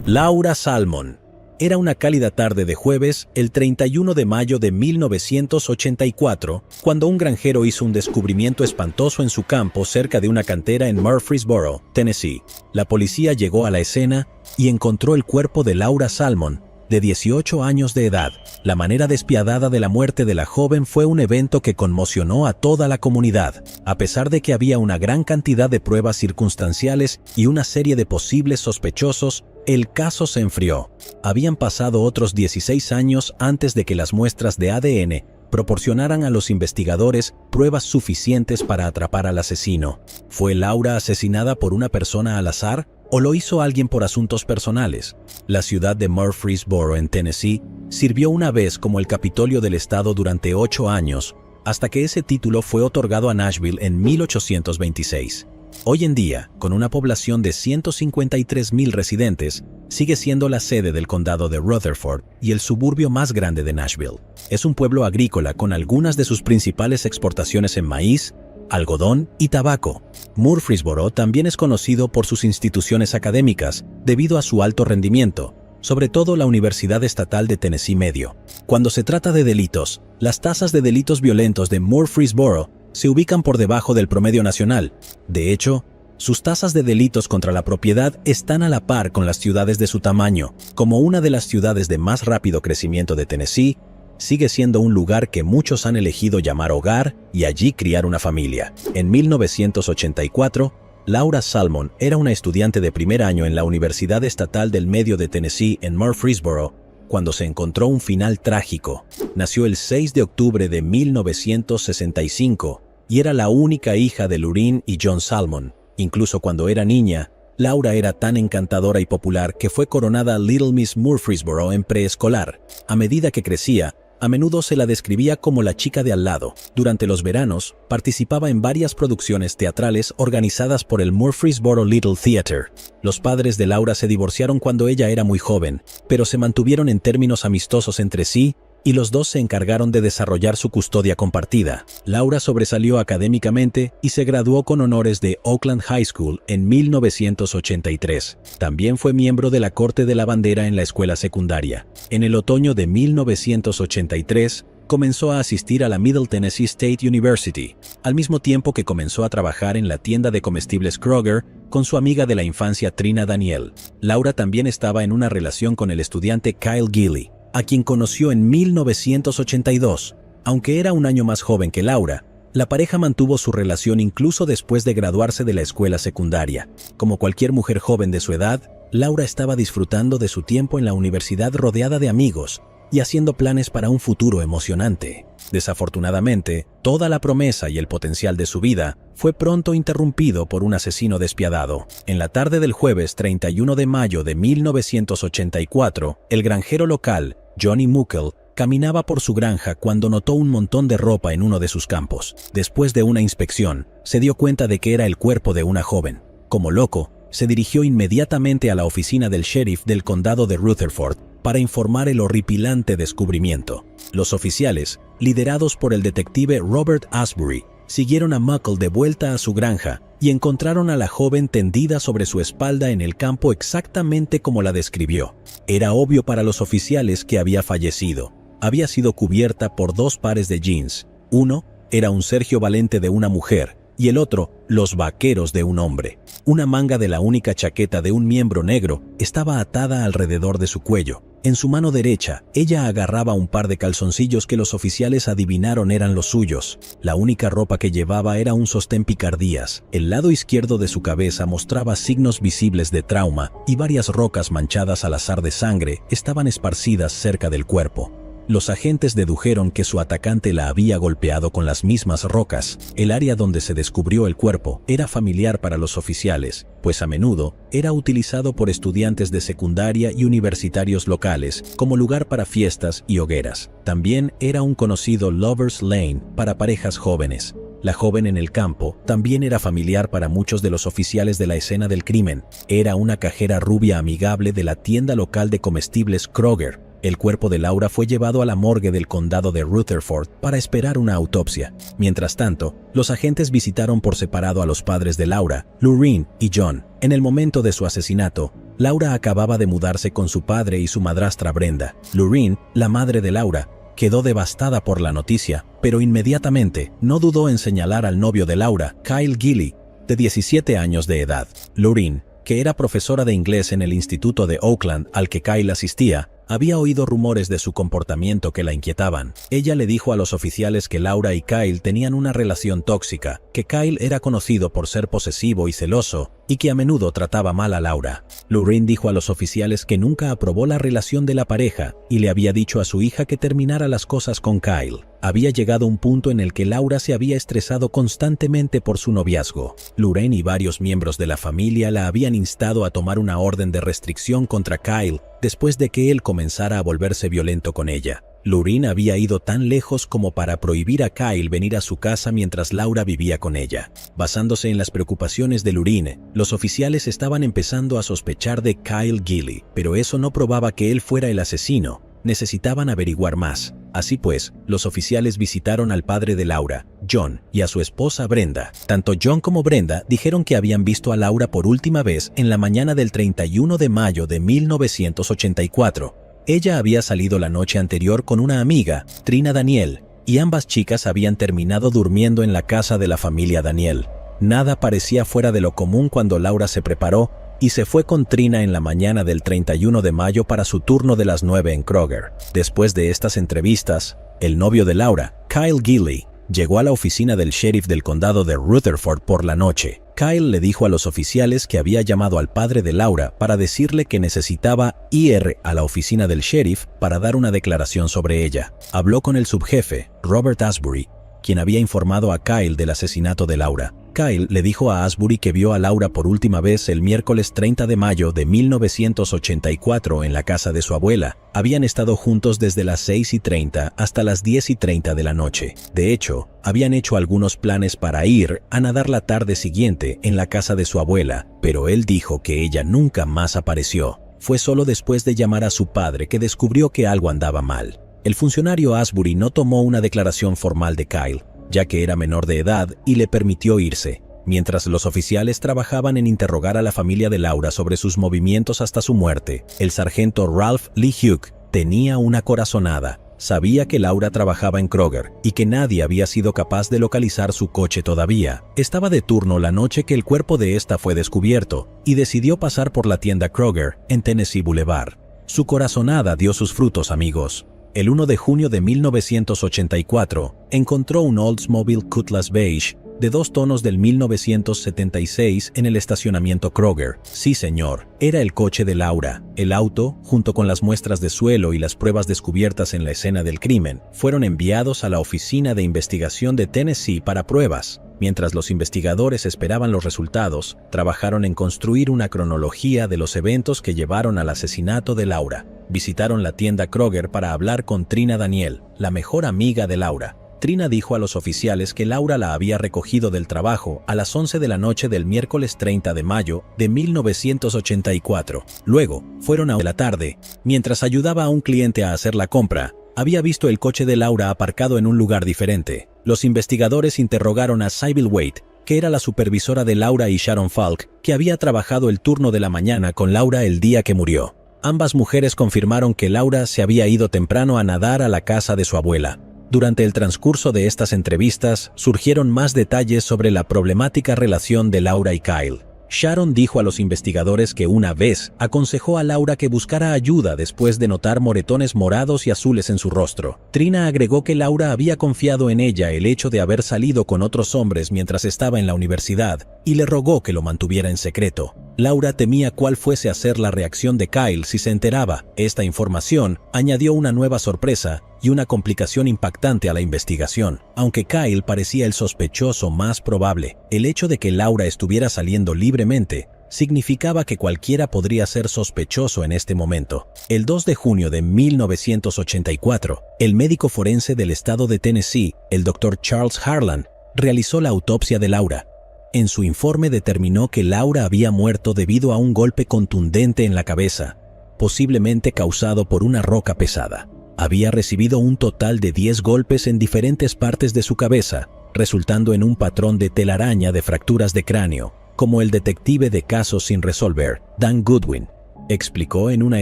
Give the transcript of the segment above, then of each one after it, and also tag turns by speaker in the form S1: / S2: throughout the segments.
S1: Laura Salmon. Era una cálida tarde de jueves, el 31 de mayo de 1984, cuando un granjero hizo un descubrimiento espantoso en su campo cerca de una cantera en Murfreesboro, Tennessee. La policía llegó a la escena y encontró el cuerpo de Laura Salmon, de 18 años de edad. La manera despiadada de la muerte de la joven fue un evento que conmocionó a toda la comunidad. A pesar de que había una gran cantidad de pruebas circunstanciales y una serie de posibles sospechosos, el caso se enfrió. Habían pasado otros 16 años antes de que las muestras de ADN proporcionaran a los investigadores pruebas suficientes para atrapar al asesino. ¿Fue Laura asesinada por una persona al azar o lo hizo alguien por asuntos personales? La ciudad de Murfreesboro, en Tennessee, sirvió una vez como el Capitolio del estado durante 8 años, hasta que ese título fue otorgado a Nashville en 1826. Hoy en día, con una población de 153,000 residentes, sigue siendo la sede del condado de Rutherford y el suburbio más grande de Nashville. Es un pueblo agrícola con algunas de sus principales exportaciones en maíz, algodón y tabaco. Murfreesboro también es conocido por sus instituciones académicas debido a su alto rendimiento, sobre todo la Universidad Estatal de Tennessee Medio. Cuando se trata de delitos, las tasas de delitos violentos de Murfreesboro se ubican por debajo del promedio nacional. De hecho, sus tasas de delitos contra la propiedad están a la par con las ciudades de su tamaño. Como una de las ciudades de más rápido crecimiento de Tennessee, sigue siendo un lugar que muchos han elegido llamar hogar y allí criar una familia. En 1984, Laura Salmon era una estudiante de primer año en la Universidad Estatal del Medio de Tennessee en Murfreesboro, cuando se encontró un final trágico. Nació el 6 de octubre de 1965 y era la única hija de Lureen y John Salmon. Incluso cuando era niña, Laura era tan encantadora y popular que fue coronada Little Miss Murfreesboro en preescolar. A medida que crecía, a menudo se la describía como la chica de al lado. Durante los veranos, participaba en varias producciones teatrales organizadas por el Murfreesboro Little Theater. Los padres de Laura se divorciaron cuando ella era muy joven, pero se mantuvieron en términos amistosos entre sí y los dos se encargaron de desarrollar su custodia compartida. Laura sobresalió académicamente y se graduó con honores de Oakland High School en 1983. También fue miembro de la Corte de la Bandera en la escuela secundaria. En el otoño de 1983, comenzó a asistir a la Middle Tennessee State University, al mismo tiempo que comenzó a trabajar en la tienda de comestibles Kroger con su amiga de la infancia Trina Daniel. Laura también estaba en una relación con el estudiante Kyle Gilley, a quien conoció en 1982. Aunque era un año más joven que Laura, la pareja mantuvo su relación incluso después de graduarse de la escuela secundaria. Como cualquier mujer joven de su edad, Laura estaba disfrutando de su tiempo en la universidad rodeada de amigos y haciendo planes para un futuro emocionante. Desafortunadamente, toda la promesa y el potencial de su vida fue pronto interrumpido por un asesino despiadado. En la tarde del jueves 31 de mayo de 1984, el granjero local, Johnny Muckle, caminaba por su granja cuando notó un montón de ropa en uno de sus campos. Después de una inspección, se dio cuenta de que era el cuerpo de una joven. Como loco, se dirigió inmediatamente a la oficina del sheriff del condado de Rutherford para informar el horripilante descubrimiento. Los oficiales, liderados por el detective Robert Asbury, siguieron a Muckle de vuelta a su granja y encontraron a la joven tendida sobre su espalda en el campo exactamente como la describió. Era obvio para los oficiales que había fallecido. Había sido cubierta por 2 pares de jeans. Uno era un Sergio Valente de una mujer y el otro, los vaqueros de un hombre. Una manga de la única chaqueta de un miembro negro estaba atada alrededor de su cuello. En su mano derecha, ella agarraba un par de calzoncillos que los oficiales adivinaron eran los suyos. La única ropa que llevaba era un sostén picardías. El lado izquierdo de su cabeza mostraba signos visibles de trauma y varias rocas manchadas al azar de sangre estaban esparcidas cerca del cuerpo. Los agentes dedujeron que su atacante la había golpeado con las mismas rocas. El área donde se descubrió el cuerpo era familiar para los oficiales, pues a menudo era utilizado por estudiantes de secundaria y universitarios locales como lugar para fiestas y hogueras. También era un conocido Lover's Lane para parejas jóvenes. La joven en el campo también era familiar para muchos de los oficiales de la escena del crimen. Era una cajera rubia amigable de la tienda local de comestibles Kroger. El cuerpo de Laura fue llevado a la morgue del condado de Rutherford para esperar una autopsia. Mientras tanto, los agentes visitaron por separado a los padres de Laura, Lureen y John. En el momento de su asesinato, Laura acababa de mudarse con su padre y su madrastra Brenda. Lorraine, la madre de Laura, quedó devastada por la noticia, pero inmediatamente no dudó en señalar al novio de Laura, Kyle Gilley, de 17 años de edad. Lorraine, que era profesora de inglés en el instituto de Oakland al que Kyle asistía, había oído rumores de su comportamiento que la inquietaban. Ella le dijo a los oficiales que Laura y Kyle tenían una relación tóxica, que Kyle era conocido por ser posesivo y celoso, y que a menudo trataba mal a Laura. Lorraine dijo a los oficiales que nunca aprobó la relación de la pareja y le había dicho a su hija que terminara las cosas con Kyle. Había llegado un punto en el que Laura se había estresado constantemente por su noviazgo. Lorraine y varios miembros de la familia la habían instado a tomar una orden de restricción contra Kyle después de que él comenzara a volverse violento con ella. Lorraine había ido tan lejos como para prohibir a Kyle venir a su casa mientras Laura vivía con ella. Basándose en las preocupaciones de Lorraine, los oficiales estaban empezando a sospechar de Kyle Gilley, pero eso no probaba que él fuera el asesino. Necesitaban averiguar más. Así pues, los oficiales visitaron al padre de Laura, John, y a su esposa Brenda. Tanto John como Brenda dijeron que habían visto a Laura por última vez en la mañana del 31 de mayo de 1984. Ella había salido la noche anterior con una amiga, Trina Daniel, y ambas chicas habían terminado durmiendo en la casa de la familia Daniel. Nada parecía fuera de lo común cuando Laura se preparó y se fue con Trina en la mañana del 31 de mayo para su turno de las 9 en Kroger. Después de estas entrevistas, el novio de Laura, Kyle Gilley, llegó a la oficina del sheriff del condado de Rutherford por la noche. Kyle le dijo a los oficiales que había llamado al padre de Laura para decirle que necesitaba ir a la oficina del sheriff para dar una declaración sobre ella. Habló con el subjefe, Robert Asbury, quien había informado a Kyle del asesinato de Laura. Kyle le dijo a Asbury que vio a Laura por última vez el miércoles 30 de mayo de 1984 en la casa de su abuela. Habían estado juntos desde las 6:30 hasta las 10:30 de la noche. De hecho, habían hecho algunos planes para ir a nadar la tarde siguiente en la casa de su abuela, pero él dijo que ella nunca más apareció. Fue solo después de llamar a su padre que descubrió que algo andaba mal. El funcionario Asbury no tomó una declaración formal de Kyle, ya que era menor de edad y le permitió irse. Mientras los oficiales trabajaban en interrogar a la familia de Laura sobre sus movimientos hasta su muerte, el sargento Ralph Lee Hugh tenía una corazonada. Sabía que Laura trabajaba en Kroger y que nadie había sido capaz de localizar su coche todavía. Estaba de turno la noche que el cuerpo de esta fue descubierto y decidió pasar por la tienda Kroger en Tennessee Boulevard. Su corazonada dio sus frutos, amigos. El 1 de junio de 1984, encontró un Oldsmobile Cutlass Beige de 2 tonos del 1976 en el estacionamiento Kroger. Sí, señor, era el coche de Laura. El auto, junto con las muestras de suelo y las pruebas descubiertas en la escena del crimen, fueron enviados a la Oficina de Investigación de Tennessee para pruebas. Mientras los investigadores esperaban los resultados, trabajaron en construir una cronología de los eventos que llevaron al asesinato de Laura. Visitaron la tienda Kroger para hablar con Trina Daniel, la mejor amiga de Laura. Trina dijo a los oficiales que Laura la había recogido del trabajo a las 11 de la noche del miércoles 30 de mayo de 1984. Luego, fueron a la tarde. Mientras ayudaba a un cliente a hacer la compra, había visto el coche de Laura aparcado en un lugar diferente. Los investigadores interrogaron a Sybil Wade, que era la supervisora de Laura, y Sharon Falk, que había trabajado el turno de la mañana con Laura el día que murió. Ambas mujeres confirmaron que Laura se había ido temprano a nadar a la casa de su abuela. Durante el transcurso de estas entrevistas, surgieron más detalles sobre la problemática relación de Laura y Kyle. Sharon dijo a los investigadores que una vez aconsejó a Laura que buscara ayuda después de notar moretones morados y azules en su rostro. Trina agregó que Laura había confiado en ella el hecho de haber salido con otros hombres mientras estaba en la universidad y le rogó que lo mantuviera en secreto. Laura temía cuál fuese a ser la reacción de Kyle si se enteraba. Esta información añadió una nueva sorpresa y una complicación impactante a la investigación. Aunque Kyle parecía el sospechoso más probable, el hecho de que Laura estuviera saliendo libremente significaba que cualquiera podría ser sospechoso en este momento. El 2 de junio de 1984, el médico forense del estado de Tennessee, el Dr. Charles Harlan, realizó la autopsia de Laura. En su informe determinó que Laura había muerto debido a un golpe contundente en la cabeza, posiblemente causado por una roca pesada. Había recibido un total de 10 golpes en diferentes partes de su cabeza, resultando en un patrón de telaraña de fracturas de cráneo, como el detective de casos sin resolver, Dan Goodwin, explicó en una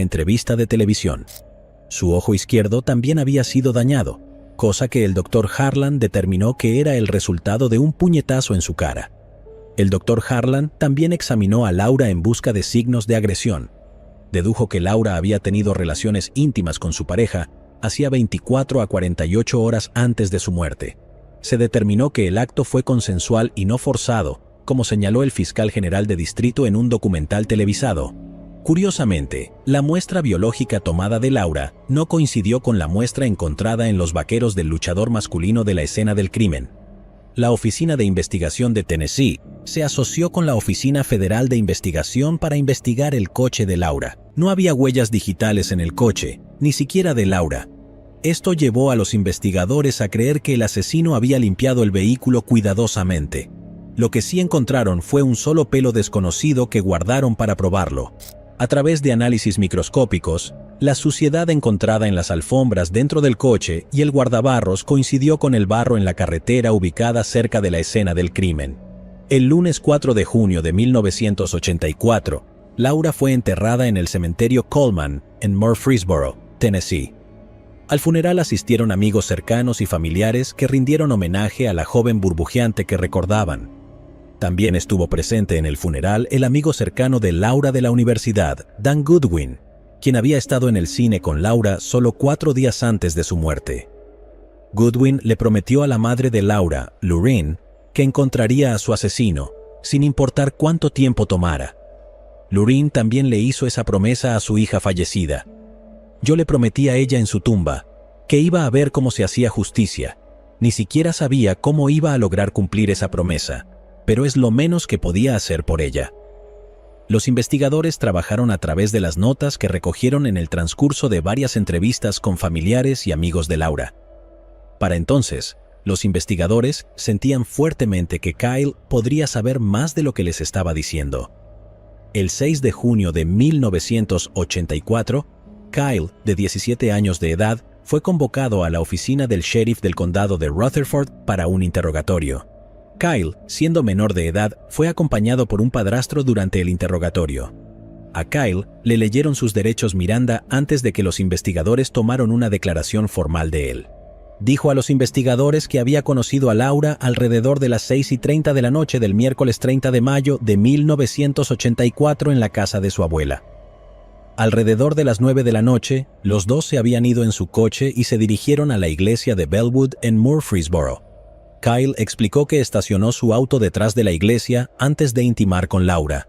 S1: entrevista de televisión. Su ojo izquierdo también había sido dañado, cosa que el Dr. Harlan determinó que era el resultado de un puñetazo en su cara. El Dr. Harlan también examinó a Laura en busca de signos de agresión. Dedujo que Laura había tenido relaciones íntimas con su pareja hacía 24 a 48 horas antes de su muerte. Se determinó que el acto fue consensual y no forzado, como señaló el fiscal general de distrito en un documental televisado. Curiosamente, la muestra biológica tomada de Laura no coincidió con la muestra encontrada en los vaqueros del luchador masculino de la escena del crimen. La Oficina de Investigación de Tennessee se asoció con la Oficina Federal de Investigación para investigar el coche de Laura. No había huellas digitales en el coche, ni siquiera de Laura. Esto llevó a los investigadores a creer que el asesino había limpiado el vehículo cuidadosamente. Lo que sí encontraron fue un solo pelo desconocido que guardaron para probarlo. A través de análisis microscópicos, la suciedad encontrada en las alfombras dentro del coche y el guardabarros coincidió con el barro en la carretera ubicada cerca de la escena del crimen. El lunes 4 de junio de 1984, Laura fue enterrada en el cementerio Coleman, en Murfreesboro, Tennessee. Al funeral asistieron amigos cercanos y familiares que rindieron homenaje a la joven burbujeante que recordaban. También estuvo presente en el funeral el amigo cercano de Laura de la universidad, Dan Goodwin, quien había estado en el cine con Laura solo 4 días antes de su muerte. Goodwin le prometió a la madre de Laura, Lorraine, que encontraría a su asesino, sin importar cuánto tiempo tomara. Lorraine también le hizo esa promesa a su hija fallecida. Yo le prometí a ella en su tumba que iba a ver cómo se hacía justicia. Ni siquiera sabía cómo iba a lograr cumplir esa promesa, pero es lo menos que podía hacer por ella. Los investigadores trabajaron a través de las notas que recogieron en el transcurso de varias entrevistas con familiares y amigos de Laura. Para entonces, los investigadores sentían fuertemente que Kyle podría saber más de lo que les estaba diciendo. El 6 de junio de 1984, Kyle, de 17 años de edad, fue convocado a la oficina del sheriff del condado de Rutherford para un interrogatorio. Kyle, siendo menor de edad, fue acompañado por un padrastro durante el interrogatorio. A Kyle le leyeron sus derechos Miranda antes de que los investigadores tomaran una declaración formal de él. Dijo a los investigadores que había conocido a Laura alrededor de las 6:30 de la noche del miércoles 30 de mayo de 1984 en la casa de su abuela. Alrededor de las 9 de la noche, los dos se habían ido en su coche y se dirigieron a la iglesia de Bellwood en Murfreesboro. Kyle explicó que estacionó su auto detrás de la iglesia antes de intimar con Laura.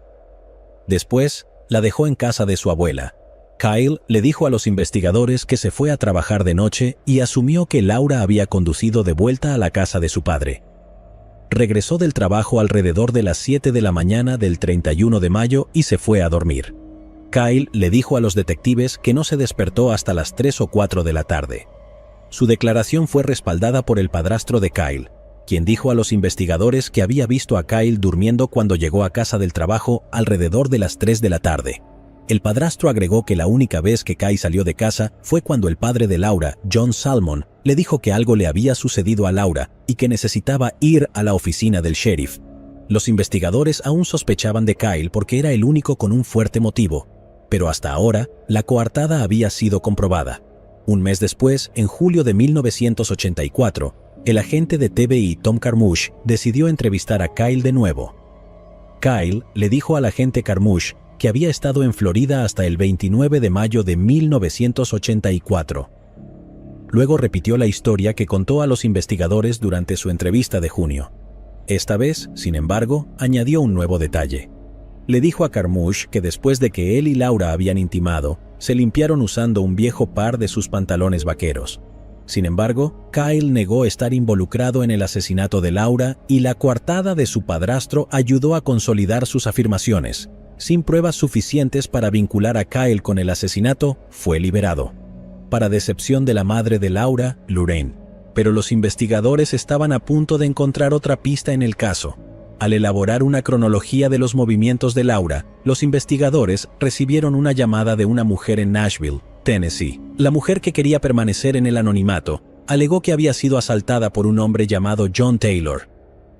S1: Después, la dejó en casa de su abuela. Kyle le dijo a los investigadores que se fue a trabajar de noche y asumió que Laura había conducido de vuelta a la casa de su padre. Regresó del trabajo alrededor de las 7 de la mañana del 31 de mayo y se fue a dormir. Kyle le dijo a los detectives que no se despertó hasta las 3 o 4 de la tarde. Su declaración fue respaldada por el padrastro de Kyle, quien dijo a los investigadores que había visto a Kyle durmiendo cuando llegó a casa del trabajo alrededor de las 3 de la tarde. El padrastro agregó que la única vez que Kyle salió de casa fue cuando el padre de Laura, John Salmon, le dijo que algo le había sucedido a Laura y que necesitaba ir a la oficina del sheriff. Los investigadores aún sospechaban de Kyle porque era el único con un fuerte motivo, pero hasta ahora la coartada había sido comprobada. Un mes después, en julio de 1984, el agente de TBI Tom Carmouche decidió entrevistar a Kyle de nuevo. Kyle le dijo al agente Carmouche que había estado en Florida hasta el 29 de mayo de 1984. Luego repitió la historia que contó a los investigadores durante su entrevista de junio. Esta vez, sin embargo, añadió un nuevo detalle. Le dijo a Carmouche que después de que él y Laura habían intimado, se limpiaron usando un viejo par de sus pantalones vaqueros. Sin embargo, Kyle negó estar involucrado en el asesinato de Laura y la coartada de su padrastro ayudó a consolidar sus afirmaciones. Sin pruebas suficientes para vincular a Kyle con el asesinato, fue liberado. Para decepción de la madre de Laura, Lorraine. Pero los investigadores estaban a punto de encontrar otra pista en el caso. Al elaborar una cronología de los movimientos de Laura, los investigadores recibieron una llamada de una mujer en Nashville, Tennessee. La mujer, que quería permanecer en el anonimato, alegó que había sido asaltada por un hombre llamado John Taylor.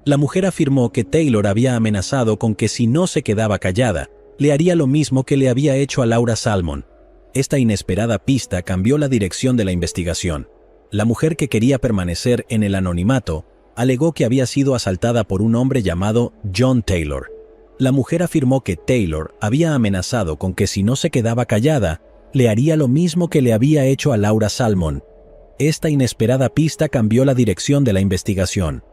S1: La mujer afirmó que Taylor había amenazado con que si no se quedaba callada, le haría lo mismo que le había hecho a Laura Salmon. Esta inesperada pista cambió la dirección de la investigación. La mujer, que quería permanecer en el anonimato, alegó que había sido asaltada por un hombre llamado John Taylor. La mujer afirmó que Taylor había amenazado con que si no se quedaba callada, le haría lo mismo que le había hecho a Laura Salmon. Esta inesperada pista cambió la dirección de la investigación.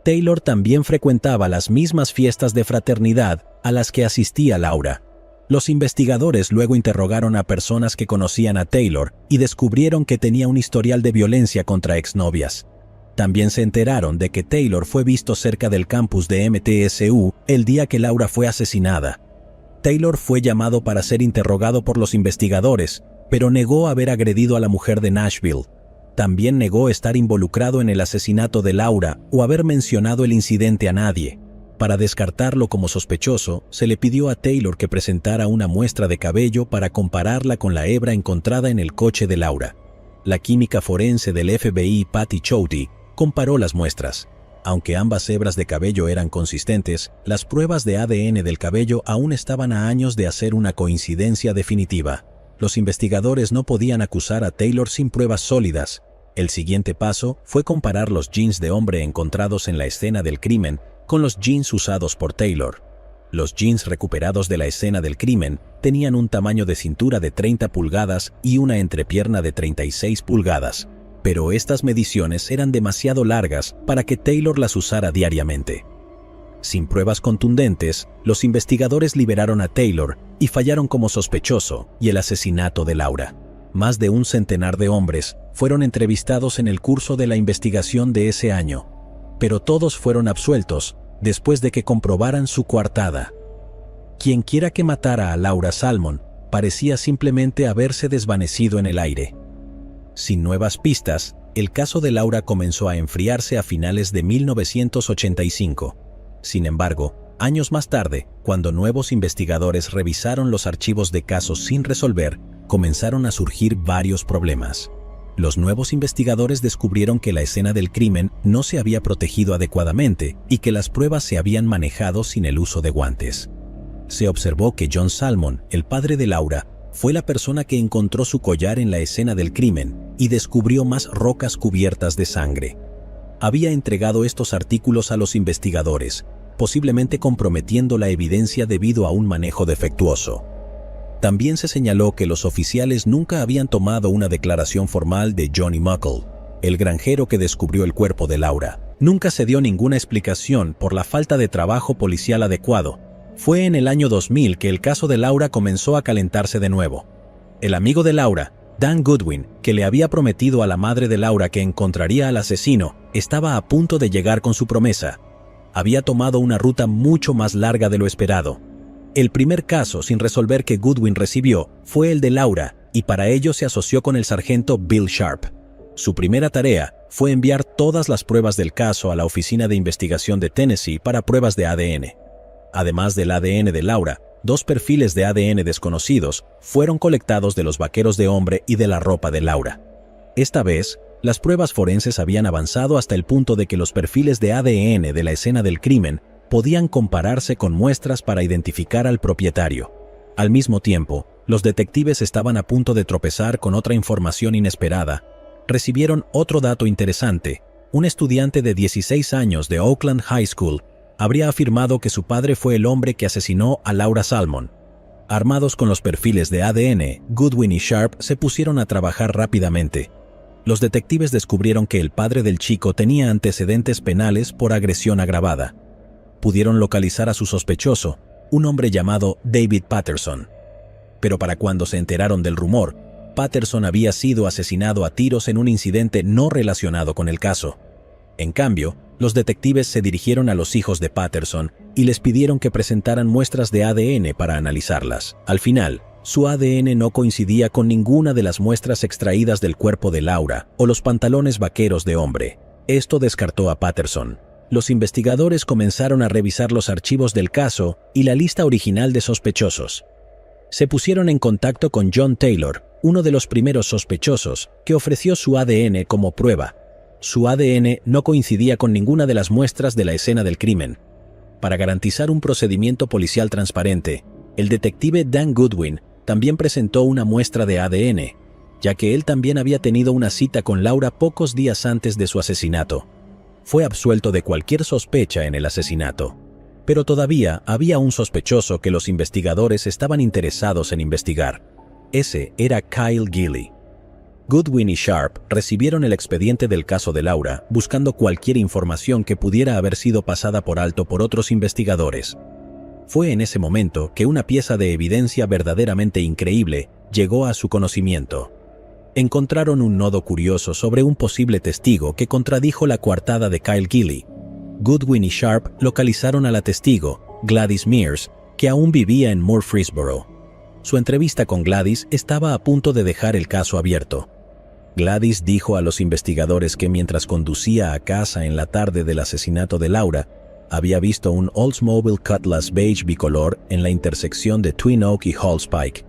S1: Taylor también frecuentaba las mismas fiestas de fraternidad a las que asistía Laura. Los investigadores luego interrogaron a personas que conocían a Taylor y descubrieron que tenía un historial de violencia contra exnovias. También se enteraron de que Taylor fue visto cerca del campus de MTSU el día que Laura fue asesinada. Taylor fue llamado para ser interrogado por los investigadores, pero negó haber agredido a la mujer de Nashville. También negó estar involucrado en el asesinato de Laura o haber mencionado el incidente a nadie. Para descartarlo como sospechoso, se le pidió a Taylor que presentara una muestra de cabello para compararla con la hebra encontrada en el coche de Laura. La química forense del FBI, Patty Chouty, comparó las muestras. Aunque ambas hebras de cabello eran consistentes, las pruebas de ADN del cabello aún estaban a años de hacer una coincidencia definitiva. Los investigadores no podían acusar a Taylor sin pruebas sólidas. El siguiente paso fue comparar los jeans de hombre encontrados en la escena del crimen con los jeans usados por Taylor. Los jeans recuperados de la escena del crimen tenían un tamaño de cintura de 30 pulgadas y una entrepierna de 36 pulgadas. Pero estas mediciones eran demasiado largas para que Taylor las usara diariamente. Sin pruebas contundentes, los investigadores liberaron a Taylor y fallaron como sospechoso y el asesinato de Laura. Más de un centenar de hombres fueron entrevistados en el curso de la investigación de ese año, pero todos fueron absueltos después de que comprobaran su coartada. Quienquiera que matara a Laura Salmon parecía simplemente haberse desvanecido en el aire. Sin nuevas pistas, el caso de Laura comenzó a enfriarse a finales de 1985. Sin embargo, años más tarde, cuando nuevos investigadores revisaron los archivos de casos sin resolver, comenzaron a surgir varios problemas. Los nuevos investigadores descubrieron que la escena del crimen no se había protegido adecuadamente y que las pruebas se habían manejado sin el uso de guantes. Se observó que John Salmon, el padre de Laura, fue la persona que encontró su collar en la escena del crimen y descubrió más rocas cubiertas de sangre. Había entregado estos artículos a los investigadores, posiblemente comprometiendo la evidencia debido a un manejo defectuoso. También se señaló que los oficiales nunca habían tomado una declaración formal de Johnny Muckle, el granjero que descubrió el cuerpo de Laura. Nunca se dio ninguna explicación por la falta de trabajo policial adecuado. Fue en el año 2000 que el caso de Laura comenzó a calentarse de nuevo. El amigo de Laura, Dan Goodwin, que le había prometido a la madre de Laura que encontraría al asesino, estaba a punto de llegar con su promesa. Había tomado una ruta mucho más larga de lo esperado. El primer caso sin resolver que Goodwin recibió fue el de Laura, y para ello se asoció con el sargento Bill Sharp. Su primera tarea fue enviar todas las pruebas del caso a la Oficina de Investigación de Tennessee para pruebas de ADN. Además del ADN de Laura, 2 perfiles de ADN desconocidos fueron colectados de los vaqueros de hombre y de la ropa de Laura. Esta vez, las pruebas forenses habían avanzado hasta el punto de que los perfiles de ADN de la escena del crimen podían compararse con muestras para identificar al propietario. Al mismo tiempo, los detectives estaban a punto de tropezar con otra información inesperada. Recibieron otro dato interesante. Un estudiante de 16 años de Oakland High School habría afirmado que su padre fue el hombre que asesinó a Laura Salmon. Armados con los perfiles de ADN, Goodwin y Sharp se pusieron a trabajar rápidamente. Los detectives descubrieron que el padre del chico tenía antecedentes penales por agresión agravada. Pudieron localizar a su sospechoso, un hombre llamado David Patterson. Pero para cuando se enteraron del rumor, Patterson había sido asesinado a tiros en un incidente no relacionado con el caso. En cambio, los detectives se dirigieron a los hijos de Patterson y les pidieron que presentaran muestras de ADN para analizarlas. Al final, su ADN no coincidía con ninguna de las muestras extraídas del cuerpo de Laura o los pantalones vaqueros de hombre. Esto descartó a Patterson. Los investigadores comenzaron a revisar los archivos del caso y la lista original de sospechosos. Se pusieron en contacto con John Taylor, uno de los primeros sospechosos, que ofreció su ADN como prueba. Su ADN no coincidía con ninguna de las muestras de la escena del crimen. Para garantizar un procedimiento policial transparente, El detective Dan Goodwin también presentó una muestra de ADN, ya que él también había tenido una cita con Laura pocos días antes de su asesinato. Fue absuelto de cualquier sospecha en el asesinato, pero todavía había un sospechoso que los investigadores estaban interesados en investigar. Ese era Kyle Gilley. Goodwin y Sharp recibieron el expediente del caso de Laura buscando cualquier información que pudiera haber sido pasada por alto por otros investigadores. Fue en ese momento que una pieza de evidencia verdaderamente increíble llegó a su conocimiento. Encontraron un nodo curioso sobre un posible testigo que contradijo la coartada de Kyle Gilley. Goodwin y Sharp localizaron a la testigo, Gladys Mears, que aún vivía en Murfreesboro. Su entrevista con Gladys estaba a punto de dejar el caso abierto. Gladys dijo a los investigadores que mientras conducía a casa en la tarde del asesinato de Laura, había visto un Oldsmobile Cutlass beige bicolor en la intersección de Twin Oak y Hallspike.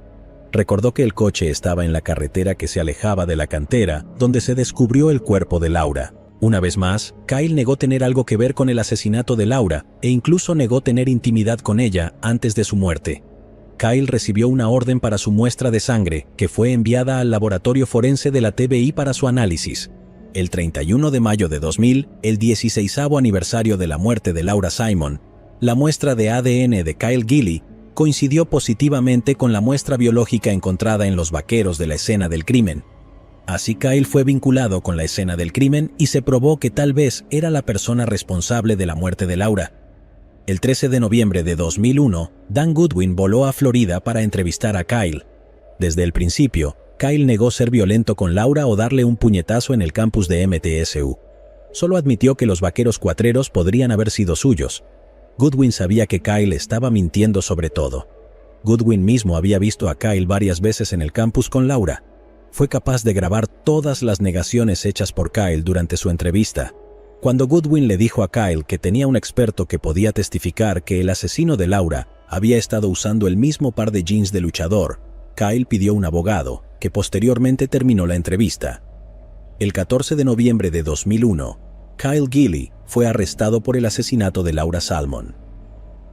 S1: Recordó que el coche estaba en la carretera que se alejaba de la cantera, donde se descubrió el cuerpo de Laura. Una vez más, Kyle negó tener algo que ver con el asesinato de Laura e incluso negó tener intimidad con ella antes de su muerte. Kyle recibió una orden para su muestra de sangre, que fue enviada al laboratorio forense de la TBI para su análisis. El 31 de mayo de 2000, el 16º aniversario de la muerte de Laura Simon, la muestra de ADN de Kyle Gilley coincidió positivamente con la muestra biológica encontrada en los vaqueros de la escena del crimen. Así Kyle fue vinculado con la escena del crimen y se probó que tal vez era la persona responsable de la muerte de Laura. El 13 de noviembre de 2001, Dan Goodwin voló a Florida para entrevistar a Kyle. Desde el principio, Kyle negó ser violento con Laura o darle un puñetazo en el campus de MTSU. Solo admitió que los vaqueros cuatreros podrían haber sido suyos. Goodwin sabía que Kyle estaba mintiendo sobre todo. Goodwin mismo había visto a Kyle varias veces en el campus con Laura. Fue capaz de grabar todas las negaciones hechas por Kyle durante su entrevista. Cuando Goodwin le dijo a Kyle que tenía un experto que podía testificar que el asesino de Laura había estado usando el mismo par de jeans de luchador, Kyle pidió un abogado, que posteriormente terminó la entrevista. El 14 de noviembre de 2001, Kyle Gilley fue arrestado por el asesinato de Laura Salmon.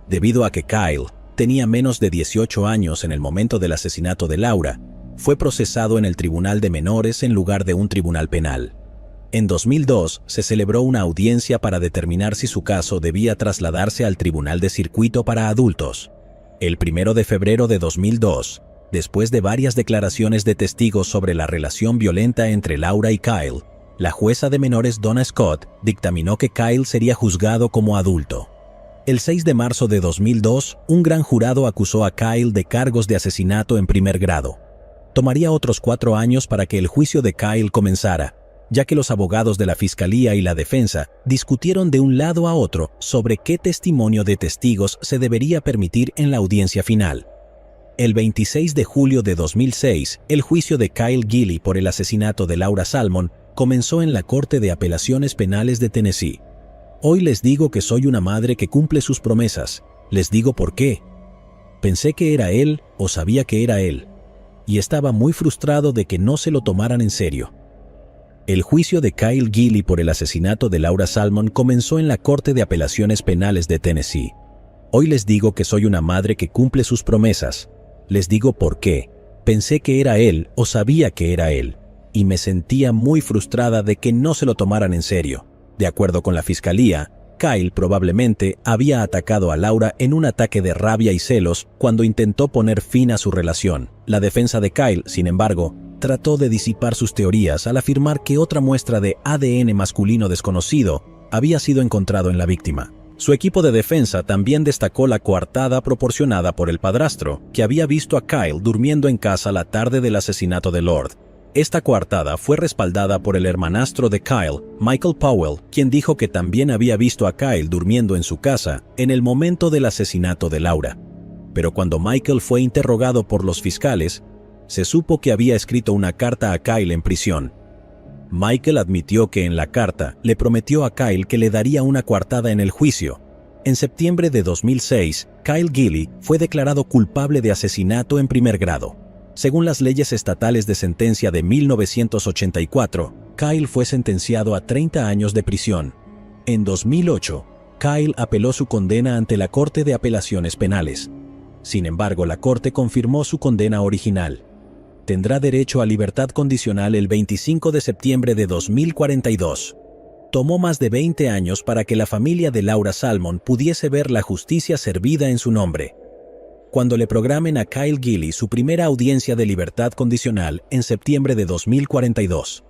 S1: Debido a que Kyle tenía menos de 18 años en el momento del asesinato de Laura, fue procesado en el tribunal de menores en lugar de un tribunal penal. En 2002 se celebró una audiencia para determinar si su caso debía trasladarse al tribunal de circuito para adultos. El 1 de febrero de 2002, después de varias declaraciones de testigos sobre la relación violenta entre Laura y Kyle, la jueza de menores Donna Scott dictaminó que Kyle sería juzgado como adulto. El 6 de marzo de 2002, un gran jurado acusó a Kyle de cargos de asesinato en primer grado. Tomaría otros 4 años para que el juicio de Kyle comenzara, ya que los abogados de la Fiscalía y la Defensa discutieron de un lado a otro sobre qué testimonio de testigos se debería permitir en la audiencia final. El 26 de julio de 2006, el juicio de Kyle Gilley por el asesinato de Laura Salmon comenzó en la Corte de Apelaciones Penales de Tennessee. Hoy les digo que soy una madre que cumple sus promesas. Les digo por qué. Pensé que era él o sabía que era él, y estaba muy frustrado de que no se lo tomaran en serio. El juicio de Kyle Gilley por el asesinato de Laura Salmon comenzó en la Corte de Apelaciones Penales de Tennessee. Hoy les digo que soy una madre que cumple sus promesas. Les digo por qué. Pensé que era él o sabía que era él, y me sentía muy frustrada de que no se lo tomaran en serio. De acuerdo con la Fiscalía, Kyle probablemente había atacado a Laura en un ataque de rabia y celos cuando intentó poner fin a su relación. La defensa de Kyle, sin embargo, trató de disipar sus teorías al afirmar que otra muestra de ADN masculino desconocido había sido encontrado en la víctima. Su equipo de defensa también destacó la coartada proporcionada por el padrastro, que había visto a Kyle durmiendo en casa la tarde del asesinato de Lord. Esta coartada fue respaldada por el hermanastro de Kyle, Michael Powell, quien dijo que también había visto a Kyle durmiendo en su casa en el momento del asesinato de Laura. Pero cuando Michael fue interrogado por los fiscales, se supo que había escrito una carta a Kyle en prisión. Michael admitió que en la carta le prometió a Kyle que le daría una coartada en el juicio. En septiembre de 2006, Kyle Gilley fue declarado culpable de asesinato en primer grado. Según las leyes estatales de sentencia de 1984, Kyle fue sentenciado a 30 años de prisión. En 2008, Kyle apeló su condena ante la Corte de Apelaciones Penales. Sin embargo, la Corte confirmó su condena original. Tendrá derecho a libertad condicional el 25 de septiembre de 2042. Tomó más de 20 años para que la familia de Laura Salmon pudiese ver la justicia servida en su nombre. Cuando le programen a Kyle Gilley su primera audiencia de libertad condicional en septiembre de 2042.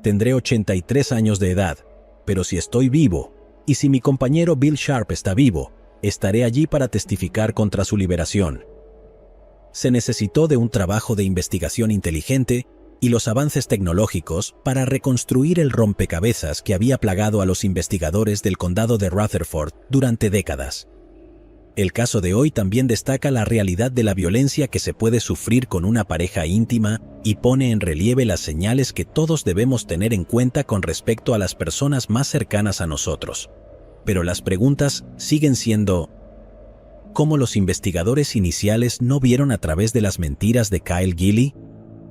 S1: Tendré 83 años de edad, pero si estoy vivo, y si mi compañero Bill Sharp está vivo, estaré allí para testificar contra su liberación. Se necesitó de un trabajo de investigación inteligente y los avances tecnológicos para reconstruir el rompecabezas que había plagado a los investigadores del condado de Rutherford durante décadas. El caso de hoy también destaca la realidad de la violencia que se puede sufrir con una pareja íntima y pone en relieve las señales que todos debemos tener en cuenta con respecto a las personas más cercanas a nosotros. Pero las preguntas siguen siendo: ¿cómo los investigadores iniciales no vieron a través de las mentiras de Kyle Gilley?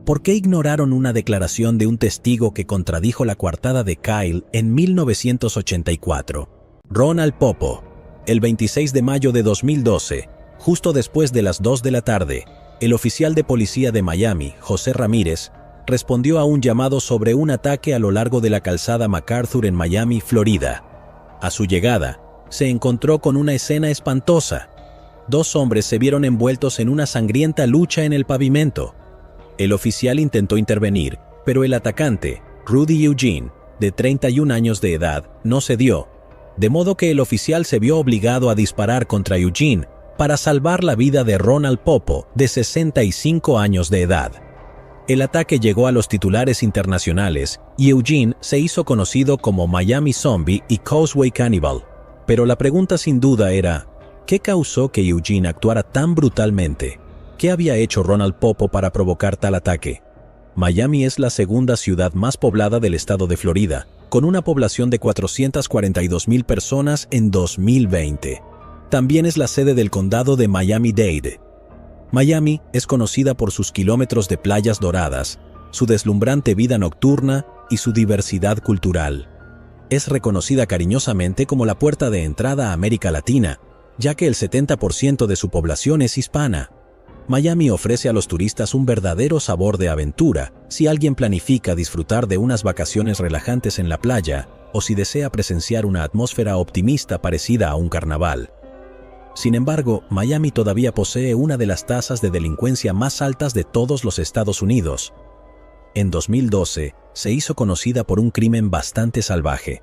S1: ¿Por qué ignoraron una declaración de un testigo que contradijo la coartada de Kyle en 1984? Ronald Popo. El 26 de mayo de 2012, justo después de las 2 de la tarde, el oficial de policía de Miami, José Ramírez, respondió a un llamado sobre un ataque a lo largo de la calzada MacArthur en Miami, Florida. A su llegada, se encontró con una escena espantosa. 2 hombres se vieron envueltos en una sangrienta lucha en el pavimento. El oficial intentó intervenir, pero el atacante, Rudy Eugene, de 31 años de edad, no cedió, de modo que el oficial se vio obligado a disparar contra Eugene para salvar la vida de Ronald Popo, de 65 años de edad. El ataque llegó a los titulares internacionales y Eugene se hizo conocido como Miami Zombie y Causeway Cannibal. Pero la pregunta sin duda era: ¿qué causó que Eugene actuara tan brutalmente? ¿Qué había hecho Ronald Popo para provocar tal ataque? Miami es la segunda ciudad más poblada del estado de Florida, con una población de 442,000 personas en 2020. También es la sede del condado de Miami-Dade. Miami es conocida por sus kilómetros de playas doradas, su deslumbrante vida nocturna y su diversidad cultural. Es reconocida cariñosamente como la puerta de entrada a América Latina, ya que el 70% de su población es hispana. Miami ofrece a los turistas un verdadero sabor de aventura si alguien planifica disfrutar de unas vacaciones relajantes en la playa o si desea presenciar una atmósfera optimista parecida a un carnaval. Sin embargo, Miami todavía posee una de las tasas de delincuencia más altas de todos los Estados Unidos. En 2012, se hizo conocida por un crimen bastante salvaje.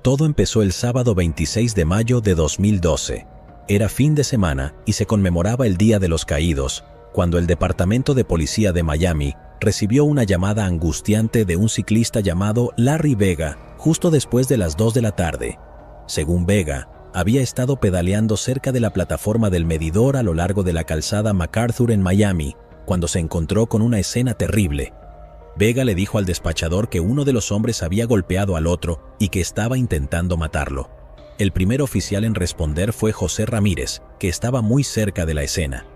S1: Todo empezó el sábado 26 de mayo de 2012. Era fin de semana y se conmemoraba el Día de los Caídos, cuando el Departamento de Policía de Miami recibió una llamada angustiante de un ciclista llamado Larry Vega justo después de las 2 de la tarde. Según Vega, había estado pedaleando cerca de la plataforma del medidor a lo largo de la calzada MacArthur en Miami, cuando se encontró con una escena terrible. Vega le dijo al despachador que uno de los hombres había golpeado al otro y que estaba intentando matarlo. El primer oficial en responder fue José Ramírez, que estaba muy cerca de la escena.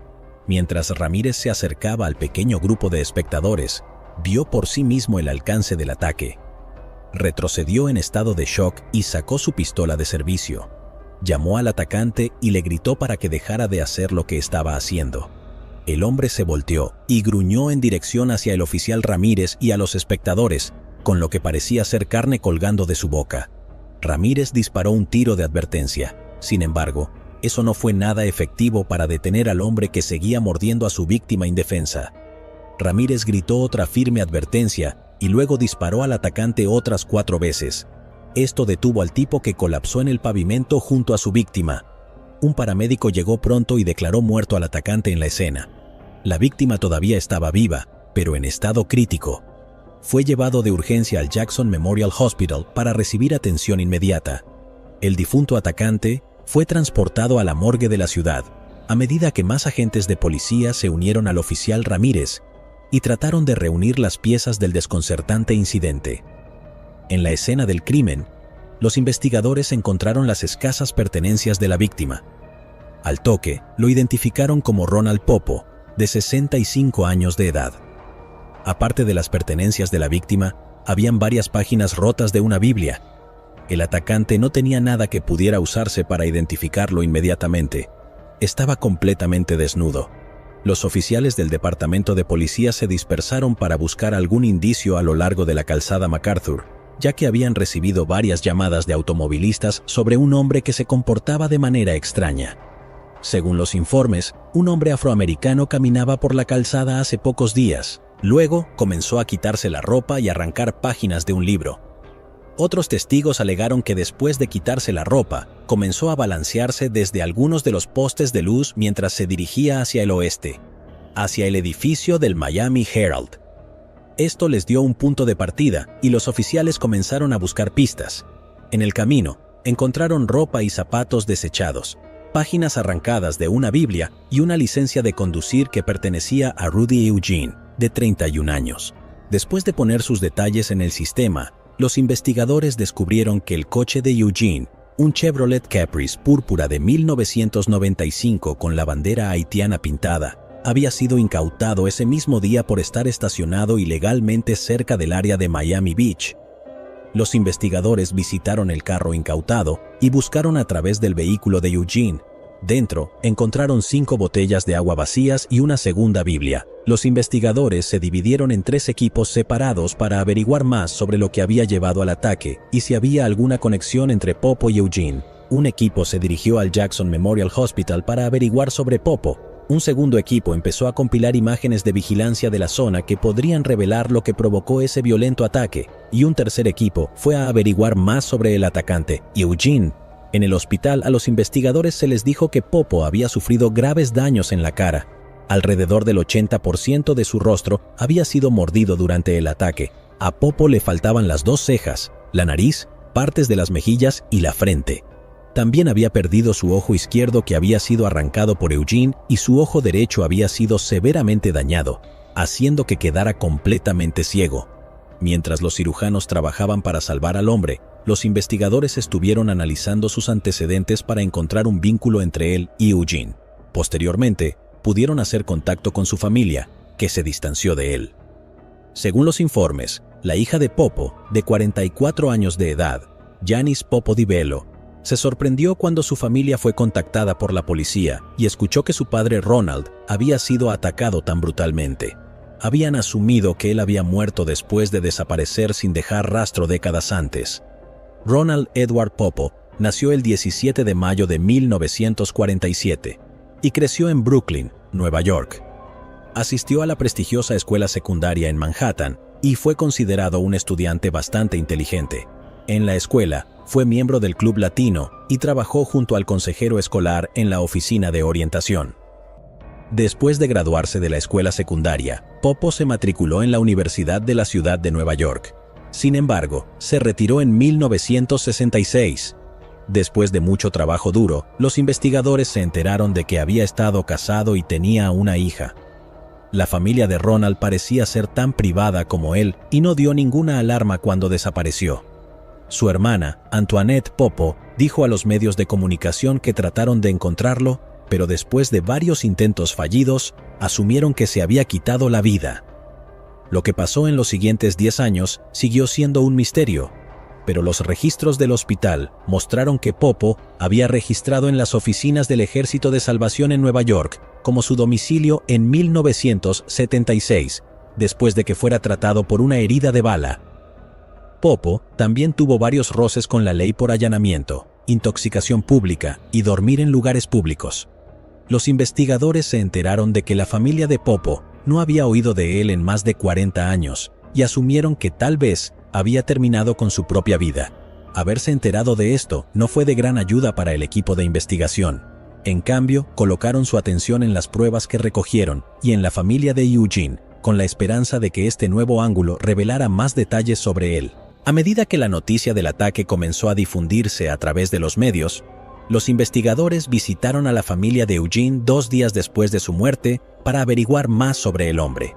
S1: Mientras Ramírez se acercaba al pequeño grupo de espectadores, vio por sí mismo el alcance del ataque. Retrocedió en estado de shock y sacó su pistola de servicio. Llamó al atacante y le gritó para que dejara de hacer lo que estaba haciendo. El hombre se volteó y gruñó en dirección hacia el oficial Ramírez y a los espectadores, con lo que parecía ser carne colgando de su boca. Ramírez disparó un tiro de advertencia. Sin embargo, eso no fue nada efectivo para detener al hombre que seguía mordiendo a su víctima indefensa. Ramírez gritó otra firme advertencia y luego disparó al atacante otras 4 veces. Esto detuvo al tipo, que colapsó en el pavimento junto a su víctima. Un paramédico llegó pronto y declaró muerto al atacante en la escena. La víctima todavía estaba viva, pero en estado crítico. Fue llevado de urgencia al Jackson Memorial Hospital para recibir atención inmediata. El difunto atacante fue transportado a la morgue de la ciudad, a medida que más agentes de policía se unieron al oficial Ramírez y trataron de reunir las piezas del desconcertante incidente. En la escena del crimen, los investigadores encontraron las escasas pertenencias de la víctima. Al toque, lo identificaron como Ronald Popo, de 65 años de edad. Aparte de las pertenencias de la víctima, habían varias páginas rotas de una Biblia. El atacante no tenía nada que pudiera usarse para identificarlo inmediatamente. estaba completamente desnudo. Los oficiales del departamento de policía se dispersaron para buscar algún indicio a lo largo de la calzada MacArthur, ya que habían recibido varias llamadas de automovilistas sobre un hombre que se comportaba de manera extraña. Según los informes, un hombre afroamericano caminaba por la calzada hace pocos días. Luego comenzó a quitarse la ropa y arrancar páginas de un libro. Otros testigos alegaron que después de quitarse la ropa, comenzó a balancearse desde algunos de los postes de luz mientras se dirigía hacia el oeste, hacia el edificio del Miami Herald. Esto les dio un punto de partida y los oficiales comenzaron a buscar pistas. En el camino, encontraron ropa y zapatos desechados, páginas arrancadas de una Biblia y una licencia de conducir que pertenecía a Rudy Eugene, de 31 años. Después de poner sus detalles en el sistema, los investigadores descubrieron que el coche de Eugene, un Chevrolet Caprice púrpura de 1995 con la bandera haitiana pintada, había sido incautado ese mismo día por estar estacionado ilegalmente cerca del área de Miami Beach. Los investigadores visitaron el carro incautado y buscaron a través del vehículo de Eugene. Dentro, encontraron 5 botellas de agua vacías y una segunda Biblia. Los investigadores se dividieron en 3 equipos separados para averiguar más sobre lo que había llevado al ataque y si había alguna conexión entre Popo y Eugene. Un equipo se dirigió al Jackson Memorial Hospital para averiguar sobre Popo. Un segundo equipo empezó a compilar imágenes de vigilancia de la zona que podrían revelar lo que provocó ese violento ataque. Y un tercer equipo fue a averiguar más sobre el atacante, Eugene. En el hospital, a los investigadores se les dijo que Popo había sufrido graves daños en la cara. Alrededor del 80% de su rostro había sido mordido durante el ataque. A Popo le faltaban las 2 cejas, la nariz, partes de las mejillas y la frente. También había perdido su ojo izquierdo que había sido arrancado por Eugene y su ojo derecho había sido severamente dañado, haciendo que quedara completamente ciego. Mientras los cirujanos trabajaban para salvar al hombre, los investigadores estuvieron analizando sus antecedentes para encontrar un vínculo entre él y Eugene. Posteriormente, pudieron hacer contacto con su familia, que se distanció de él. Según los informes, la hija de Popo, de 44 años de edad, Janice Popo Di Bello, se sorprendió cuando su familia fue contactada por la policía y escuchó que su padre Ronald había sido atacado tan brutalmente. Habían asumido que él había muerto después de desaparecer sin dejar rastro décadas antes. Ronald Edward Popo nació el 17 de mayo de 1947 y creció en Brooklyn, Nueva York. Asistió a la prestigiosa escuela secundaria en Manhattan y fue considerado un estudiante bastante inteligente. En la escuela, fue miembro del Club Latino y trabajó junto al consejero escolar en la oficina de orientación. Después de graduarse de la escuela secundaria, Popo se matriculó en la Universidad de la Ciudad de Nueva York. Sin embargo, se retiró en 1966. Después de mucho trabajo duro, los investigadores se enteraron de que había estado casado y tenía una hija. La familia de Ronald parecía ser tan privada como él y no dio ninguna alarma cuando desapareció. Su hermana, Antoinette Popo, dijo a los medios de comunicación que trataron de encontrarlo, pero después de varios intentos fallidos, asumieron que se había quitado la vida. Lo que pasó en los siguientes 10 años siguió siendo un misterio, pero los registros del hospital mostraron que Popo había registrado en las oficinas del Ejército de Salvación en Nueva York como su domicilio en 1976, después de que fuera tratado por una herida de bala. Popo también tuvo varios roces con la ley por allanamiento, intoxicación pública y dormir en lugares públicos. Los investigadores se enteraron de que la familia de Popo no había oído de él en más de 40 años y asumieron que tal vez había terminado con su propia vida. Haberse enterado de esto no fue de gran ayuda para el equipo de investigación. En cambio, colocaron su atención en las pruebas que recogieron y en la familia de Eugene, con la esperanza de que este nuevo ángulo revelara más detalles sobre él. A medida que la noticia del ataque comenzó a difundirse a través de los medios, los investigadores visitaron a la familia de Eugene 2 días después de su muerte para averiguar más sobre el hombre.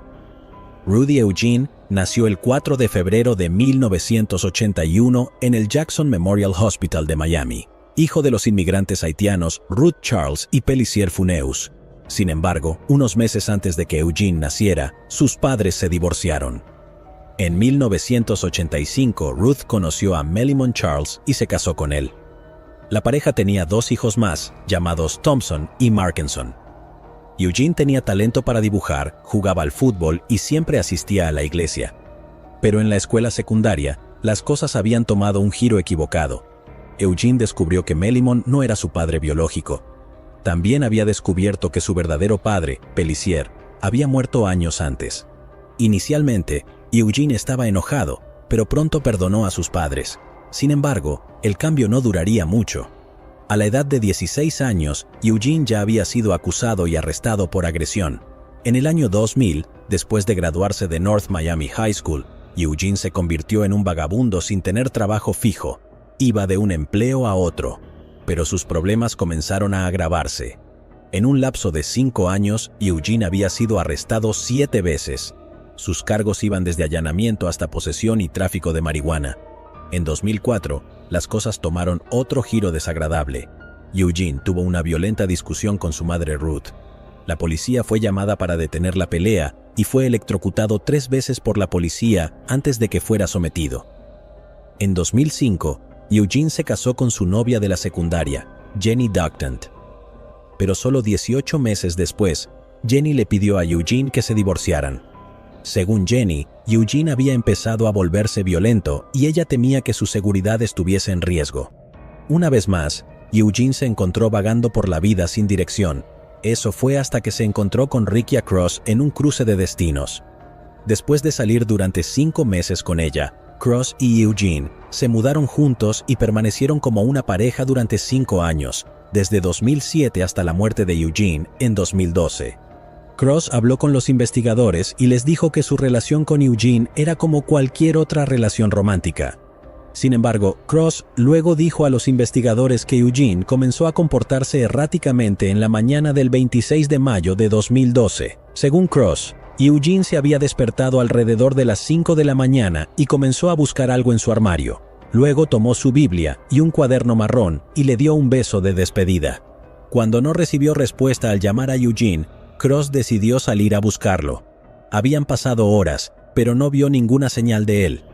S1: Rudy Eugene nació el 4 de febrero de 1981 en el Jackson Memorial Hospital de Miami, hijo de los inmigrantes haitianos Ruth Charles y Pelicier Funeus. Sin embargo, unos meses antes de que Eugene naciera, sus padres se divorciaron. En 1985, Ruth conoció a Melimon Charles y se casó con él. La pareja tenía 2 hijos más, llamados Thompson y Markinson. Eugene tenía talento para dibujar, jugaba al fútbol y siempre asistía a la iglesia. Pero en la escuela secundaria, las cosas habían tomado un giro equivocado. Eugene descubrió que Melimon no era su padre biológico. También había descubierto que su verdadero padre, Pelissier, había muerto años antes. Inicialmente, Eugene estaba enojado, pero pronto perdonó a sus padres. Sin embargo, el cambio no duraría mucho. A la edad de 16 años, Eugene ya había sido acusado y arrestado por agresión. En el año 2000, después de graduarse de North Miami High School, Eugene se convirtió en un vagabundo sin tener trabajo fijo. Iba de un empleo a otro, pero sus problemas comenzaron a agravarse. En un lapso de 5 años, Eugene había sido arrestado 7 veces. Sus cargos iban desde allanamiento hasta posesión y tráfico de marihuana. En 2004, las cosas tomaron otro giro desagradable. Eugene tuvo una violenta discusión con su madre Ruth. La policía fue llamada para detener la pelea y fue electrocutado 3 veces por la policía antes de que fuera sometido. En 2005, Eugene se casó con su novia de la secundaria, Jenny Ducktant. Pero solo 18 meses después, Jenny le pidió a Eugene que se divorciaran. Según Jenny, Eugene había empezado a volverse violento y ella temía que su seguridad estuviese en riesgo. Una vez más, Eugene se encontró vagando por la vida sin dirección. Eso fue hasta que se encontró con Ricky Cross en un cruce de destinos. Después de salir durante 5 meses con ella, Cross y Eugene se mudaron juntos y permanecieron como una pareja durante 5 años, desde 2007 hasta la muerte de Eugene en 2012. Cross habló con los investigadores y les dijo que su relación con Eugene era como cualquier otra relación romántica. Sin embargo, Cross luego dijo a los investigadores que Eugene comenzó a comportarse erráticamente en la mañana del 26 de mayo de 2012. Según Cross, Eugene se había despertado alrededor de las 5 de la mañana y comenzó a buscar algo en su armario. Luego tomó su Biblia y un cuaderno marrón y le dio un beso de despedida. Cuando no recibió respuesta al llamar a Eugene, Cross decidió salir a buscarlo. Habían pasado horas, pero no vio ninguna señal de él.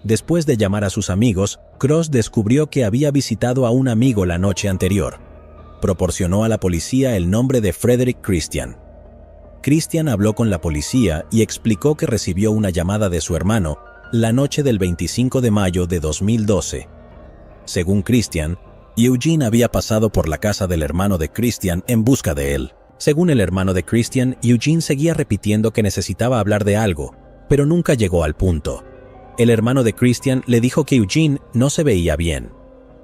S1: Después de llamar a sus amigos, Cross descubrió que había visitado a un amigo la noche anterior. Proporcionó a la policía el nombre de Frederick Christian. Christian habló con la policía y explicó que recibió una llamada de su hermano la noche del 25 de mayo de 2012. Según Christian, Eugene había pasado por la casa del hermano de Christian en busca de él. Según el hermano de Christian, Eugene seguía repitiendo que necesitaba hablar de algo, pero nunca llegó al punto. El hermano de Christian le dijo que Eugene no se veía bien.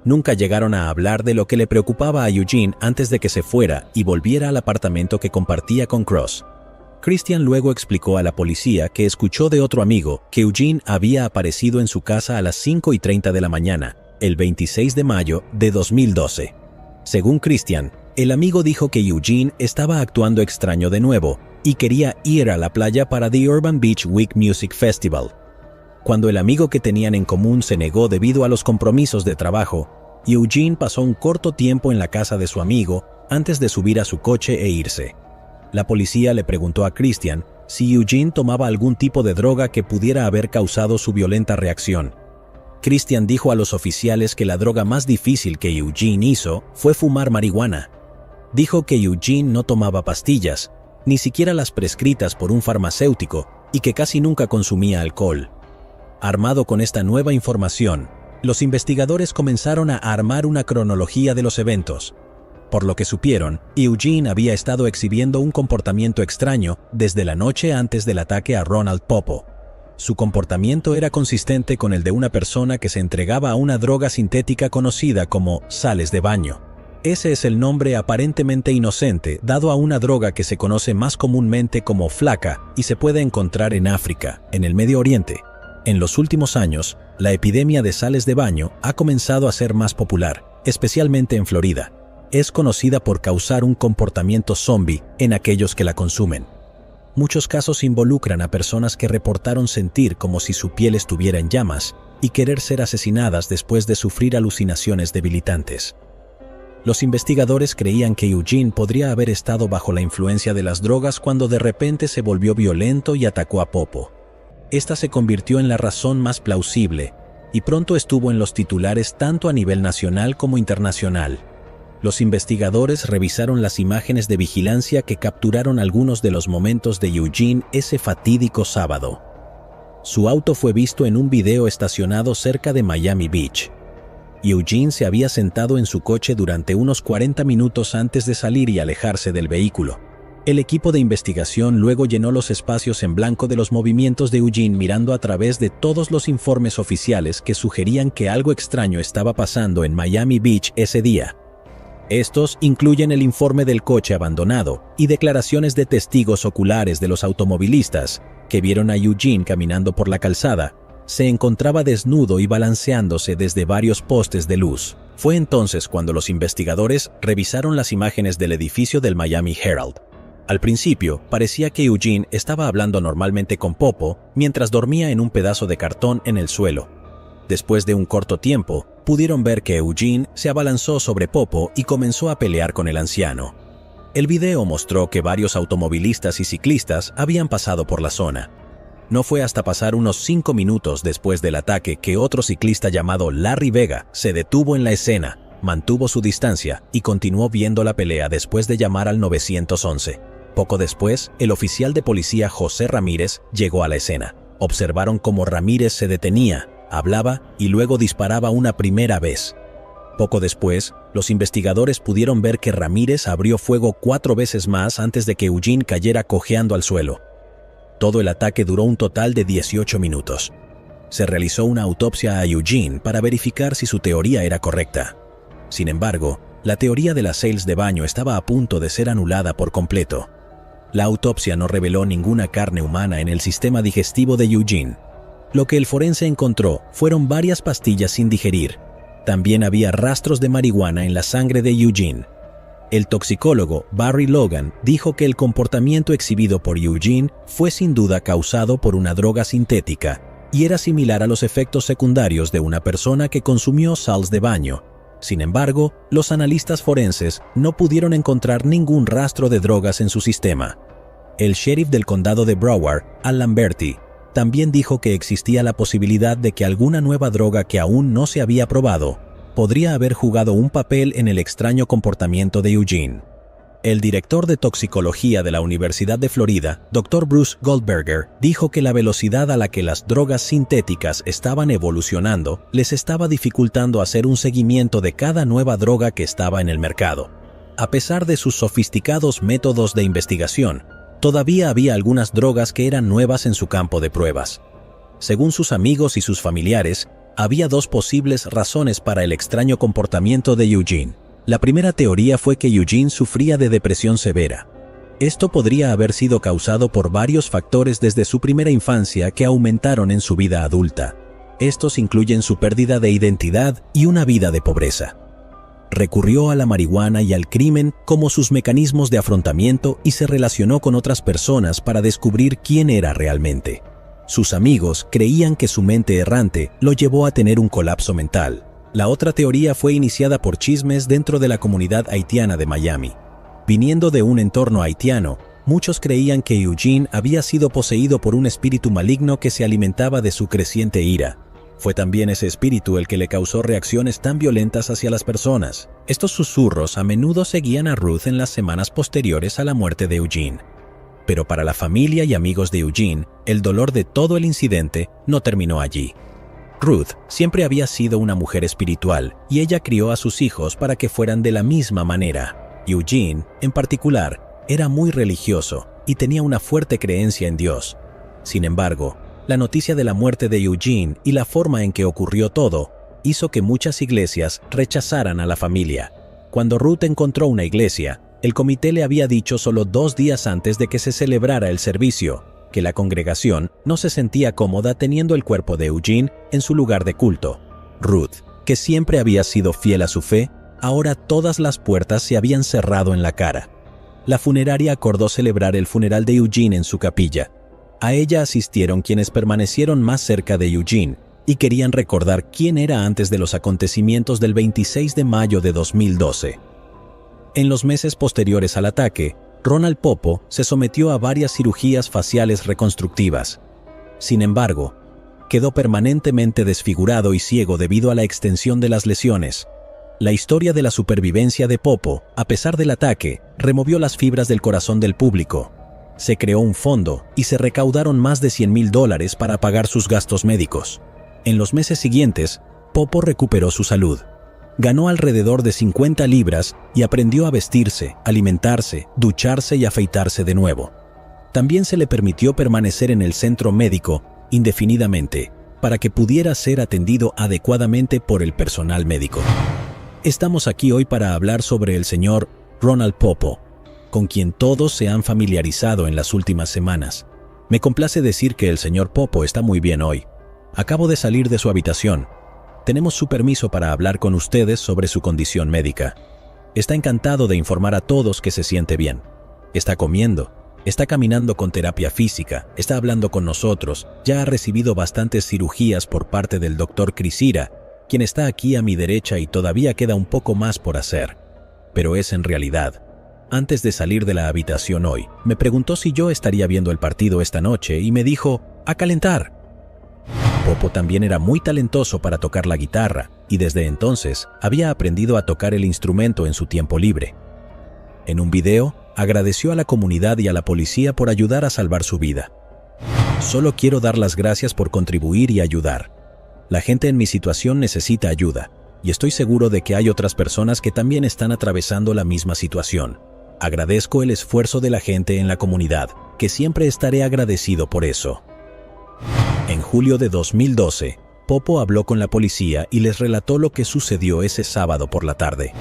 S1: Nunca llegaron a hablar de lo que le preocupaba a Eugene antes de que se fuera y volviera al apartamento que compartía con Cross. Christian luego explicó a la policía que escuchó de otro amigo que Eugene había aparecido en su casa a las 5:30 de la mañana, el 26 de mayo de 2012. Según Christian, el amigo dijo que Eugene estaba actuando extraño de nuevo y quería ir a la playa para The Urban Beach Week Music Festival. Cuando el amigo que tenían en común se negó debido a los compromisos de trabajo, Eugene pasó un corto tiempo en la casa de su amigo antes de subir a su coche e irse. La policía le preguntó a Christian si Eugene tomaba algún tipo de droga que pudiera haber causado su violenta reacción. Christian dijo a los oficiales que la droga más difícil que Eugene hizo fue fumar marihuana. Dijo que Eugene no tomaba pastillas, ni siquiera las prescritas por un farmacéutico, y que casi nunca consumía alcohol. Armado con esta nueva información, los investigadores comenzaron a armar una cronología de los eventos. Por lo que supieron, Eugene había estado exhibiendo un comportamiento extraño desde la noche antes del ataque a Ronald Popo. Su comportamiento era consistente con el de una persona que se entregaba a una droga sintética conocida como sales de baño. Ese es el nombre aparentemente inocente dado a una droga que se conoce más comúnmente como flaca y se puede encontrar en África, en el Medio Oriente. En los últimos años, la epidemia de sales de baño ha comenzado a ser más popular, especialmente en Florida. Es conocida por causar un comportamiento zombie en aquellos que la consumen. Muchos casos involucran a personas que reportaron sentir como si su piel estuviera en llamas y querer ser asesinadas después de sufrir alucinaciones debilitantes. Los investigadores creían que Eugene podría haber estado bajo la influencia de las drogas cuando de repente se volvió violento y atacó a Popo. Esta se convirtió en la razón más plausible, y pronto estuvo en los titulares tanto a nivel nacional como internacional. Los investigadores revisaron las imágenes de vigilancia que capturaron algunos de los momentos de Eugene ese fatídico sábado. Su auto fue visto en un video estacionado cerca de Miami Beach. Eugene se había sentado en su coche durante unos 40 minutos antes de salir y alejarse del vehículo. El equipo de investigación luego llenó los espacios en blanco de los movimientos de Eugene mirando a través de todos los informes oficiales que sugerían que algo extraño estaba pasando en Miami Beach ese día. Estos incluyen el informe del coche abandonado y declaraciones de testigos oculares de los automovilistas que vieron a Eugene caminando por la calzada. Se encontraba desnudo y balanceándose desde varios postes de luz. Fue entonces cuando los investigadores revisaron las imágenes del edificio del Miami Herald. Al principio, parecía que Eugene estaba hablando normalmente con Popo mientras dormía en un pedazo de cartón en el suelo. Después de un corto tiempo, pudieron ver que Eugene se abalanzó sobre Popo y comenzó a pelear con el anciano. El video mostró que varios automovilistas y ciclistas habían pasado por la zona. No fue hasta pasar unos 5 minutos después del ataque que otro ciclista llamado Larry Vega se detuvo en la escena, mantuvo su distancia y continuó viendo la pelea después de llamar al 911. Poco después, el oficial de policía José Ramírez llegó a la escena. Observaron cómo Ramírez se detenía, hablaba y luego disparaba una primera vez. Poco después, los investigadores pudieron ver que Ramírez abrió fuego 4 veces más antes de que Eugene cayera cojeando al suelo. Todo el ataque duró un total de 18 minutos. Se realizó una autopsia a Eugene para verificar si su teoría era correcta. Sin embargo, la teoría de las sales de baño estaba a punto de ser anulada por completo. La autopsia no reveló ninguna carne humana en el sistema digestivo de Eugene. Lo que el forense encontró fueron varias pastillas sin digerir. También había rastros de marihuana en la sangre de Eugene. El toxicólogo Barry Logan dijo que el comportamiento exhibido por Eugene fue sin duda causado por una droga sintética y era similar a los efectos secundarios de una persona que consumió sales de baño. Sin embargo, los analistas forenses no pudieron encontrar ningún rastro de drogas en su sistema. El sheriff del condado de Broward, Al Lamberti, también dijo que existía la posibilidad de que alguna nueva droga que aún no se había probado podría haber jugado un papel en el extraño comportamiento de Eugene. El director de toxicología de la Universidad de Florida, Dr. Bruce Goldberger, dijo que la velocidad a la que las drogas sintéticas estaban evolucionando les estaba dificultando hacer un seguimiento de cada nueva droga que estaba en el mercado. A pesar de sus sofisticados métodos de investigación, todavía había algunas drogas que eran nuevas en su campo de pruebas. Según sus amigos y sus familiares, había 2 posibles razones para el extraño comportamiento de Eugene. La primera teoría fue que Eugene sufría de depresión severa. Esto podría haber sido causado por varios factores desde su primera infancia que aumentaron en su vida adulta. Estos incluyen su pérdida de identidad y una vida de pobreza. Recurrió a la marihuana y al crimen como sus mecanismos de afrontamiento y se relacionó con otras personas para descubrir quién era realmente. Sus amigos creían que su mente errante lo llevó a tener un colapso mental. La otra teoría fue iniciada por chismes dentro de la comunidad haitiana de Miami. Viniendo de un entorno haitiano, muchos creían que Eugene había sido poseído por un espíritu maligno que se alimentaba de su creciente ira. Fue también ese espíritu el que le causó reacciones tan violentas hacia las personas. Estos susurros a menudo seguían a Ruth en las semanas posteriores a la muerte de Eugene. Pero para la familia y amigos de Eugene, el dolor de todo el incidente no terminó allí. Ruth siempre había sido una mujer espiritual y ella crió a sus hijos para que fueran de la misma manera. Eugene, en particular, era muy religioso y tenía una fuerte creencia en Dios. Sin embargo, la noticia de la muerte de Eugene y la forma en que ocurrió todo hizo que muchas iglesias rechazaran a la familia. Cuando Ruth encontró una iglesia, el comité le había dicho solo 2 días antes de que se celebrara el servicio que la congregación no se sentía cómoda teniendo el cuerpo de Eugene en su lugar de culto. Ruth, que siempre había sido fiel a su fe, ahora todas las puertas se habían cerrado en la cara. La funeraria acordó celebrar el funeral de Eugene en su capilla. A ella asistieron quienes permanecieron más cerca de Eugene y querían recordar quién era antes de los acontecimientos del 26 de mayo de 2012. En los meses posteriores al ataque, Ronald Popo se sometió a varias cirugías faciales reconstructivas. Sin embargo, quedó permanentemente desfigurado y ciego debido a la extensión de las lesiones. La historia de la supervivencia de Popo, a pesar del ataque, removió las fibras del corazón del público. Se creó un fondo y se recaudaron más de $100,000 para pagar sus gastos médicos. En los meses siguientes, Popo recuperó su salud. Ganó alrededor de 50 libras y aprendió a vestirse, alimentarse, ducharse y afeitarse de nuevo. También se le permitió permanecer en el centro médico indefinidamente para que pudiera ser atendido adecuadamente por el personal médico. Estamos aquí hoy para hablar sobre el señor Ronald Popo, con quien todos se han familiarizado en las últimas semanas. Me complace decir que el señor Popo está muy bien hoy. Acabo de salir de su habitación. Tenemos su permiso para hablar con ustedes sobre su condición médica. Está encantado de informar a todos que se siente bien. Está comiendo, está caminando con terapia física, está hablando con nosotros, ya ha recibido bastantes cirugías por parte del Dr. Crisira, quien está aquí a mi derecha y todavía queda un poco más por hacer. Pero es en realidad. Antes de salir de la habitación hoy, me preguntó si yo estaría viendo el partido esta noche y me dijo, ¡a calentar! Popo también era muy talentoso para tocar la guitarra y desde entonces había aprendido a tocar el instrumento en su tiempo libre. En un video, agradeció a la comunidad y a la policía por ayudar a salvar su vida. Solo quiero dar las gracias por contribuir y ayudar. La gente en mi situación necesita ayuda, y estoy seguro de que hay otras personas que también están atravesando la misma situación. Agradezco el esfuerzo de la gente en la comunidad, que siempre estaré agradecido por eso. En julio de 2012, Popo habló con la policía y les relató lo que sucedió ese sábado por la tarde.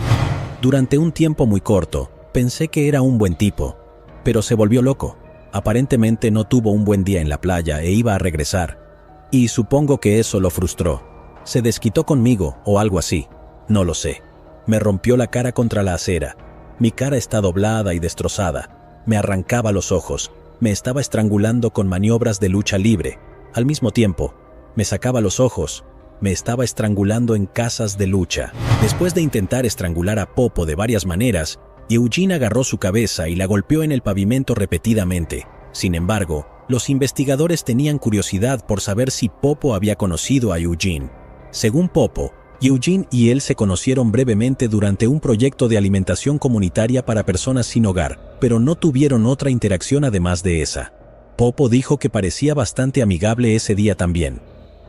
S1: Durante un tiempo muy corto, pensé que era un buen tipo, pero se volvió loco. Aparentemente no tuvo un buen día en la playa e iba a regresar. Y supongo que eso lo frustró. Se desquitó conmigo o algo así. No lo sé. Me rompió la cara contra la acera. Mi cara está doblada y destrozada. Me arrancaba los ojos. Me estaba estrangulando con maniobras de lucha libre. Al mismo tiempo, me sacaba los ojos. Me estaba estrangulando en casas de lucha. Después de intentar estrangular a Popo de varias maneras, Eugene agarró su cabeza y la golpeó en el pavimento repetidamente. Sin embargo, los investigadores tenían curiosidad por saber si Popo había conocido a Eugene. Según Popo, Eugene y él se conocieron brevemente durante un proyecto de alimentación comunitaria para personas sin hogar, pero no tuvieron otra interacción además de esa. Popo dijo que parecía bastante amigable ese día también.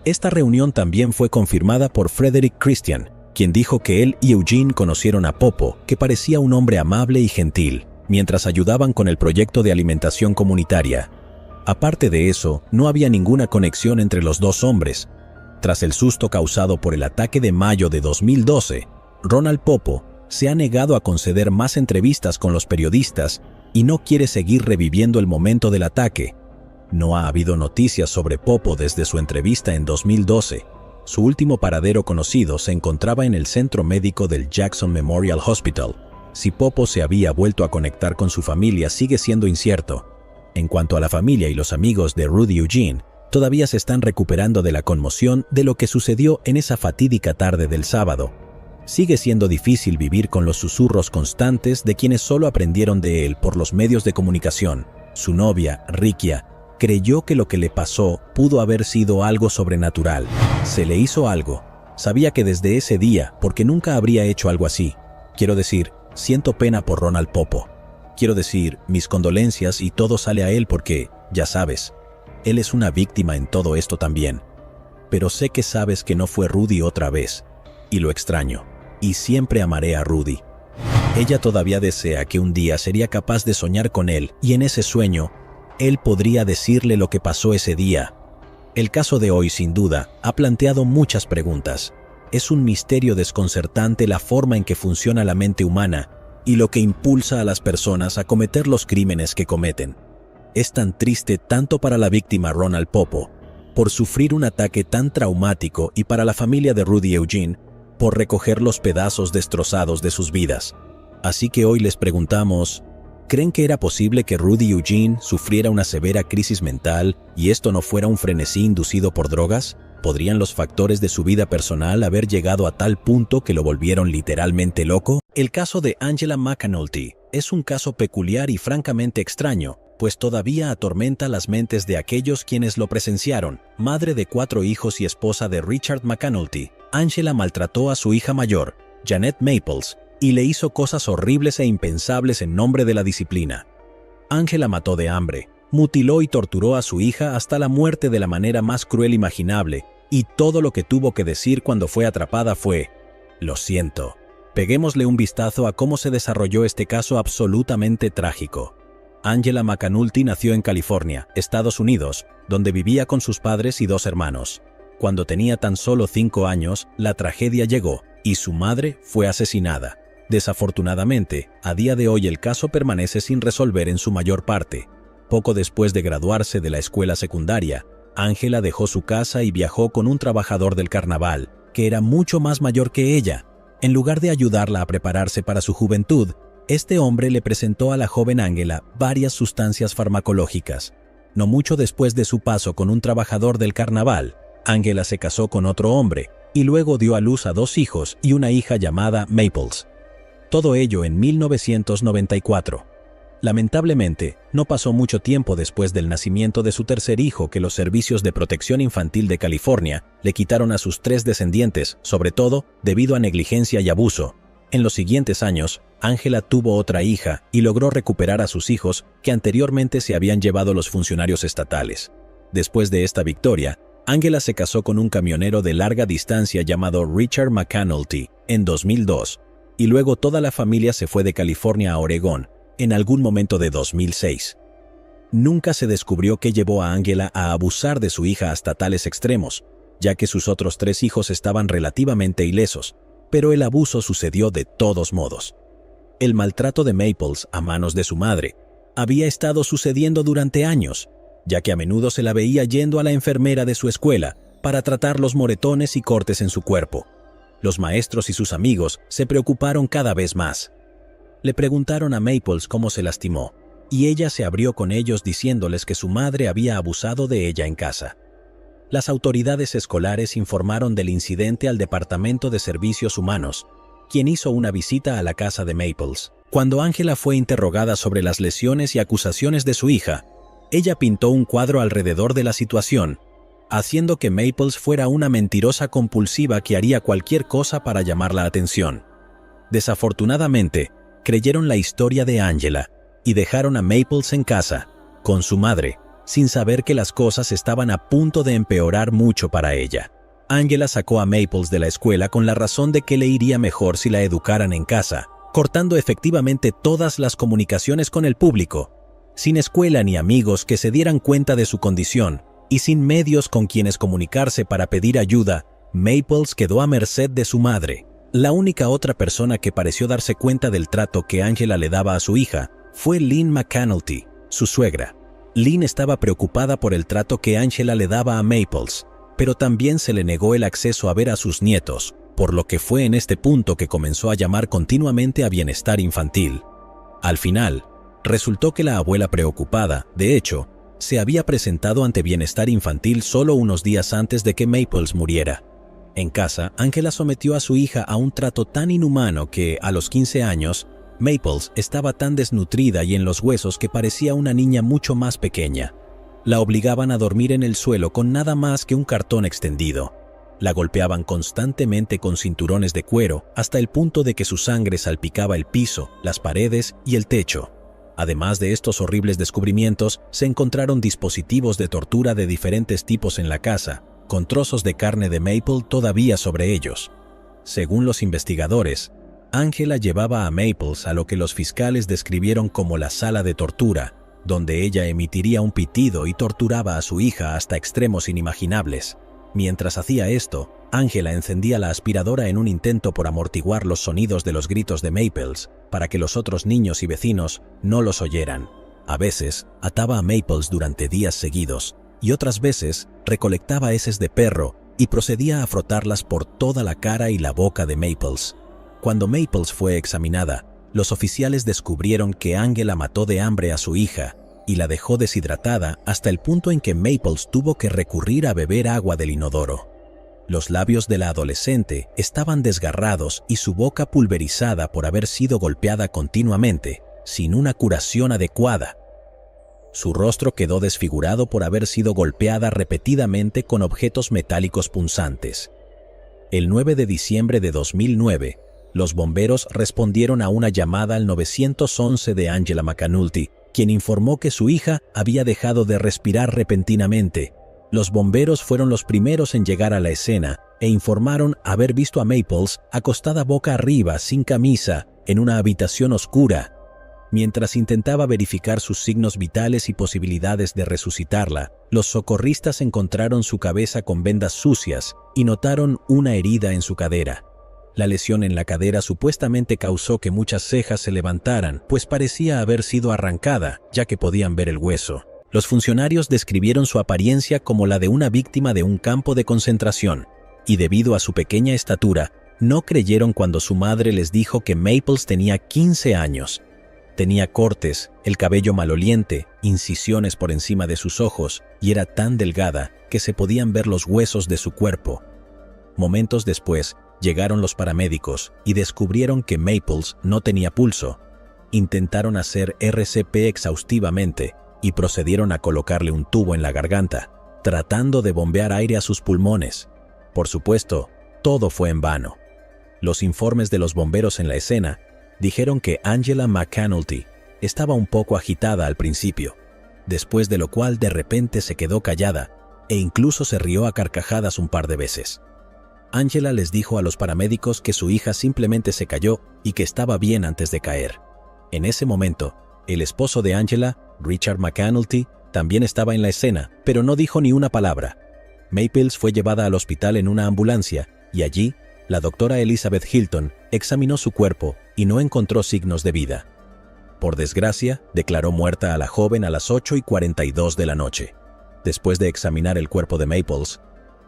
S1: Esta reunión también fue confirmada por Frederick Christian, quien dijo que él y Eugene conocieron a Popo, que parecía un hombre amable y gentil, mientras ayudaban con el proyecto de alimentación comunitaria. Aparte de eso, no había ninguna conexión entre los dos hombres. Tras el susto causado por el ataque de mayo de 2012, Ronald Popo se ha negado a conceder más entrevistas con los periodistas y no quiere seguir reviviendo el momento del ataque. No ha habido noticias sobre Popo desde su entrevista en 2012. Su último paradero conocido se encontraba en el centro médico del Jackson Memorial Hospital. Si Popo se había vuelto a conectar con su familia sigue siendo incierto. En cuanto a la familia y los amigos de Rudy Eugene, todavía se están recuperando de la conmoción de lo que sucedió en esa fatídica tarde del sábado. Sigue siendo difícil vivir con los susurros constantes de quienes solo aprendieron de él por los medios de comunicación. Su novia, Rikia, creyó que lo que le pasó pudo haber sido algo sobrenatural. Se le hizo algo. Sabía que desde ese día, porque nunca habría hecho algo así. Quiero decir, siento pena por Ronald Popo. Quiero decir, mis condolencias y todo sale a él porque, ya sabes, él es una víctima en todo esto también. Pero sé que sabes que no fue Rudy otra vez, y lo extraño, y siempre amaré a Rudy. Ella todavía desea que un día sería capaz de soñar con él, y en ese sueño, él podría decirle lo que pasó ese día. El caso de hoy, sin duda, ha planteado muchas preguntas. Es un misterio desconcertante la forma en que funciona la mente humana, y lo que impulsa a las personas a cometer los crímenes que cometen. Es tan triste tanto para la víctima Ronald Popo, por sufrir un ataque tan traumático, y para la familia de Rudy Eugene, por recoger los pedazos destrozados de sus vidas. Así que hoy les preguntamos, ¿creen que era posible que Rudy Eugene sufriera una severa crisis mental y esto no fuera un frenesí inducido por drogas? ¿Podrían los factores de su vida personal haber llegado a tal punto que lo volvieron literalmente loco? El caso de Angela McAnulty es un caso peculiar y francamente extraño, pues todavía atormenta las mentes de aquellos quienes lo presenciaron. Madre de 4 hijos y esposa de Richard McAnulty, Angela maltrató a su hija mayor, Janet Maples, y le hizo cosas horribles e impensables en nombre de la disciplina. Angela mató de hambre, mutiló y torturó a su hija hasta la muerte de la manera más cruel imaginable, y todo lo que tuvo que decir cuando fue atrapada fue: «Lo siento». Peguémosle un vistazo a cómo se desarrolló este caso absolutamente trágico. Angela McAnulty nació en California, Estados Unidos, donde vivía con sus padres y 2 hermanos. Cuando tenía tan solo 5 años, la tragedia llegó, y su madre fue asesinada. Desafortunadamente, a día de hoy el caso permanece sin resolver en su mayor parte. Poco después de graduarse de la escuela secundaria, Angela dejó su casa y viajó con un trabajador del carnaval, que era mucho más mayor que ella. En lugar de ayudarla a prepararse para su juventud, este hombre le presentó a la joven Angela varias sustancias farmacológicas. No mucho después de su paso con un trabajador del carnaval, Angela se casó con otro hombre y luego dio a luz a 2 hijos y una hija llamada Maples. Todo ello en 1994. Lamentablemente, no pasó mucho tiempo después del nacimiento de su tercer hijo que los servicios de protección infantil de California le quitaron a sus 3 descendientes, sobre todo debido a negligencia y abuso. En los siguientes años, Angela tuvo otra hija y logró recuperar a sus hijos que anteriormente se habían llevado los funcionarios estatales. Después de esta victoria, Angela se casó con un camionero de larga distancia llamado Richard McAnulty en 2002, y luego toda la familia se fue de California a Oregón en algún momento de 2006. Nunca se descubrió qué llevó a Angela a abusar de su hija hasta tales extremos, ya que sus otros 3 hijos estaban relativamente ilesos, pero el abuso sucedió de todos modos. El maltrato de Maples a manos de su madre había estado sucediendo durante años, ya que a menudo se la veía yendo a la enfermera de su escuela para tratar los moretones y cortes en su cuerpo. Los maestros y sus amigos se preocuparon cada vez más. Le preguntaron a Maples cómo se lastimó, y ella se abrió con ellos diciéndoles que su madre había abusado de ella en casa. Las autoridades escolares informaron del incidente al Departamento de Servicios Humanos, quien hizo una visita a la casa de Maples. Cuando Angela fue interrogada sobre las lesiones y acusaciones de su hija, ella pintó un cuadro alrededor de la situación, haciendo que Maples fuera una mentirosa compulsiva que haría cualquier cosa para llamar la atención. Desafortunadamente, creyeron la historia de Angela y dejaron a Maples en casa, con su madre, sin saber que las cosas estaban a punto de empeorar mucho para ella. Angela sacó a Maples de la escuela con la razón de que le iría mejor si la educaran en casa, cortando efectivamente todas las comunicaciones con el público, sin escuela ni amigos que se dieran cuenta de su condición, y sin medios con quienes comunicarse para pedir ayuda. Maples quedó a merced de su madre. La única otra persona que pareció darse cuenta del trato que Angela le daba a su hija fue Lynn McAnulty, su suegra. Lynn estaba preocupada por el trato que Angela le daba a Maples, pero también se le negó el acceso a ver a sus nietos, por lo que fue en este punto que comenzó a llamar continuamente a Bienestar Infantil. Al final, resultó que la abuela preocupada, de hecho, se había presentado ante Bienestar Infantil solo unos días antes de que Maples muriera. En casa, Angela sometió a su hija a un trato tan inhumano que, a los 15 años, Maples estaba tan desnutrida y en los huesos que parecía una niña mucho más pequeña. La obligaban a dormir en el suelo con nada más que un cartón extendido. La golpeaban constantemente con cinturones de cuero hasta el punto de que su sangre salpicaba el piso, las paredes y el techo. Además de estos horribles descubrimientos, se encontraron dispositivos de tortura de diferentes tipos en la casa, con trozos de carne de Maple todavía sobre ellos. Según los investigadores, Angela llevaba a Maples a lo que los fiscales describieron como la sala de tortura, donde ella emitiría un pitido y torturaba a su hija hasta extremos inimaginables. Mientras hacía esto, Angela encendía la aspiradora en un intento por amortiguar los sonidos de los gritos de Maples, para que los otros niños y vecinos no los oyeran. A veces, ataba a Maples durante días seguidos, y otras veces recolectaba heces de perro y procedía a frotarlas por toda la cara y la boca de Maples. Cuando Maples fue examinada, los oficiales descubrieron que Angela mató de hambre a su hija y la dejó deshidratada hasta el punto en que Maples tuvo que recurrir a beber agua del inodoro. Los labios de la adolescente estaban desgarrados y su boca pulverizada por haber sido golpeada continuamente, sin una curación adecuada. Su rostro quedó desfigurado por haber sido golpeada repetidamente con objetos metálicos punzantes. El 9 de diciembre de 2009, los bomberos respondieron a una llamada al 911 de Angela McAnulty, quien informó que su hija había dejado de respirar repentinamente. Los bomberos fueron los primeros en llegar a la escena e informaron haber visto a Maples acostada boca arriba, sin camisa, en una habitación oscura. Mientras intentaba verificar sus signos vitales y posibilidades de resucitarla, los socorristas encontraron su cabeza con vendas sucias y notaron una herida en su cadera. La lesión en la cadera supuestamente causó que muchas cejas se levantaran, pues parecía haber sido arrancada, ya que podían ver el hueso. Los funcionarios describieron su apariencia como la de una víctima de un campo de concentración, y debido a su pequeña estatura, no creyeron cuando su madre les dijo que Maples tenía 15 años. Tenía cortes, el cabello maloliente, incisiones por encima de sus ojos, y era tan delgada que se podían ver los huesos de su cuerpo. Momentos después, llegaron los paramédicos y descubrieron que Maples no tenía pulso. Intentaron hacer RCP exhaustivamente y procedieron a colocarle un tubo en la garganta, tratando de bombear aire a sus pulmones. Por supuesto, todo fue en vano. Los informes de los bomberos en la escena dijeron que Angela McAnulty estaba un poco agitada al principio, después de lo cual de repente se quedó callada e incluso se rió a carcajadas un par de veces. Angela les dijo a los paramédicos que su hija simplemente se cayó y que estaba bien antes de caer. En ese momento, el esposo de Angela, Richard McAnulty, también estaba en la escena, pero no dijo ni una palabra. Maples fue llevada al hospital en una ambulancia y allí, la doctora Elizabeth Hilton examinó su cuerpo y no encontró signos de vida. Por desgracia, declaró muerta a la joven a las 8:42 de la noche. Después de examinar el cuerpo de Maples,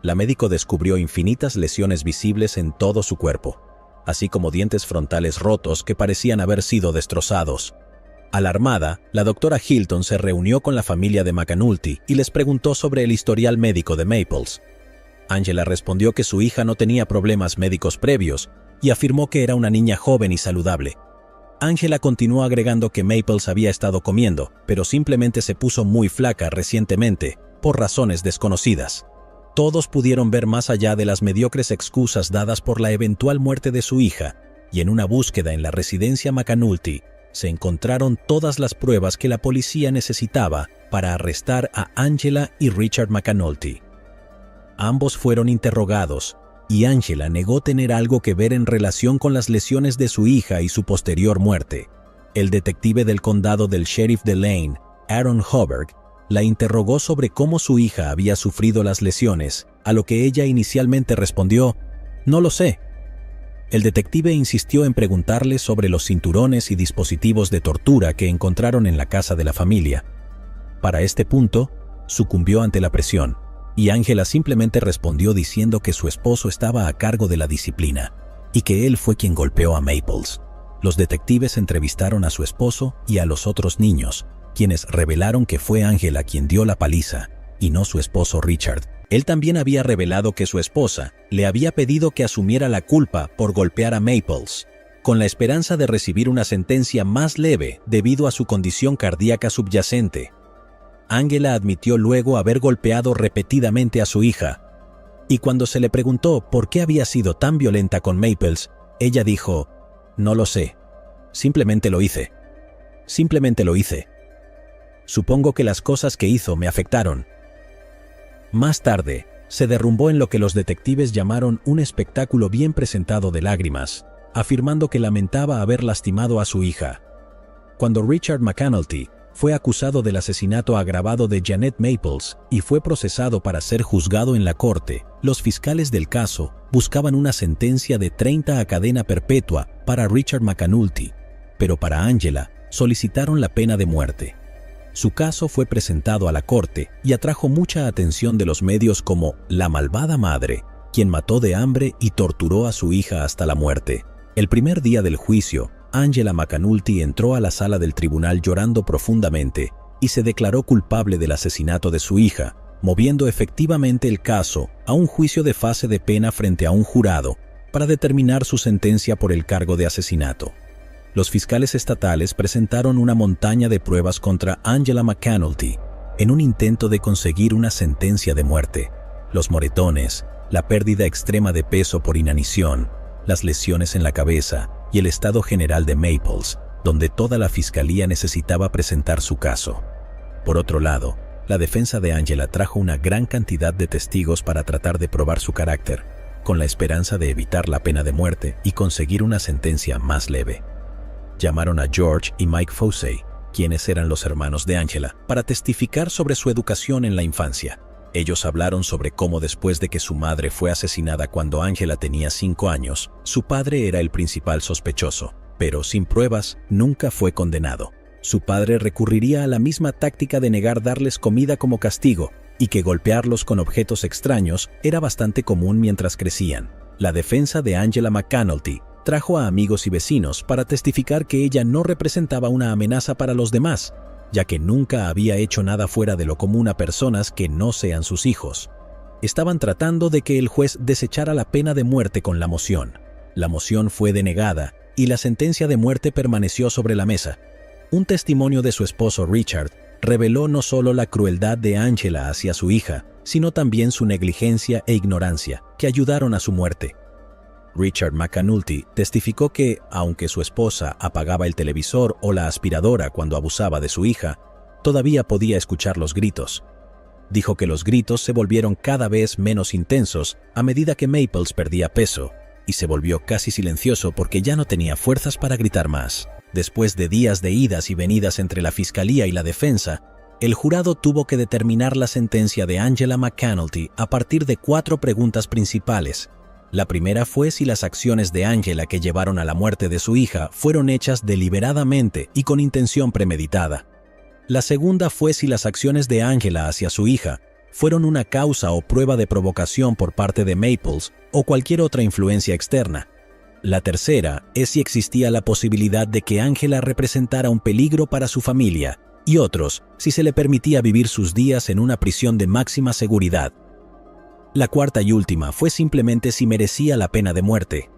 S1: la médico descubrió infinitas lesiones visibles en todo su cuerpo, así como dientes frontales rotos que parecían haber sido destrozados. Alarmada, la doctora Hilton se reunió con la familia de McAnulty y les preguntó sobre el historial médico de Maples. Angela respondió que su hija no tenía problemas médicos previos y afirmó que era una niña joven y saludable. Angela continuó agregando que Maples había estado comiendo, pero simplemente se puso muy flaca recientemente, por razones desconocidas. Todos pudieron ver más allá de las mediocres excusas dadas por la eventual muerte de su hija, y en una búsqueda en la residencia McAnulty, se encontraron todas las pruebas que la policía necesitaba para arrestar a Angela y Richard McAnulty. Ambos fueron interrogados, y Angela negó tener algo que ver en relación con las lesiones de su hija y su posterior muerte. El detective del condado del sheriff de Lane, Aaron Hoberg, la interrogó sobre cómo su hija había sufrido las lesiones, a lo que ella inicialmente respondió, «No lo sé». El detective insistió en preguntarle sobre los cinturones y dispositivos de tortura que encontraron en la casa de la familia. Para este punto, sucumbió ante la presión, y Angela simplemente respondió diciendo que su esposo estaba a cargo de la disciplina y que él fue quien golpeó a Maples. Los detectives entrevistaron a su esposo y a los otros niños, quienes revelaron que fue Angela quien dio la paliza y no su esposo Richard. Él también había revelado que su esposa le había pedido que asumiera la culpa por golpear a Maples, con la esperanza de recibir una sentencia más leve debido a su condición cardíaca subyacente. Angela admitió luego haber golpeado repetidamente a su hija, y cuando se le preguntó por qué había sido tan violenta con Maples, ella dijo, «No lo sé, simplemente lo hice. Simplemente lo hice. Supongo que las cosas que hizo me afectaron». Más tarde, se derrumbó en lo que los detectives llamaron un espectáculo bien presentado de lágrimas, afirmando que lamentaba haber lastimado a su hija. Cuando Richard McAnulty fue acusado del asesinato agravado de Janet Maples y fue procesado para ser juzgado en la corte, los fiscales del caso buscaban una sentencia de 30 a cadena perpetua para Richard McAnulty, pero para Angela solicitaron la pena de muerte. Su caso fue presentado a la corte y atrajo mucha atención de los medios como la malvada madre, quien mató de hambre y torturó a su hija hasta la muerte. El primer día del juicio, Angela McAnulty entró a la sala del tribunal llorando profundamente y se declaró culpable del asesinato de su hija, moviendo efectivamente el caso a un juicio de fase de pena frente a un jurado para determinar su sentencia por el cargo de asesinato. Los fiscales estatales presentaron una montaña de pruebas contra Angela McAnulty en un intento de conseguir una sentencia de muerte. Los moretones, la pérdida extrema de peso por inanición, las lesiones en la cabeza y el estado general de Maples, donde toda la fiscalía necesitaba presentar su caso. Por otro lado, la defensa de Angela trajo una gran cantidad de testigos para tratar de probar su carácter, con la esperanza de evitar la pena de muerte y conseguir una sentencia más leve. Llamaron a George y Mike Fosey, quienes eran los hermanos de Angela, para testificar sobre su educación en la infancia. Ellos hablaron sobre cómo después de que su madre fue asesinada cuando Angela tenía 5 años, su padre era el principal sospechoso, pero sin pruebas nunca fue condenado. Su padre recurriría a la misma táctica de negar darles comida como castigo y que golpearlos con objetos extraños era bastante común mientras crecían. La defensa de Angela McAnulty trajo a amigos y vecinos para testificar que ella no representaba una amenaza para los demás, ya que nunca había hecho nada fuera de lo común a personas que no sean sus hijos. Estaban tratando de que el juez desechara la pena de muerte con la moción. La moción fue denegada y la sentencia de muerte permaneció sobre la mesa. Un testimonio de su esposo Richard reveló no solo la crueldad de Angela hacia su hija, sino también su negligencia e ignorancia, que ayudaron a su muerte. Richard McAnulty testificó que, aunque su esposa apagaba el televisor o la aspiradora cuando abusaba de su hija, todavía podía escuchar los gritos. Dijo que los gritos se volvieron cada vez menos intensos a medida que Maples perdía peso, y se volvió casi silencioso porque ya no tenía fuerzas para gritar más. Después de días de idas y venidas entre la fiscalía y la defensa, el jurado tuvo que determinar la sentencia de Angela McAnulty a partir de 4 preguntas principales. La primera fue si las acciones de Angela que llevaron a la muerte de su hija fueron hechas deliberadamente y con intención premeditada. La segunda fue si las acciones de Angela hacia su hija fueron una causa o prueba de provocación por parte de Maples o cualquier otra influencia externa. La tercera es si existía la posibilidad de que Angela representara un peligro para su familia, y otros si se le permitía vivir sus días en una prisión de máxima seguridad. La cuarta y última fue simplemente si merecía la pena de muerte.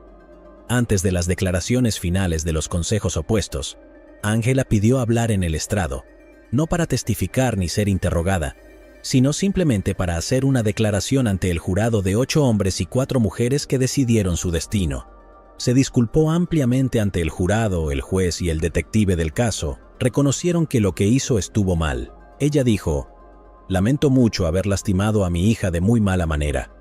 S1: Antes de las declaraciones finales de los consejos opuestos, Angela pidió hablar en el estrado, no para testificar ni ser interrogada, sino simplemente para hacer una declaración ante el jurado de 8 hombres y 4 mujeres que decidieron su destino. Se disculpó ampliamente ante el jurado, el juez y el detective del caso. Reconocieron que lo que hizo estuvo mal. Ella dijo: «Lamento mucho haber lastimado a mi hija de muy mala manera.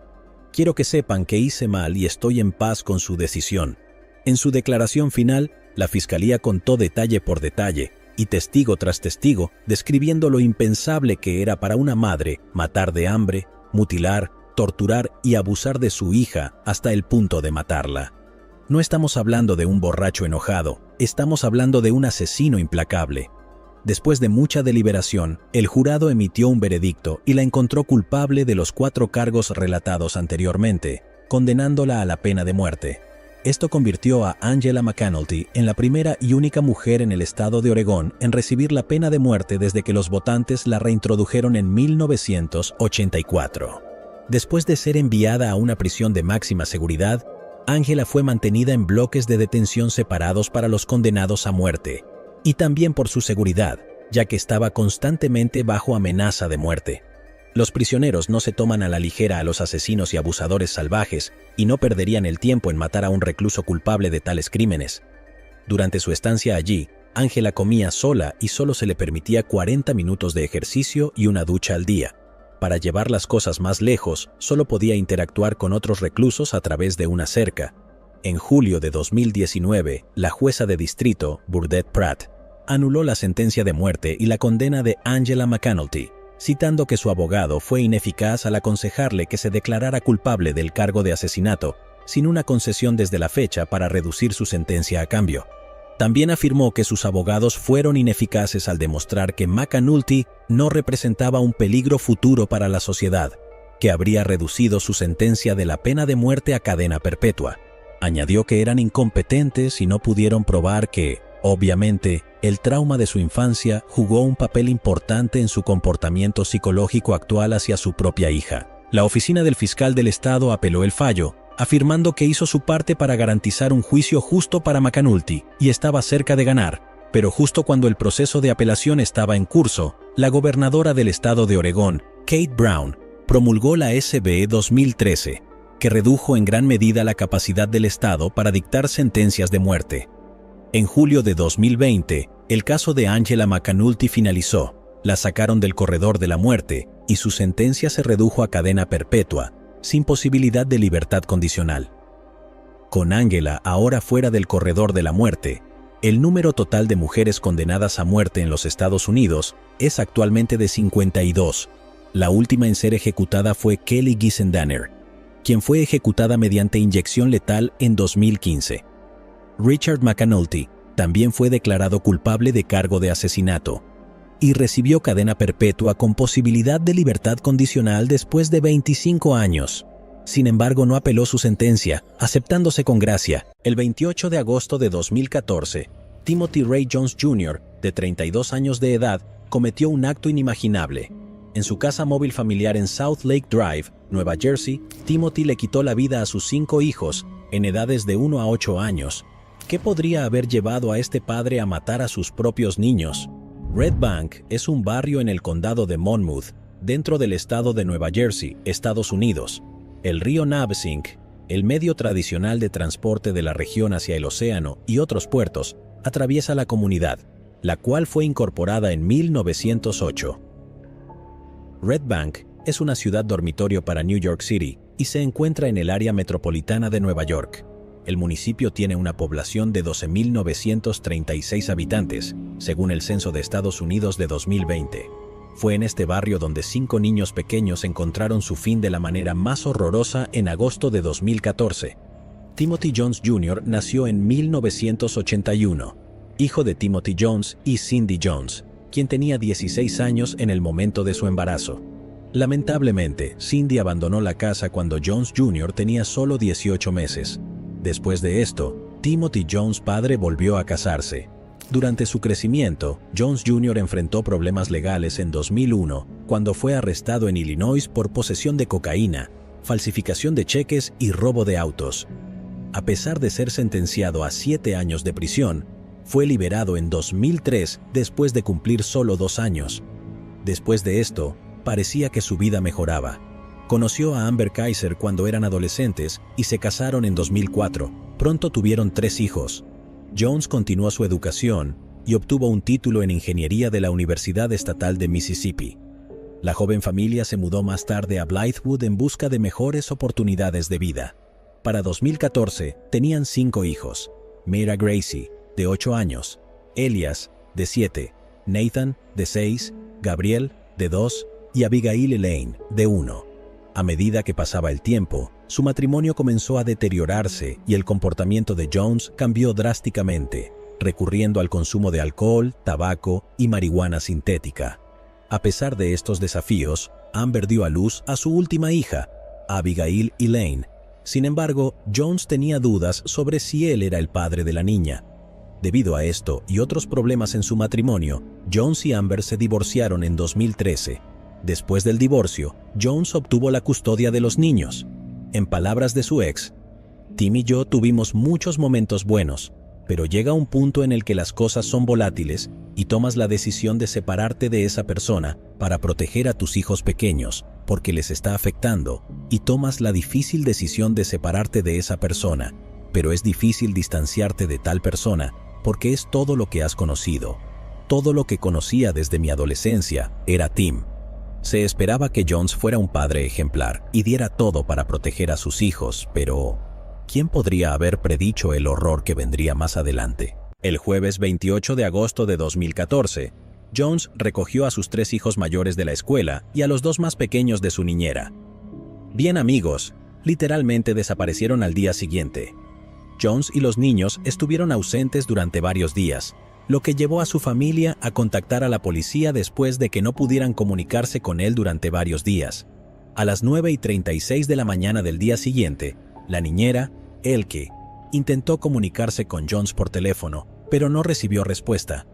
S1: Quiero que sepan que hice mal y estoy en paz con su decisión». En su declaración final, la fiscalía contó detalle por detalle y testigo tras testigo, describiendo lo impensable que era para una madre matar de hambre, mutilar, torturar y abusar de su hija hasta el punto de matarla. No estamos hablando de un borracho enojado, estamos hablando de un asesino implacable. Después de mucha deliberación, el jurado emitió un veredicto y la encontró culpable de los 4 cargos relatados anteriormente, condenándola a la pena de muerte. Esto convirtió a Angela McAnulty en la primera y única mujer en el estado de Oregón en recibir la pena de muerte desde que los votantes la reintrodujeron en 1984. Después de ser enviada a una prisión de máxima seguridad, Angela fue mantenida en bloques de detención separados para los condenados a muerte, y también por su seguridad, ya que estaba constantemente bajo amenaza de muerte. Los prisioneros no se toman a la ligera a los asesinos y abusadores salvajes y no perderían el tiempo en matar a un recluso culpable de tales crímenes. Durante su estancia allí, Angela comía sola y solo se le permitía 40 minutos de ejercicio y una ducha al día. Para llevar las cosas más lejos, solo podía interactuar con otros reclusos a través de una cerca. En julio de 2019, la jueza de distrito, Burdett Pratt, anuló la sentencia de muerte y la condena de Angela McAnulty, citando que su abogado fue ineficaz al aconsejarle que se declarara culpable del cargo de asesinato, sin una concesión desde la fecha para reducir su sentencia a cambio. También afirmó que sus abogados fueron ineficaces al demostrar que McAnulty no representaba un peligro futuro para la sociedad, que habría reducido su sentencia de la pena de muerte a cadena perpetua. Añadió que eran incompetentes y no pudieron probar que, obviamente, el trauma de su infancia jugó un papel importante en su comportamiento psicológico actual hacia su propia hija. La oficina del fiscal del estado apeló el fallo, afirmando que hizo su parte para garantizar un juicio justo para McAnulty y estaba cerca de ganar. Pero justo cuando el proceso de apelación estaba en curso, la gobernadora del estado de Oregón, Kate Brown, promulgó la SB 2013, que redujo en gran medida la capacidad del estado para dictar sentencias de muerte. En julio de 2020, el caso de Angela McAnulty finalizó, la sacaron del corredor de la muerte y su sentencia se redujo a cadena perpetua, sin posibilidad de libertad condicional. Con Angela ahora fuera del corredor de la muerte, el número total de mujeres condenadas a muerte en los Estados Unidos es actualmente de 52. La última en ser ejecutada fue Kelly Gissendaner, quien fue ejecutada mediante inyección letal en 2015. Richard McAnulty también fue declarado culpable de cargo de asesinato y recibió cadena perpetua con posibilidad de libertad condicional después de 25 años. Sin embargo, no apeló su sentencia, aceptándose con gracia. El 28 de agosto de 2014, Timothy Ray Jones Jr., de 32 años de edad, cometió un acto inimaginable. En su casa móvil familiar en South Lake Drive, Nueva Jersey, Timothy le quitó la vida a sus 5 hijos, en edades de 1 a 8 años. ¿Qué podría haber llevado a este padre a matar a sus propios niños? Red Bank es un barrio en el condado de Monmouth, dentro del estado de Nueva Jersey, Estados Unidos. El río Navesink, el medio tradicional de transporte de la región hacia el océano y otros puertos, atraviesa la comunidad, la cual fue incorporada en 1908. Red Bank es una ciudad dormitorio para New York City y se encuentra en el área metropolitana de Nueva York. El municipio tiene una población de 12.936 habitantes, según el Censo de Estados Unidos de 2020. Fue en este barrio donde 5 niños pequeños encontraron su fin de la manera más horrorosa en agosto de 2014. Timothy Jones Jr. nació en 1981, hijo de Timothy Jones y Cindy Jones, quien tenía 16 años en el momento de su embarazo. Lamentablemente, Cindy abandonó la casa cuando Jones Jr. tenía solo 18 meses. Después de esto, Timothy Jones padre volvió a casarse. Durante su crecimiento, Jones Jr. enfrentó problemas legales en 2001, cuando fue arrestado en Illinois por posesión de cocaína, falsificación de cheques y robo de autos. A pesar de ser sentenciado a 7 años de prisión, fue liberado en 2003 después de cumplir solo 2 años. Después de esto, parecía que su vida mejoraba. Conoció a Amber Kaiser cuando eran adolescentes y se casaron en 2004. Pronto tuvieron 3 hijos. Jones continuó su educación y obtuvo un título en ingeniería de la Universidad Estatal de Mississippi. La joven familia se mudó más tarde a Blythewood en busca de mejores oportunidades de vida. Para 2014 tenían 5 hijos: Mira Gracie, de 8 años, Elias, de 7, Nathan, de 6, Gabriel, de 2 y Abigail Elaine, de 1. A medida que pasaba el tiempo, su matrimonio comenzó a deteriorarse y el comportamiento de Jones cambió drásticamente, recurriendo al consumo de alcohol, tabaco y marihuana sintética. A pesar de estos desafíos, Amber dio a luz a su última hija, Abigail Elaine. Sin embargo, Jones tenía dudas sobre si él era el padre de la niña. Debido a esto y otros problemas en su matrimonio, Jones y Amber se divorciaron en 2013. Después del divorcio, Jones obtuvo la custodia de los niños. En palabras de su ex, Tim y yo tuvimos muchos momentos buenos, pero llega un punto en el que las cosas son volátiles y tomas la decisión de separarte de esa persona para proteger a tus hijos pequeños, porque les está afectando, y tomas la difícil decisión de separarte de esa persona, pero es difícil distanciarte de tal persona porque es todo lo que has conocido. Todo lo que conocía desde mi adolescencia era Tim. Se esperaba que Jones fuera un padre ejemplar y diera todo para proteger a sus hijos, pero ¿quién podría haber predicho el horror que vendría más adelante? El jueves 28 de agosto de 2014, Jones recogió a sus 3 hijos mayores de la escuela y a los 2 más pequeños de su niñera. Bien amigos, literalmente desaparecieron al día siguiente. Jones y los niños estuvieron ausentes durante varios días, lo que llevó a su familia a contactar a la policía después de que no pudieran comunicarse con él durante varios días. A las 9:36 de la mañana del día siguiente, la niñera, Elke, intentó comunicarse con Jones por teléfono, pero no recibió respuesta.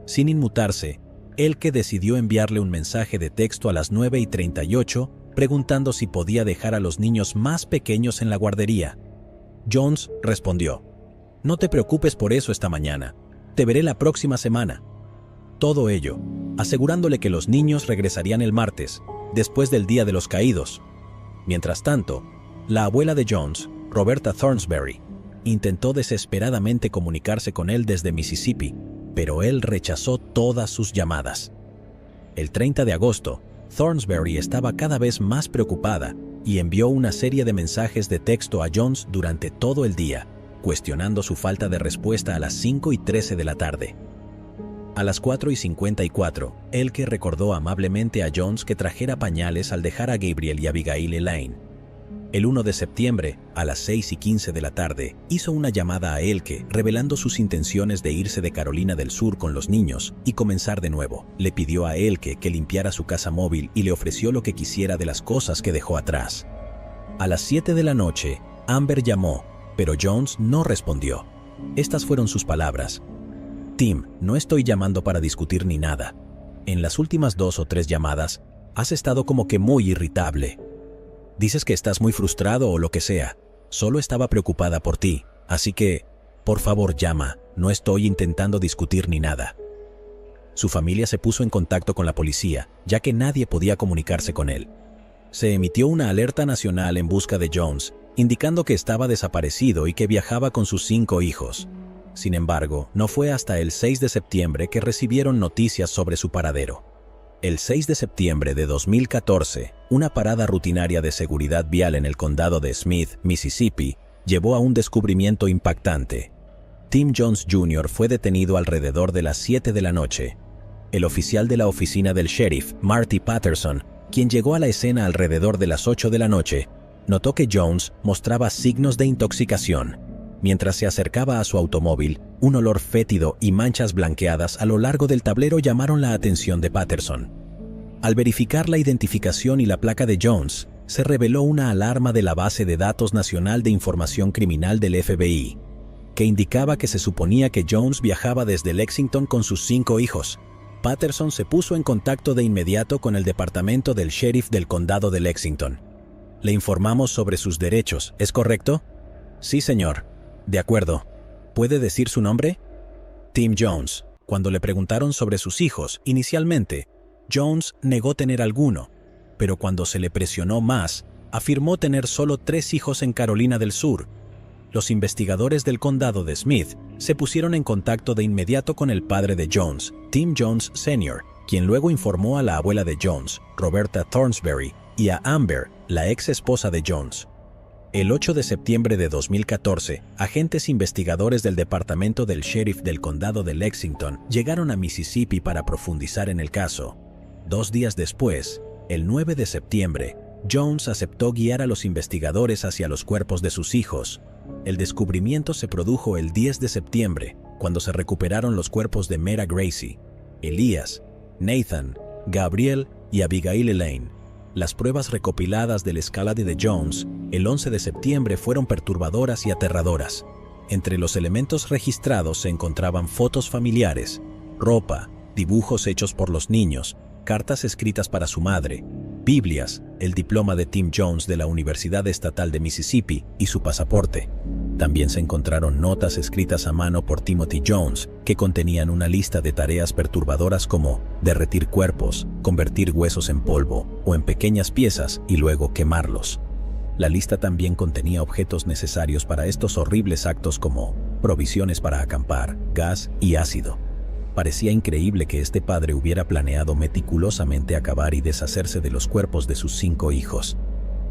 S1: Sin inmutarse, Elke decidió enviarle un mensaje de texto a las 9:38 preguntando si podía dejar a los niños más pequeños en la guardería. Jones respondió: «No te preocupes por eso esta mañana. Te veré la próxima semana». Todo ello, asegurándole que los niños regresarían el martes, después del Día de los Caídos. Mientras tanto, la abuela de Jones, Roberta Thornsberry, intentó desesperadamente comunicarse con él desde Mississippi, pero él rechazó todas sus llamadas. El 30 de agosto, Thornsberry estaba cada vez más preocupada y envió una serie de mensajes de texto a Jones durante todo el día, cuestionando su falta de respuesta a las 5:13 de la tarde. A las 4:54, Elke recordó amablemente a Jones que trajera pañales al dejar a Gabriel y Abigail Elaine. El 1 de septiembre, a las 6:15 de la tarde, hizo una llamada a Elke revelando sus intenciones de irse de Carolina del Sur con los niños y comenzar de nuevo. Le pidió a Elke que limpiara su casa móvil y le ofreció lo que quisiera de las cosas que dejó atrás. A las 7 de la noche, Amber llamó, pero Jones no respondió. Estas fueron sus palabras: «Tim, no estoy llamando para discutir ni nada. En las últimas 2 o 3 llamadas, has estado como que muy irritable. Dices que estás muy frustrado o lo que sea. Solo estaba preocupada por ti, así que, por favor, llama. No estoy intentando discutir ni nada». Su familia se puso en contacto con la policía, ya que nadie podía comunicarse con él. Se emitió una alerta nacional en busca de Jones, indicando que estaba desaparecido y que viajaba con sus 5 hijos. Sin embargo, no fue hasta el 6 de septiembre que recibieron noticias sobre su paradero. El 6 de septiembre de 2014, una parada rutinaria de seguridad vial en el condado de Smith, Mississippi, llevó a un descubrimiento impactante. Tim Jones Jr. fue detenido alrededor de las 7 de la noche. El oficial de la oficina del sheriff, Marty Patterson, quien llegó a la escena alrededor de las 8 de la noche, notó que Jones mostraba signos de intoxicación. Mientras se acercaba a su automóvil, un olor fétido y manchas blanqueadas a lo largo del tablero llamaron la atención de Patterson. Al verificar la identificación y la placa de Jones, se reveló una alarma de la base de datos nacional de información criminal del FBI, que indicaba que se suponía que Jones viajaba desde Lexington con sus 5 hijos. Patterson se puso en contacto de inmediato con el departamento del sheriff del condado de Lexington. «Le informamos sobre sus derechos, ¿es correcto?» «Sí, señor». «De acuerdo. ¿Puede decir su nombre?» Tim Jones. Cuando le preguntaron sobre sus hijos, inicialmente, Jones negó tener alguno, pero cuando se le presionó más, afirmó tener solo 3 hijos en Carolina del Sur. Los investigadores del condado de Smith se pusieron en contacto de inmediato con el padre de Jones, Tim Jones Sr., quien luego informó a la abuela de Jones, Roberta Thornsberry, y a Amber, la ex esposa de Jones. El 8 de septiembre de 2014, agentes investigadores del departamento del sheriff del condado de Lexington llegaron a Mississippi para profundizar en el caso. 2 días después, el 9 de septiembre, Jones aceptó guiar a los investigadores hacia los cuerpos de sus hijos. El descubrimiento se produjo el 10 de septiembre, cuando se recuperaron los cuerpos de Mera Gracie, Elias, Nathan, Gabriel y Abigail Elaine. Las pruebas recopiladas del escalade de Jones el 11 de septiembre fueron perturbadoras y aterradoras. Entre los elementos registrados se encontraban fotos familiares, ropa, dibujos hechos por los niños, cartas escritas para su madre, Biblias, el diploma de Tim Jones de la Universidad Estatal de Mississippi y su pasaporte. También se encontraron notas escritas a mano por Timothy Jones que contenían una lista de tareas perturbadoras como derretir cuerpos, convertir huesos en polvo o en pequeñas piezas y luego quemarlos. La lista también contenía objetos necesarios para estos horribles actos como provisiones para acampar, gas y ácido. Parecía increíble que este padre hubiera planeado meticulosamente acabar y deshacerse de los cuerpos de sus 5 hijos.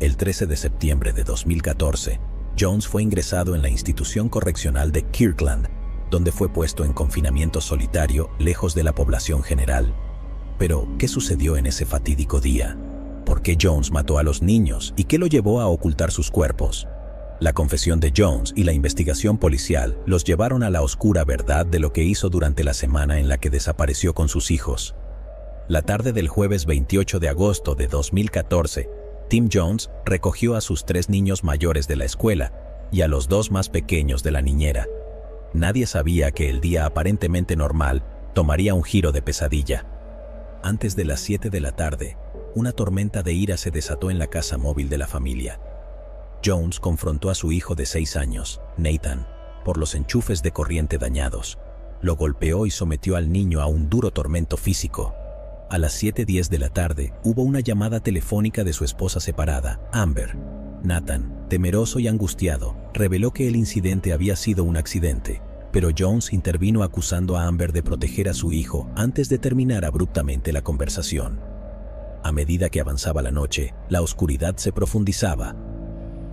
S1: El 13 de septiembre de 2014, Jones fue ingresado en la institución correccional de Kirkland, donde fue puesto en confinamiento solitario lejos de la población general. Pero, ¿qué sucedió en ese fatídico día? ¿Por qué Jones mató a los niños y qué lo llevó a ocultar sus cuerpos? La confesión de Jones y la investigación policial los llevaron a la oscura verdad de lo que hizo durante la semana en la que desapareció con sus hijos. La tarde del jueves 28 de agosto de 2014, Tim Jones recogió a sus 3 niños mayores de la escuela y a los 2 más pequeños de la niñera. Nadie sabía que el día aparentemente normal tomaría un giro de pesadilla. Antes de las 7 de la tarde, una tormenta de ira se desató en la casa móvil de la familia. Jones confrontó a su hijo de 6 años, Nathan, por los enchufes de corriente dañados. Lo golpeó y sometió al niño a un duro tormento físico. A las 7:10 de la tarde hubo una llamada telefónica de su esposa separada, Amber. Nathan, temeroso y angustiado, reveló que el incidente había sido un accidente, pero Jones intervino acusando a Amber de proteger a su hijo antes de terminar abruptamente la conversación. A medida que avanzaba la noche, la oscuridad se profundizaba.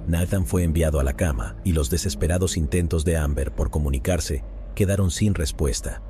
S1: Nathan fue enviado a la cama y los desesperados intentos de Amber por comunicarse quedaron sin respuesta.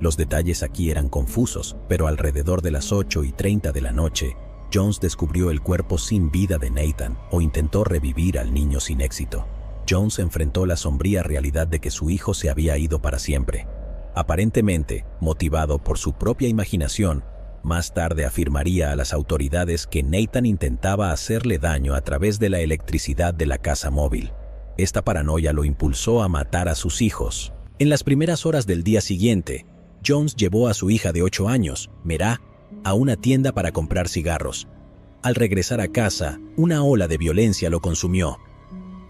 S1: Los detalles aquí eran confusos, pero alrededor de las 8:30 de la noche, Jones descubrió el cuerpo sin vida de Nathan o intentó revivir al niño sin éxito. Jones enfrentó la sombría realidad de que su hijo se había ido para siempre. Aparentemente, motivado por su propia imaginación, más tarde afirmaría a las autoridades que Nathan intentaba hacerle daño a través de la electricidad de la casa móvil. Esta paranoia lo impulsó a matar a sus hijos. En las primeras horas del día siguiente, Jones llevó a su hija de 8 años, Merah, a una tienda para comprar cigarros. Al regresar a casa, una ola de violencia lo consumió.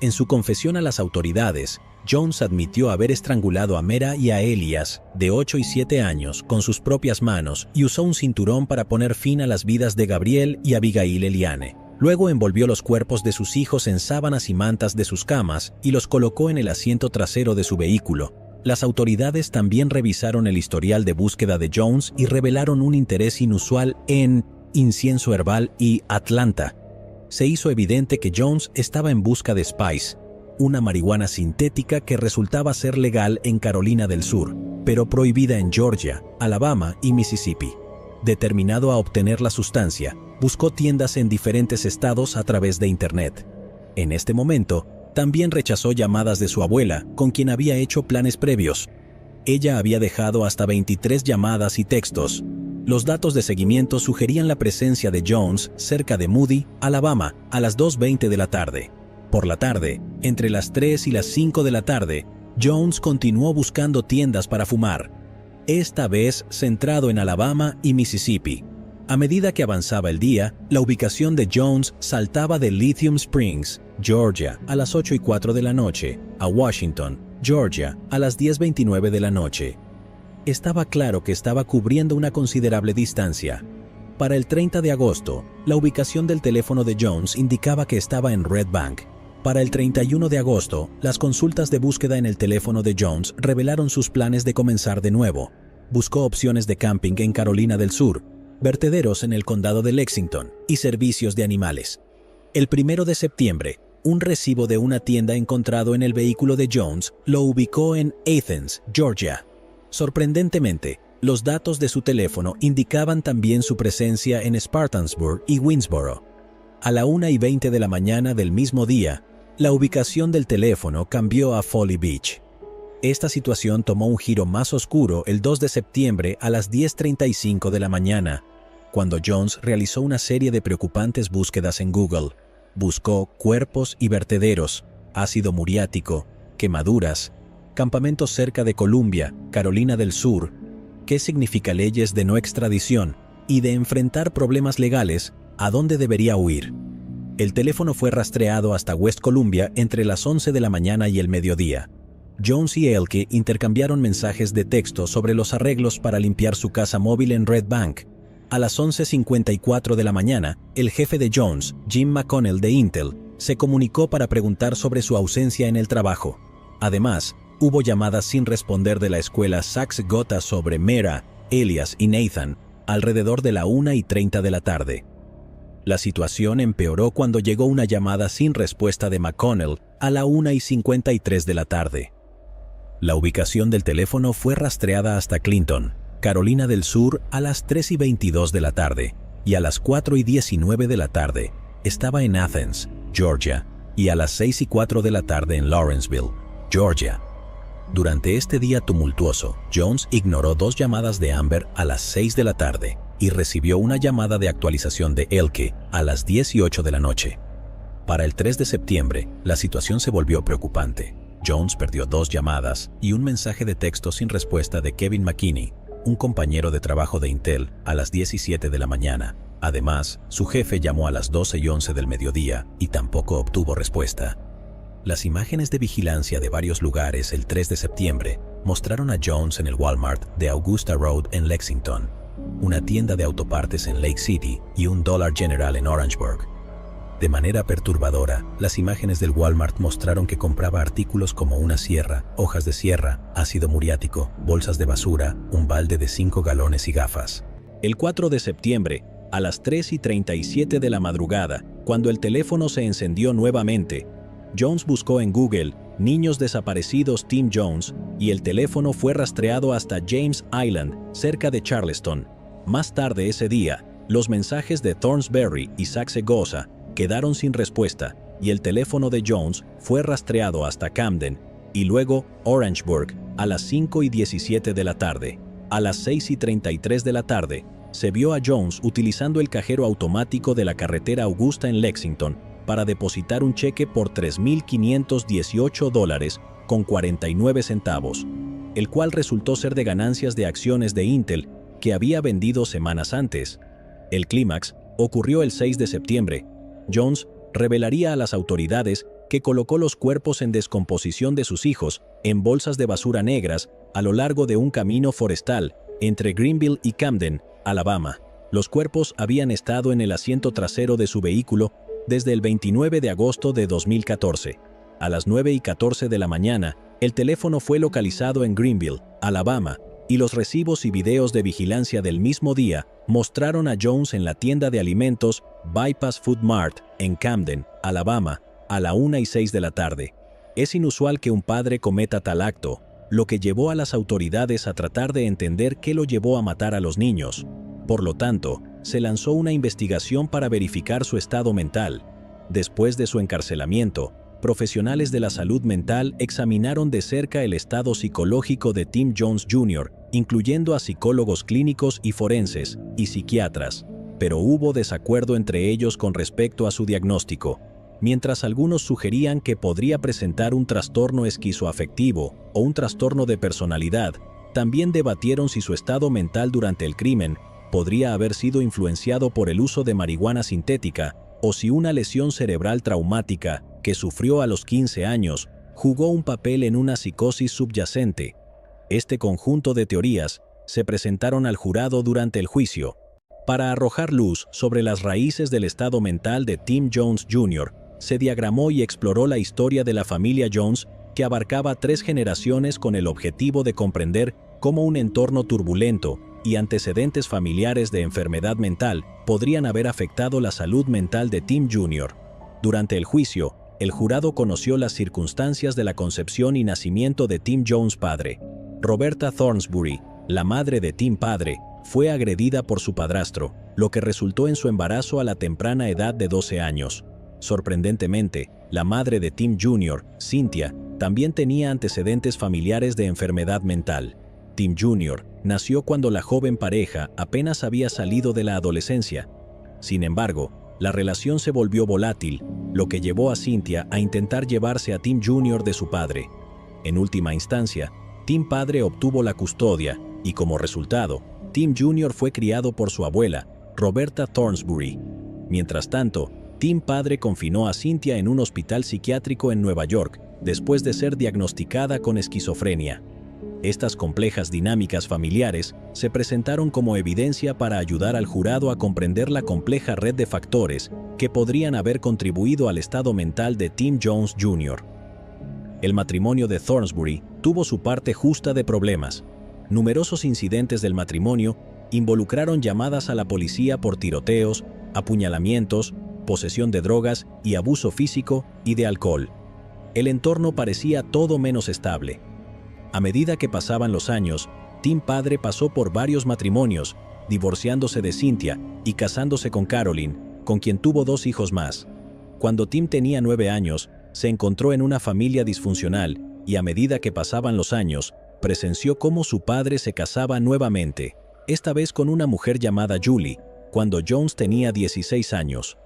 S1: En su confesión a las autoridades, Jones admitió haber estrangulado a Merah y a Elias, de 8 y 7 años, con sus propias manos y usó un cinturón para poner fin a las vidas de Gabriel y Abigail Eliane. Luego envolvió los cuerpos de sus hijos en sábanas y mantas de sus camas y los colocó en el asiento trasero de su vehículo. Las autoridades también revisaron el historial de búsqueda de Jones y revelaron un interés inusual en incienso herbal y Atlanta. Se hizo evidente que Jones estaba en busca de Spice, una marihuana sintética que resultaba ser legal en Carolina del Sur, pero prohibida en Georgia, Alabama y Mississippi. Determinado a obtener la sustancia, buscó tiendas en diferentes estados a través de Internet. En este momento, también rechazó llamadas de su abuela, con quien había hecho planes previos. Ella había dejado hasta 23 llamadas y textos. Los datos de seguimiento sugerían la presencia de Jones cerca de Moody, Alabama, a las 2:20 de la tarde. Por la tarde, entre las 3 y las 5 de la tarde, Jones continuó buscando tiendas para fumar, esta vez centrado en Alabama y Mississippi. A medida que avanzaba el día, la ubicación de Jones saltaba de Lithium Springs, Georgia, a las 8:04 de la noche, a Washington, Georgia, a las 10:29 de la noche. Estaba claro que estaba cubriendo una considerable distancia. Para el 30 de agosto, la ubicación del teléfono de Jones indicaba que estaba en Red Bank. Para el 31 de agosto, las consultas de búsqueda en el teléfono de Jones revelaron sus planes de comenzar de nuevo. Buscó opciones de camping en Carolina del Sur, vertederos en el condado de Lexington y servicios de animales. El 1 de septiembre, un recibo de una tienda encontrado en el vehículo de Jones lo ubicó en Athens, Georgia. Sorprendentemente, los datos de su teléfono indicaban también su presencia en Spartansburg y Winnsboro. A la 1:20 de la mañana del mismo día, la ubicación del teléfono cambió a Folly Beach. Esta situación tomó un giro más oscuro el 2 de septiembre a las 10:35 de la mañana, cuando Jones realizó una serie de preocupantes búsquedas en Google. Buscó cuerpos y vertederos, ácido muriático, quemaduras, campamentos cerca de Columbia, Carolina del Sur, qué significa leyes de no extradición y de enfrentar problemas legales, a dónde debería huir. El teléfono fue rastreado hasta West Columbia entre las 11 de la mañana y el mediodía. Jones y Elke intercambiaron mensajes de texto sobre los arreglos para limpiar su casa móvil en Red Bank. A las 11:54 de la mañana, el jefe de Jones, Jim McConnell de Intel, se comunicó para preguntar sobre su ausencia en el trabajo. Además, hubo llamadas sin responder de la escuela Sachs Gotha sobre Merah, Elias y Nathan, alrededor de la 1:30 de la tarde. La situación empeoró cuando llegó una llamada sin respuesta de McConnell a la 1:53 de la tarde. La ubicación del teléfono fue rastreada hasta Clinton, Carolina del Sur, a las 3:22 de la tarde, y a las 4:19 de la tarde estaba en Athens, Georgia, y a las 6:04 de la tarde en Lawrenceville, Georgia. Durante este día tumultuoso, Jones ignoró 2 llamadas de Amber a las 6 de la tarde y recibió una llamada de actualización de Elke a las 10:08 de la noche. Para el 3 de septiembre, la situación se volvió preocupante. Jones perdió 2 llamadas y un mensaje de texto sin respuesta de Kevin McKinney, un compañero de trabajo de Intel, a las 10:07 de la mañana. Además, su jefe llamó a las 12:11 del mediodía y tampoco obtuvo respuesta. Las imágenes de vigilancia de varios lugares el 3 de septiembre mostraron a Jones en el Walmart de Augusta Road en Lexington, una tienda de autopartes en Lake City y un Dollar General en Orangeburg. De manera perturbadora, las imágenes del Walmart mostraron que compraba artículos como una sierra, hojas de sierra, ácido muriático, bolsas de basura, un balde de 5 galones y gafas. El 4 de septiembre, a las 3:37 de la madrugada, cuando el teléfono se encendió nuevamente, Jones buscó en Google "niños desaparecidos Tim Jones" y el teléfono fue rastreado hasta James Island, cerca de Charleston. Más tarde ese día, los mensajes de Thornsberry y Saxe-Gotha quedaron sin respuesta y el teléfono de Jones fue rastreado hasta Camden y luego Orangeburg a las 5:17 de la tarde. A las 6:33 de la tarde, se vio a Jones utilizando el cajero automático de la carretera Augusta en Lexington para depositar un cheque por $3,518.49, el cual resultó ser de ganancias de acciones de Intel que había vendido semanas antes. El clímax ocurrió el 6 de septiembre. Jones revelaría a las autoridades que colocó los cuerpos en descomposición de sus hijos en bolsas de basura negras a lo largo de un camino forestal entre Greenville y Camden, Alabama. Los cuerpos habían estado en el asiento trasero de su vehículo desde el 29 de agosto de 2014. A las 9:14 de la mañana, el teléfono fue localizado en Greenville, Alabama, y los recibos y videos de vigilancia del mismo día mostraron a Jones en la tienda de alimentos Bypass Food Mart en Camden, Alabama, a la 1:06 de la tarde. Es inusual que un padre cometa tal acto, lo que llevó a las autoridades a tratar de entender qué lo llevó a matar a los niños. Por lo tanto, se lanzó una investigación para verificar su estado mental. Después de su encarcelamiento, profesionales de la salud mental examinaron de cerca el estado psicológico de Tim Jones Jr., incluyendo a psicólogos clínicos y forenses, y psiquiatras, pero hubo desacuerdo entre ellos con respecto a su diagnóstico. Mientras algunos sugerían que podría presentar un trastorno esquizoafectivo o un trastorno de personalidad, también debatieron si su estado mental durante el crimen podría haber sido influenciado por el uso de marihuana sintética o si una lesión cerebral traumática que sufrió a los 15 años jugó un papel en una psicosis subyacente. Este conjunto de teorías se presentaron al jurado durante el juicio. Para arrojar luz sobre las raíces del estado mental de Tim Jones Jr., se diagramó y exploró la historia de la familia Jones, que abarcaba 3 generaciones con el objetivo de comprender cómo un entorno turbulento y antecedentes familiares de enfermedad mental podrían haber afectado la salud mental de Tim Jr. Durante el juicio, el jurado conoció las circunstancias de la concepción y nacimiento de Tim Jones padre. Roberta Thornsberry, la madre de Tim padre, fue agredida por su padrastro, lo que resultó en su embarazo a la temprana edad de 12 años. Sorprendentemente, la madre de Tim Jr., Cynthia, también tenía antecedentes familiares de enfermedad mental. Tim Jr. nació cuando la joven pareja apenas había salido de la adolescencia. Sin embargo, la relación se volvió volátil, lo que llevó a Cynthia a intentar llevarse a Tim Jr. de su padre. En última instancia, Tim padre obtuvo la custodia y, como resultado, Tim Jr. fue criado por su abuela, Roberta Thornsberry. Mientras tanto, Tim padre confinó a Cynthia en un hospital psiquiátrico en Nueva York después de ser diagnosticada con esquizofrenia. Estas complejas dinámicas familiares se presentaron como evidencia para ayudar al jurado a comprender la compleja red de factores que podrían haber contribuido al estado mental de Tim Jones Jr. El matrimonio de Thornsberry tuvo su parte justa de problemas. Numerosos incidentes del matrimonio involucraron llamadas a la policía por tiroteos, apuñalamientos, posesión de drogas y abuso físico y de alcohol. El entorno parecía todo menos estable. A medida que pasaban los años, Tim padre pasó por varios matrimonios, divorciándose de Cynthia y casándose con Caroline, con quien tuvo 2 hijos más. Cuando Tim tenía 9 años, se encontró en una familia disfuncional y a medida que pasaban los años, presenció cómo su padre se casaba nuevamente, esta vez con una mujer llamada Julie, cuando Jones tenía 16 años.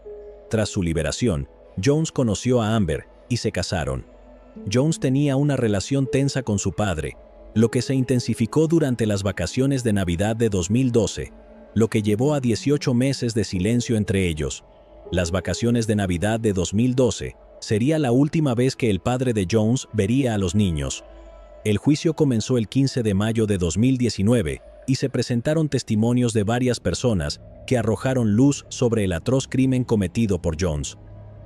S1: Tras su liberación, Jones conoció a Amber y se casaron. Jones tenía una relación tensa con su padre, lo que se intensificó durante las vacaciones de Navidad de 2012. lo que llevó a 18 meses de silencio entre ellos. Las vacaciones de Navidad de 2012 sería la última vez que el padre de Jones vería a los niños. El juicio comenzó el 15 de mayo de 2019 y se presentaron testimonios de varias personas que arrojaron luz sobre el atroz crimen cometido por Jones.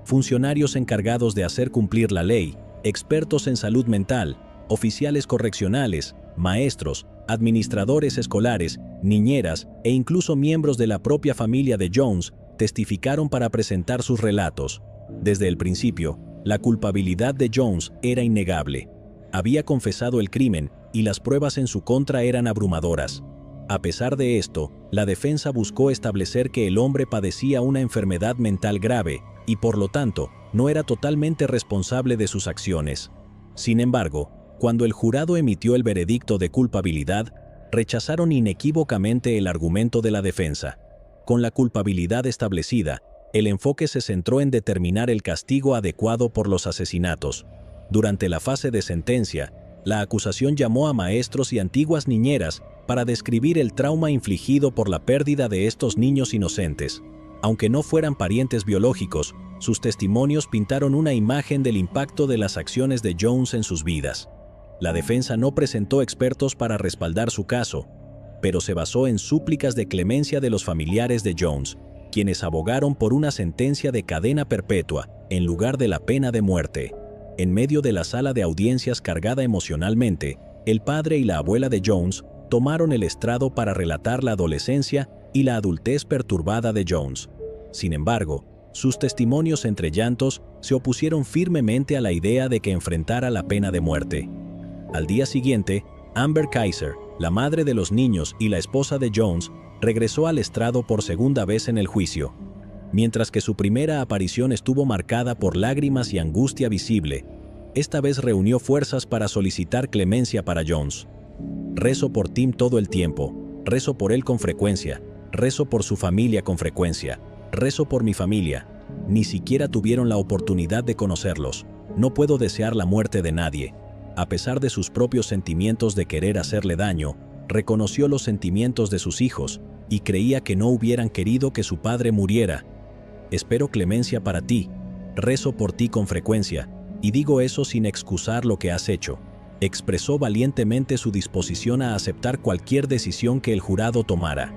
S1: Funcionarios encargados de hacer cumplir la ley, expertos en salud mental, oficiales correccionales, maestros, administradores escolares, niñeras e incluso miembros de la propia familia de Jones testificaron para presentar sus relatos. Desde el principio, la culpabilidad de Jones era innegable. Había confesado el crimen y las pruebas en su contra eran abrumadoras. A pesar de esto, la defensa buscó establecer que el hombre padecía una enfermedad mental grave y, por lo tanto, no era totalmente responsable de sus acciones. Sin embargo, cuando el jurado emitió el veredicto de culpabilidad, rechazaron inequívocamente el argumento de la defensa. Con la culpabilidad establecida, el enfoque se centró en determinar el castigo adecuado por los asesinatos. Durante la fase de sentencia, la acusación llamó a maestros y antiguas niñeras para describir el trauma infligido por la pérdida de estos niños inocentes. Aunque no fueran parientes biológicos, sus testimonios pintaron una imagen del impacto de las acciones de Jones en sus vidas. La defensa no presentó expertos para respaldar su caso, pero se basó en súplicas de clemencia de los familiares de Jones, quienes abogaron por una sentencia de cadena perpetua en lugar de la pena de muerte. En medio de la sala de audiencias cargada emocionalmente, el padre y la abuela de Jones tomaron el estrado para relatar la adolescencia y la adultez perturbada de Jones. Sin embargo, sus testimonios entre llantos se opusieron firmemente a la idea de que enfrentara la pena de muerte. Al día siguiente, Amber Kaiser, la madre de los niños y la esposa de Jones, regresó al estrado por segunda vez en el juicio. Mientras que su primera aparición estuvo marcada por lágrimas y angustia visible, esta vez reunió fuerzas para solicitar clemencia para Jones. Rezo por Tim todo el tiempo, rezo por él con frecuencia, rezo por su familia con frecuencia, rezo por mi familia. Ni siquiera tuvieron la oportunidad de conocerlos. No puedo desear la muerte de nadie. A pesar de sus propios sentimientos de querer hacerle daño, reconoció los sentimientos de sus hijos y creía que no hubieran querido que su padre muriera. Espero clemencia para ti, rezo por ti con frecuencia, y digo eso sin excusar lo que has hecho. Expresó valientemente su disposición a aceptar cualquier decisión que el jurado tomara.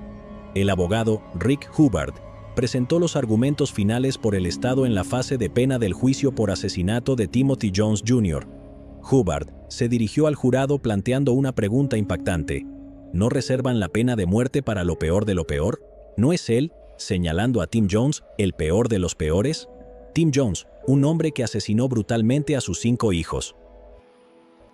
S1: El abogado Rick Hubbard presentó los argumentos finales por el estado en la fase de pena del juicio por asesinato de Timothy Jones Jr. Hubbard se dirigió al jurado planteando una pregunta impactante. ¿No reservan la pena de muerte para lo peor de lo peor? ¿No es él, señalando a Tim Jones, el peor de los peores? Tim Jones, un hombre que asesinó brutalmente a sus 5 hijos.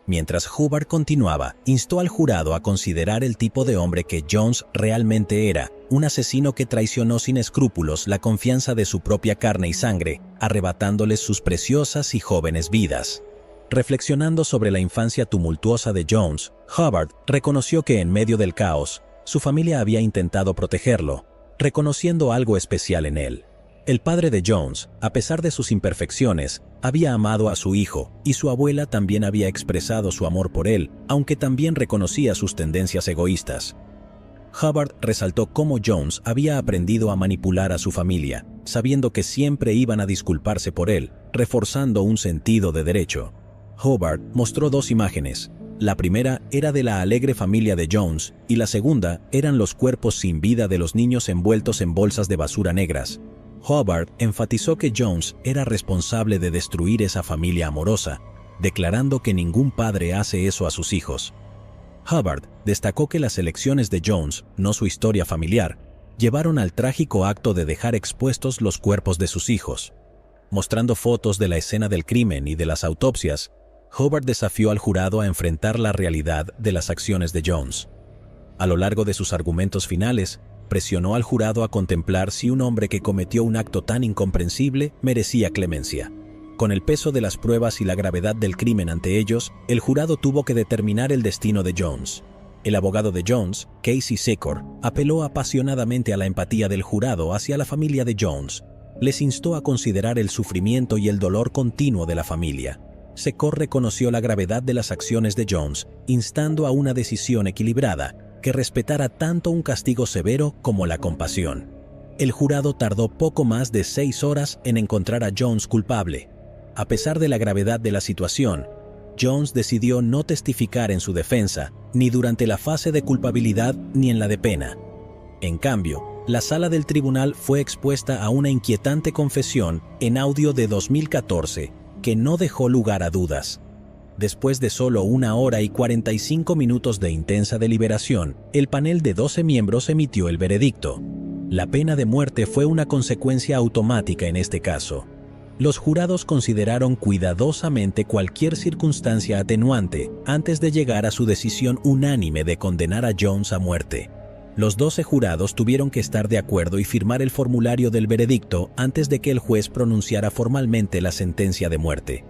S1: Mientras Hubbard continuaba, instó al jurado a considerar el tipo de hombre que Jones realmente era, un asesino que traicionó sin escrúpulos la confianza de su propia carne y sangre, arrebatándoles sus preciosas y jóvenes vidas. Reflexionando sobre la infancia tumultuosa de Jones, Hubbard reconoció que en medio del caos, su familia había intentado protegerlo, reconociendo algo especial en él. El padre de Jones, a pesar de sus imperfecciones, había amado a su hijo y su abuela también había expresado su amor por él, aunque también reconocía sus tendencias egoístas. Hubbard resaltó cómo Jones había aprendido a manipular a su familia, sabiendo que siempre iban a disculparse por él, reforzando un sentido de derecho. Hubbard mostró 2 imágenes. La primera era de la alegre familia de Jones y la segunda eran los cuerpos sin vida de los niños envueltos en bolsas de basura negras. Hubbard enfatizó que Jones era responsable de destruir esa familia amorosa, declarando que ningún padre hace eso a sus hijos. Hubbard destacó que las elecciones de Jones, no su historia familiar, llevaron al trágico acto de dejar expuestos los cuerpos de sus hijos. Mostrando fotos de la escena del crimen y de las autopsias, Hubbard desafió al jurado a enfrentar la realidad de las acciones de Jones. A lo largo de sus argumentos finales, presionó al jurado a contemplar si un hombre que cometió un acto tan incomprensible merecía clemencia. Con el peso de las pruebas y la gravedad del crimen ante ellos, el jurado tuvo que determinar el destino de Jones. El abogado de Jones, Casey Secor, apeló apasionadamente a la empatía del jurado hacia la familia de Jones. Les instó a considerar el sufrimiento y el dolor continuo de la familia. Secor reconoció la gravedad de las acciones de Jones, instando a una decisión equilibrada, que respetara tanto un castigo severo como la compasión. El jurado tardó poco más de 6 horas en encontrar a Jones culpable. A pesar de la gravedad de la situación, Jones decidió no testificar en su defensa, ni durante la fase de culpabilidad ni en la de pena. En cambio, la sala del tribunal fue expuesta a una inquietante confesión en audio de 2014 que no dejó lugar a dudas. Después de solo 1 hora y 45 minutos de intensa deliberación, el panel de 12 miembros emitió el veredicto. La pena de muerte fue una consecuencia automática en este caso. Los jurados consideraron cuidadosamente cualquier circunstancia atenuante antes de llegar a su decisión unánime de condenar a Jones a muerte. Los 12 jurados tuvieron que estar de acuerdo y firmar el formulario del veredicto antes de que el juez pronunciara formalmente la sentencia de muerte.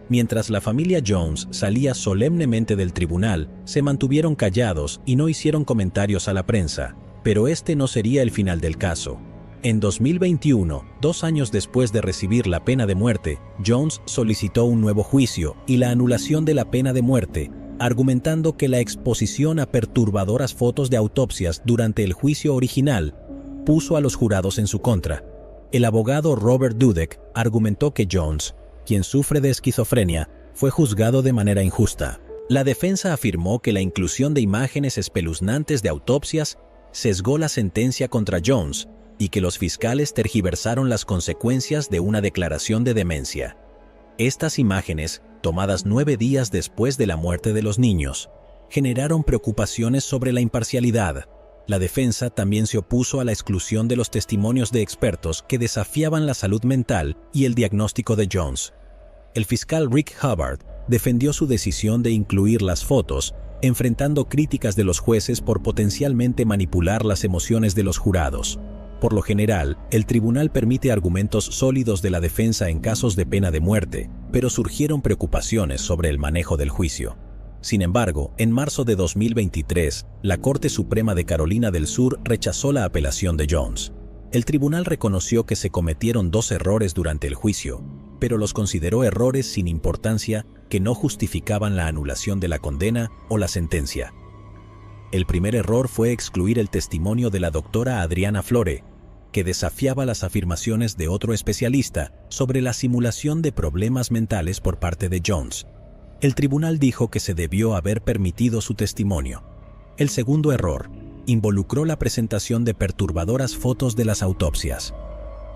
S1: Mientras la familia Jones salía solemnemente del tribunal, se mantuvieron callados y no hicieron comentarios a la prensa, pero este no sería el final del caso. En 2021, 2 años después de recibir la pena de muerte, Jones solicitó un nuevo juicio y la anulación de la pena de muerte, argumentando que la exposición a perturbadoras fotos de autopsias durante el juicio original puso a los jurados en su contra. El abogado Robert Dudek argumentó que Jones, quien sufre de esquizofrenia, fue juzgado de manera injusta. La defensa afirmó que la inclusión de imágenes espeluznantes de autopsias sesgó la sentencia contra Jones y que los fiscales tergiversaron las consecuencias de una declaración de demencia. Estas imágenes, tomadas 9 días después de la muerte de los niños, generaron preocupaciones sobre la imparcialidad. La defensa también se opuso a la exclusión de los testimonios de expertos que desafiaban la salud mental y el diagnóstico de Jones. El fiscal Rick Hubbard defendió su decisión de incluir las fotos, enfrentando críticas de los jueces por potencialmente manipular las emociones de los jurados. Por lo general, el tribunal permite argumentos sólidos de la defensa en casos de pena de muerte, pero surgieron preocupaciones sobre el manejo del juicio. Sin embargo, en marzo de 2023, la Corte Suprema de Carolina del Sur rechazó la apelación de Jones. El tribunal reconoció que se cometieron 2 errores durante el juicio, pero los consideró errores sin importancia que no justificaban la anulación de la condena o la sentencia. El primer error fue excluir el testimonio de la doctora Adriana Flore, que desafiaba las afirmaciones de otro especialista sobre la simulación de problemas mentales por parte de Jones. El tribunal dijo que se debió haber permitido su testimonio. El segundo error involucró la presentación de perturbadoras fotos de las autopsias.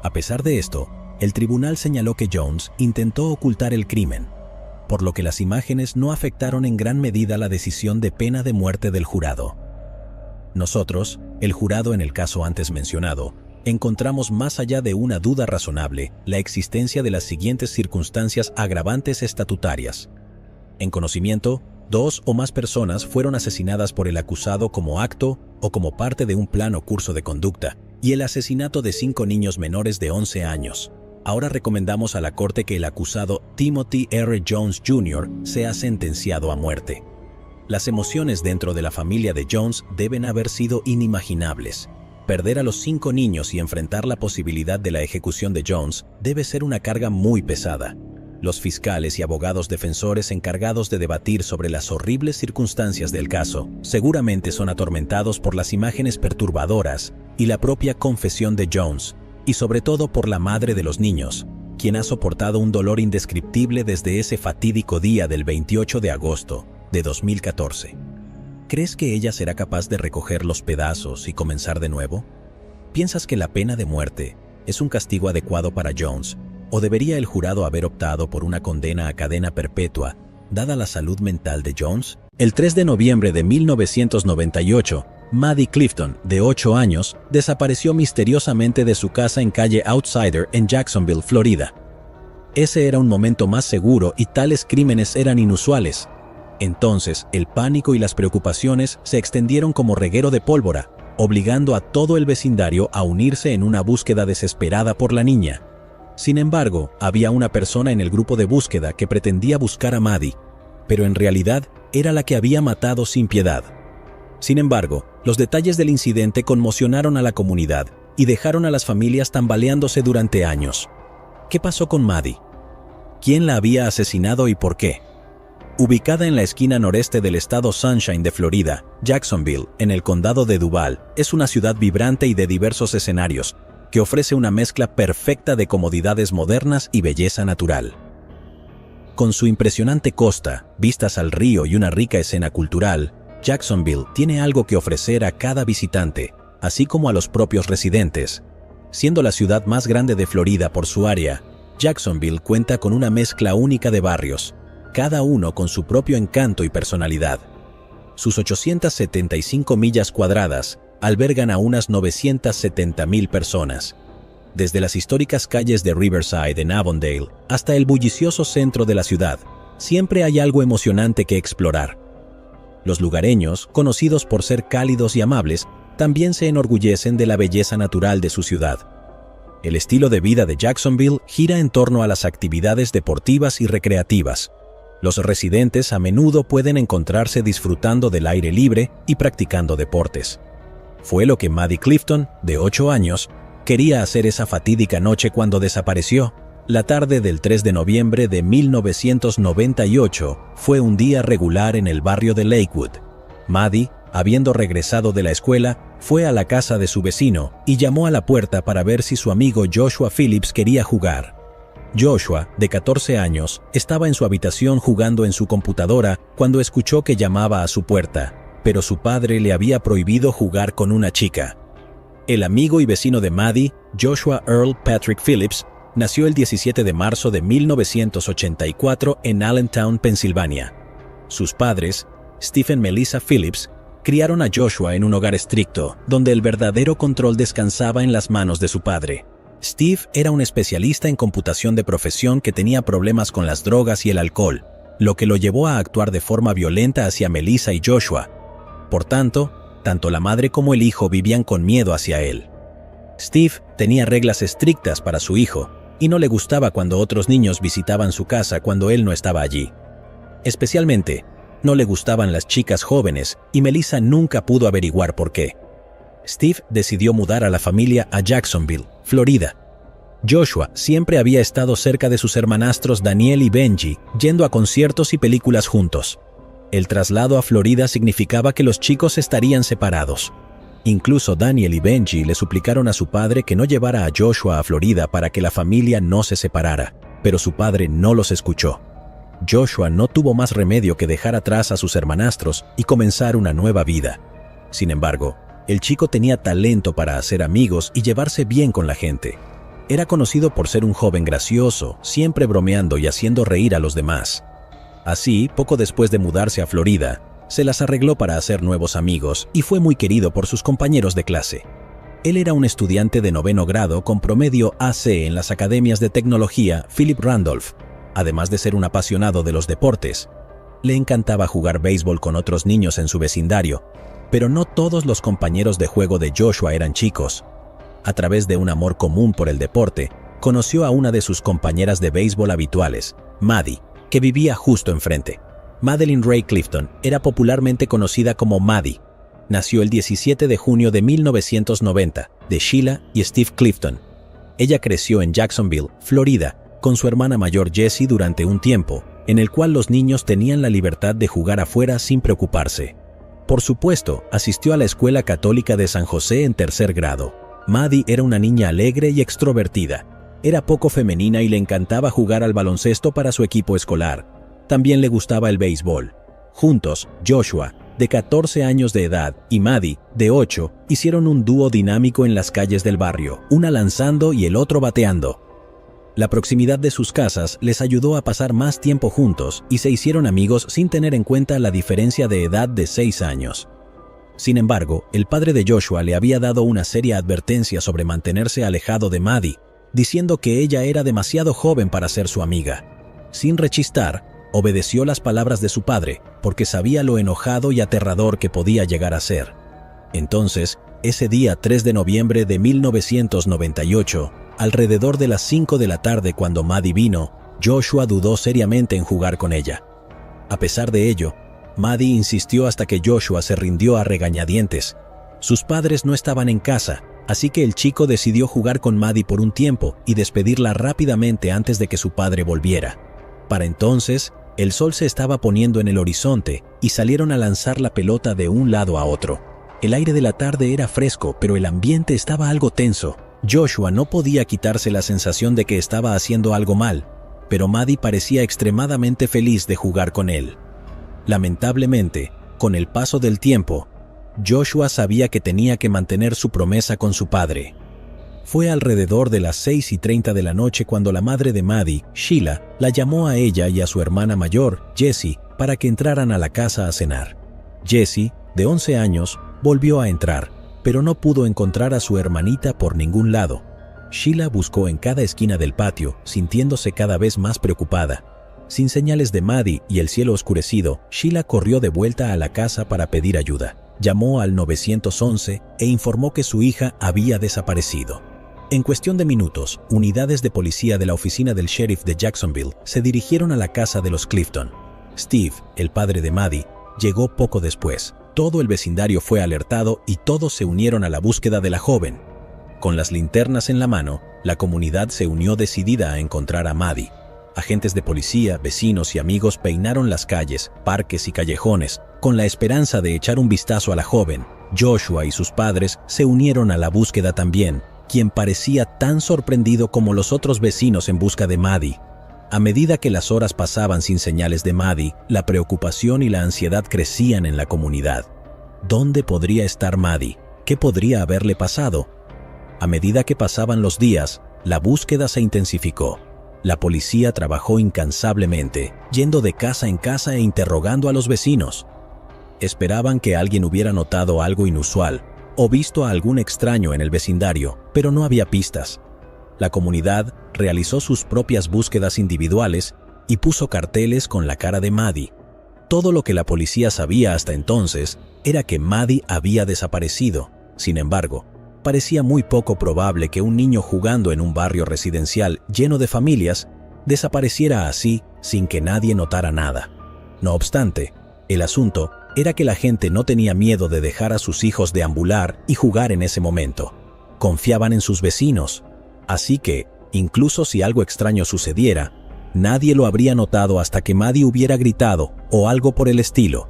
S1: A pesar de esto, el tribunal señaló que Jones intentó ocultar el crimen, por lo que las imágenes no afectaron en gran medida la decisión de pena de muerte del jurado. Nosotros, el jurado en el caso antes mencionado, encontramos más allá de una duda razonable la existencia de las siguientes circunstancias agravantes estatutarias. En conocimiento, 2 o más personas fueron asesinadas por el acusado como acto o como parte de un plan o curso de conducta, y el asesinato de 5 niños menores de 11 años. Ahora recomendamos a la Corte que el acusado Timothy R. Jones Jr. sea sentenciado a muerte. Las emociones dentro de la familia de Jones deben haber sido inimaginables. Perder a los 5 niños y enfrentar la posibilidad de la ejecución de Jones debe ser una carga muy pesada. Los fiscales y abogados defensores encargados de debatir sobre las horribles circunstancias del caso seguramente son atormentados por las imágenes perturbadoras y la propia confesión de Jones, y sobre todo por la madre de los niños, quien ha soportado un dolor indescriptible desde ese fatídico día del 28 de agosto de 2014. ¿Crees que ella será capaz de recoger los pedazos y comenzar de nuevo? ¿Piensas que la pena de muerte es un castigo adecuado para Jones, o debería el jurado haber optado por una condena a cadena perpetua, dada la salud mental de Jones? El 3 de noviembre de 1998, Maddie Clifton, de 8 años, desapareció misteriosamente de su casa en calle Outsider en Jacksonville, Florida. Ese era un momento más seguro y tales crímenes eran inusuales. Entonces, el pánico y las preocupaciones se extendieron como reguero de pólvora, obligando a todo el vecindario a unirse en una búsqueda desesperada por la niña. Sin embargo, había una persona en el grupo de búsqueda que pretendía buscar a Maddie, pero en realidad era la que había matado sin piedad. Sin embargo, los detalles del incidente conmocionaron a la comunidad y dejaron a las familias tambaleándose durante años. ¿Qué pasó con Maddie? ¿Quién la había asesinado y por qué? Ubicada en la esquina noreste del estado Sunshine de Florida, Jacksonville, en el condado de Duval, es una ciudad vibrante y de diversos escenarios, que ofrece una mezcla perfecta de comodidades modernas y belleza natural. Con su impresionante costa, vistas al río y una rica escena cultural, Jacksonville tiene algo que ofrecer a cada visitante, así como a los propios residentes. Siendo la ciudad más grande de Florida por su área, Jacksonville cuenta con una mezcla única de barrios, cada uno con su propio encanto y personalidad. Sus 875 millas cuadradas albergan a unas 970,000 personas. Desde las históricas calles de Riverside en Avondale hasta el bullicioso centro de la ciudad, siempre hay algo emocionante que explorar. Los lugareños, conocidos por ser cálidos y amables, también se enorgullecen de la belleza natural de su ciudad. El estilo de vida de Jacksonville gira en torno a las actividades deportivas y recreativas. Los residentes a menudo pueden encontrarse disfrutando del aire libre y practicando deportes. Fue lo que Maddie Clifton, de 8 años, quería hacer esa fatídica noche cuando desapareció. La tarde del 3 de noviembre de 1998 fue un día regular en el barrio de Lakewood. Maddie, habiendo regresado de la escuela, fue a la casa de su vecino y llamó a la puerta para ver si su amigo Joshua Phillips quería jugar. Joshua, de 14 años, estaba en su habitación jugando en su computadora cuando escuchó que llamaba a su puerta, pero su padre le había prohibido jugar con una chica. El amigo y vecino de Maddie, Joshua Earl Patrick Phillips, nació el 17 de marzo de 1984 en Allentown, Pensilvania. Sus padres, Stephen Melissa Phillips, criaron a Joshua en un hogar estricto, donde el verdadero control descansaba en las manos de su padre. Steve era un especialista en computación de profesión que tenía problemas con las drogas y el alcohol, lo que lo llevó a actuar de forma violenta hacia Melissa y Joshua. Por tanto, tanto la madre como el hijo vivían con miedo hacia él. Steve tenía reglas estrictas para su hijo, y no le gustaba cuando otros niños visitaban su casa cuando él no estaba allí. Especialmente, no le gustaban las chicas jóvenes, y Melissa nunca pudo averiguar por qué. Steve decidió mudar a la familia a Jacksonville, Florida. Joshua siempre había estado cerca de sus hermanastros Daniel y Benji, yendo a conciertos y películas juntos. El traslado a Florida significaba que los chicos estarían separados. Incluso Daniel y Benji le suplicaron a su padre que no llevara a Joshua a Florida para que la familia no se separara, pero su padre no los escuchó. Joshua no tuvo más remedio que dejar atrás a sus hermanastros y comenzar una nueva vida. Sin embargo, el chico tenía talento para hacer amigos y llevarse bien con la gente. Era conocido por ser un joven gracioso, siempre bromeando y haciendo reír a los demás. Así, poco después de mudarse a Florida, se las arregló para hacer nuevos amigos y fue muy querido por sus compañeros de clase. Él era un estudiante de 9º grado con promedio AC en las academias de tecnología Philip Randolph. Además de ser un apasionado de los deportes, le encantaba jugar béisbol con otros niños en su vecindario, pero no todos los compañeros de juego de Joshua eran chicos. A través de un amor común por el deporte, conoció a una de sus compañeras de béisbol habituales, Maddie, que vivía justo enfrente. Madeline Ray Clifton era popularmente conocida como Maddie. Nació el 17 de junio de 1990, de Sheila y Steve Clifton. Ella creció en Jacksonville, Florida, con su hermana mayor Jessie durante un tiempo, en el cual los niños tenían la libertad de jugar afuera sin preocuparse. Por supuesto, asistió a la Escuela Católica de San José en 3er grado. Maddie era una niña alegre y extrovertida. Era poco femenina y le encantaba jugar al baloncesto para su equipo escolar. También le gustaba el béisbol. Juntos, Joshua, de 14 años de edad, y Maddie, de 8, hicieron un dúo dinámico en las calles del barrio, una lanzando y el otro bateando. La proximidad de sus casas les ayudó a pasar más tiempo juntos y se hicieron amigos sin tener en cuenta la diferencia de edad de 6 años. Sin embargo, el padre de Joshua le había dado una seria advertencia sobre mantenerse alejado de Maddie, diciendo que ella era demasiado joven para ser su amiga. Sin rechistar, obedeció las palabras de su padre, porque sabía lo enojado y aterrador que podía llegar a ser. Entonces, ese día 3 de noviembre de 1998, alrededor de las 5 de la tarde cuando Maddie vino, Joshua dudó seriamente en jugar con ella. A pesar de ello, Maddie insistió hasta que Joshua se rindió a regañadientes. Sus padres no estaban en casa, así que el chico decidió jugar con Maddie por un tiempo y despedirla rápidamente antes de que su padre volviera. Para entonces, El sol se estaba poniendo en el horizonte y salieron a lanzar la pelota de un lado a otro. El aire de la tarde era fresco, pero el ambiente estaba algo tenso. Joshua no podía quitarse la sensación de que estaba haciendo algo mal, pero Maddie parecía extremadamente feliz de jugar con él. Lamentablemente, con el paso del tiempo, Joshua sabía que tenía que mantener su promesa con su padre. Fue alrededor de las 6:30 de la noche cuando la madre de Maddie, Sheila, la llamó a ella y a su hermana mayor, Jessie, para que entraran a la casa a cenar. Jessie, de 11 años, volvió a entrar, pero no pudo encontrar a su hermanita por ningún lado. Sheila buscó en cada esquina del patio, sintiéndose cada vez más preocupada. Sin señales de Maddie y el cielo oscurecido, Sheila corrió de vuelta a la casa para pedir ayuda. Llamó al 911 e informó que su hija había desaparecido. En cuestión de minutos, unidades de policía de la oficina del sheriff de Jacksonville se dirigieron a la casa de los Clifton. Steve, el padre de Maddie, llegó poco después. Todo el vecindario fue alertado y todos se unieron a la búsqueda de la joven. Con las linternas en la mano, la comunidad se unió decidida a encontrar a Maddie. Agentes de policía, vecinos y amigos peinaron las calles, parques y callejones, con la esperanza de echar un vistazo a la joven. Joshua y sus padres se unieron a la búsqueda también, quien parecía tan sorprendido como los otros vecinos en busca de Maddie. A medida que las horas pasaban sin señales de Maddie, la preocupación y la ansiedad crecían en la comunidad. ¿Dónde podría estar Maddie? ¿Qué podría haberle pasado? A medida que pasaban los días, la búsqueda se intensificó. La policía trabajó incansablemente, yendo de casa en casa e interrogando a los vecinos. Esperaban que alguien hubiera notado algo inusual o visto a algún extraño en el vecindario, pero no había pistas. La comunidad realizó sus propias búsquedas individuales y puso carteles con la cara de Maddie. Todo lo que la policía sabía hasta entonces era que Maddie había desaparecido. Sin embargo, parecía muy poco probable que un niño jugando en un barrio residencial lleno de familias desapareciera así sin que nadie notara nada. No obstante, el asunto era que la gente no tenía miedo de dejar a sus hijos deambular y jugar en ese momento. Confiaban en sus vecinos, así que, incluso si algo extraño sucediera, nadie lo habría notado hasta que Maddie hubiera gritado o algo por el estilo.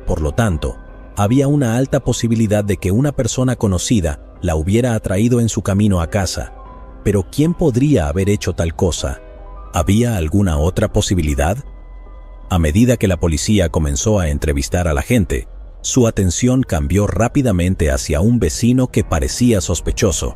S1: Por lo tanto, había una alta posibilidad de que una persona conocida la hubiera atraído en su camino a casa. Pero ¿quién podría haber hecho tal cosa? ¿Había alguna otra posibilidad? A medida que la policía comenzó a entrevistar a la gente, su atención cambió rápidamente hacia un vecino que parecía sospechoso.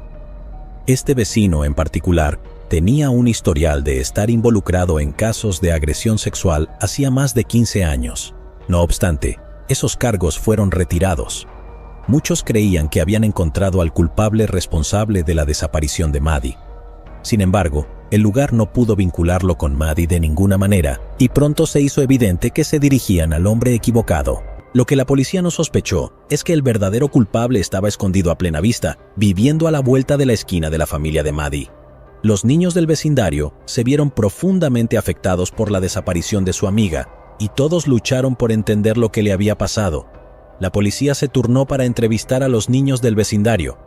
S1: Este vecino en particular tenía un historial de estar involucrado en casos de agresión sexual hacía más de 15 años. No obstante, esos cargos fueron retirados. Muchos creían que habían encontrado al culpable responsable de la desaparición de Maddie. Sin embargo, el lugar no pudo vincularlo con Maddie de ninguna manera, y pronto se hizo evidente que se dirigían al hombre equivocado. Lo que la policía no sospechó es que el verdadero culpable estaba escondido a plena vista, viviendo a la vuelta de la esquina de la familia de Maddie. Los niños del vecindario se vieron profundamente afectados por la desaparición de su amiga, y todos lucharon por entender lo que le había pasado. La policía se turnó para entrevistar a los niños del vecindario.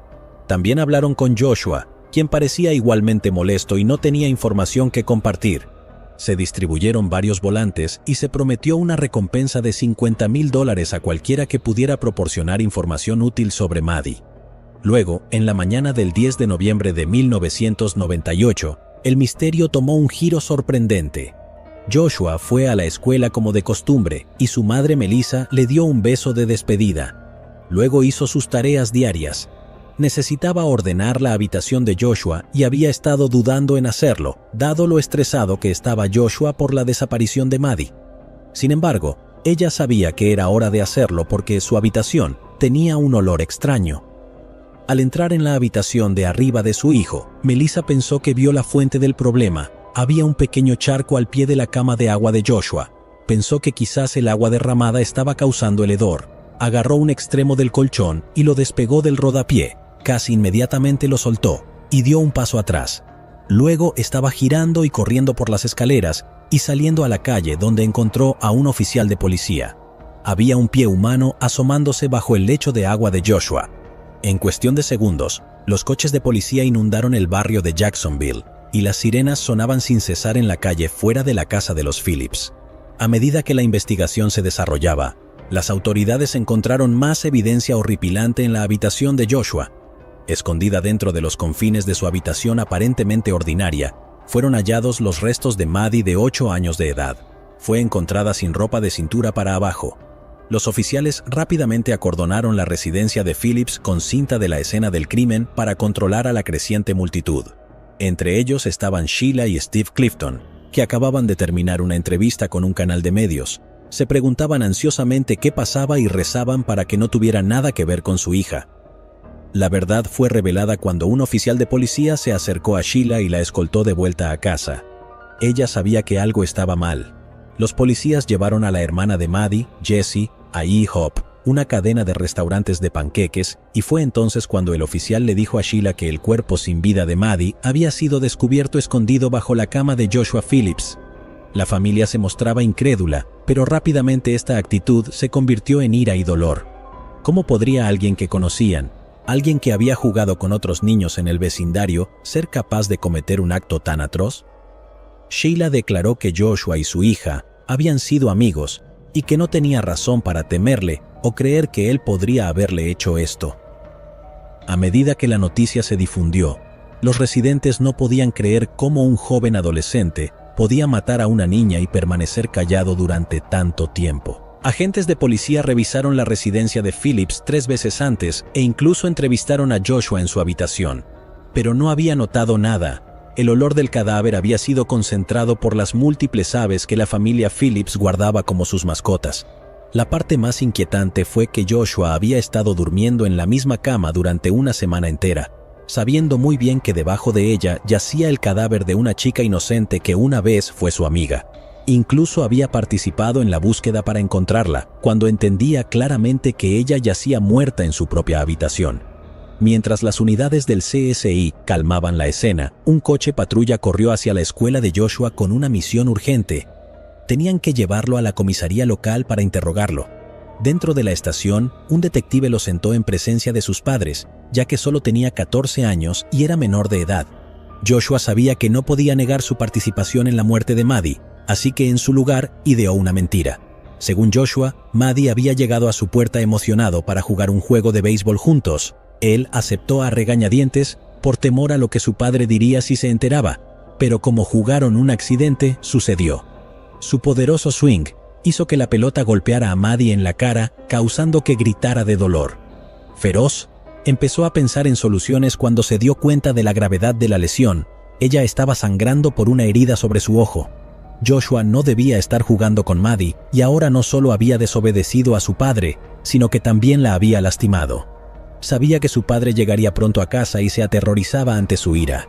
S1: También hablaron con Joshua, quien parecía igualmente molesto y no tenía información que compartir. Se distribuyeron varios volantes y se prometió una recompensa de $50,000 a cualquiera que pudiera proporcionar información útil sobre Maddie. Luego, en la mañana del 10 de noviembre de 1998, el misterio tomó un giro sorprendente. Joshua fue a la escuela como de costumbre y su madre Melissa le dio un beso de despedida. Luego hizo sus tareas diarias. Necesitaba ordenar la habitación de Joshua y había estado dudando en hacerlo, dado lo estresado que estaba Joshua por la desaparición de Maddie. Sin embargo, ella sabía que era hora de hacerlo porque su habitación tenía un olor extraño. Al entrar en la habitación de arriba de su hijo, Melissa pensó que vio la fuente del problema. Había un pequeño charco al pie de la cama de agua de Joshua. Pensó que quizás el agua derramada estaba causando el hedor. Agarró un extremo del colchón y lo despegó del rodapié. Casi inmediatamente lo soltó y dio un paso atrás. Luego estaba girando y corriendo por las escaleras y saliendo a la calle donde encontró a un oficial de policía. Había un pie humano asomándose bajo el lecho de agua de Joshua. En cuestión de segundos, los coches de policía inundaron el barrio de Jacksonville y las sirenas sonaban sin cesar en la calle fuera de la casa de los Phillips. A medida que la investigación se desarrollaba, las autoridades encontraron más evidencia horripilante en la habitación de Joshua. Escondida dentro de los confines de su habitación aparentemente ordinaria, fueron hallados los restos de Maddie de 8 años de edad. Fue encontrada sin ropa de cintura para abajo. Los oficiales rápidamente acordonaron la residencia de Phillips con cinta de la escena del crimen para controlar a la creciente multitud. Entre ellos estaban Sheila y Steve Clifton, que acababan de terminar una entrevista con un canal de medios. Se preguntaban ansiosamente qué pasaba y rezaban para que no tuviera nada que ver con su hija. La verdad fue revelada cuando un oficial de policía se acercó a Sheila y la escoltó de vuelta a casa. Ella sabía que algo estaba mal. Los policías llevaron a la hermana de Maddie, Jessie, a IHOP, una cadena de restaurantes de panqueques, y fue entonces cuando el oficial le dijo a Sheila que el cuerpo sin vida de Maddie había sido descubierto escondido bajo la cama de Joshua Phillips. La familia se mostraba incrédula, pero rápidamente esta actitud se convirtió en ira y dolor. ¿Cómo podría alguien que conocían, alguien que había jugado con otros niños en el vecindario, ser capaz de cometer un acto tan atroz? Sheila declaró que Joshua y su hija habían sido amigos y que no tenía razón para temerle o creer que él podría haberle hecho esto. A medida que la noticia se difundió, los residentes no podían creer cómo un joven adolescente podía matar a una niña y permanecer callado durante tanto tiempo. Agentes de policía revisaron la residencia de Phillips 3 veces antes e incluso entrevistaron a Joshua en su habitación, pero no había notado nada. El olor del cadáver había sido concentrado por las múltiples aves que la familia Phillips guardaba como sus mascotas. La parte más inquietante fue que Joshua había estado durmiendo en la misma cama durante una semana entera, sabiendo muy bien que debajo de ella yacía el cadáver de una chica inocente que una vez fue su amiga. Incluso había participado en la búsqueda para encontrarla, cuando entendía claramente que ella yacía muerta en su propia habitación. Mientras las unidades del CSI calmaban la escena, un coche patrulla corrió hacia la escuela de Joshua con una misión urgente. Tenían que llevarlo a la comisaría local para interrogarlo. Dentro de la estación, un detective lo sentó en presencia de sus padres, ya que solo tenía 14 años y era menor de edad. Joshua sabía que no podía negar su participación en la muerte de Maddie, así que en su lugar ideó una mentira. Según Joshua, Maddie había llegado a su puerta emocionado para jugar un juego de béisbol juntos. Él aceptó a regañadientes por temor a lo que su padre diría si se enteraba, pero como jugaron un accidente, sucedió. Su poderoso swing hizo que la pelota golpeara a Maddie en la cara, causando que gritara de dolor. Feroz, empezó a pensar en soluciones cuando se dio cuenta de la gravedad de la lesión. Ella estaba sangrando por una herida sobre su ojo. Joshua no debía estar jugando con Maddie y ahora no solo había desobedecido a su padre, sino que también la había lastimado. Sabía que su padre llegaría pronto a casa y se aterrorizaba ante su ira.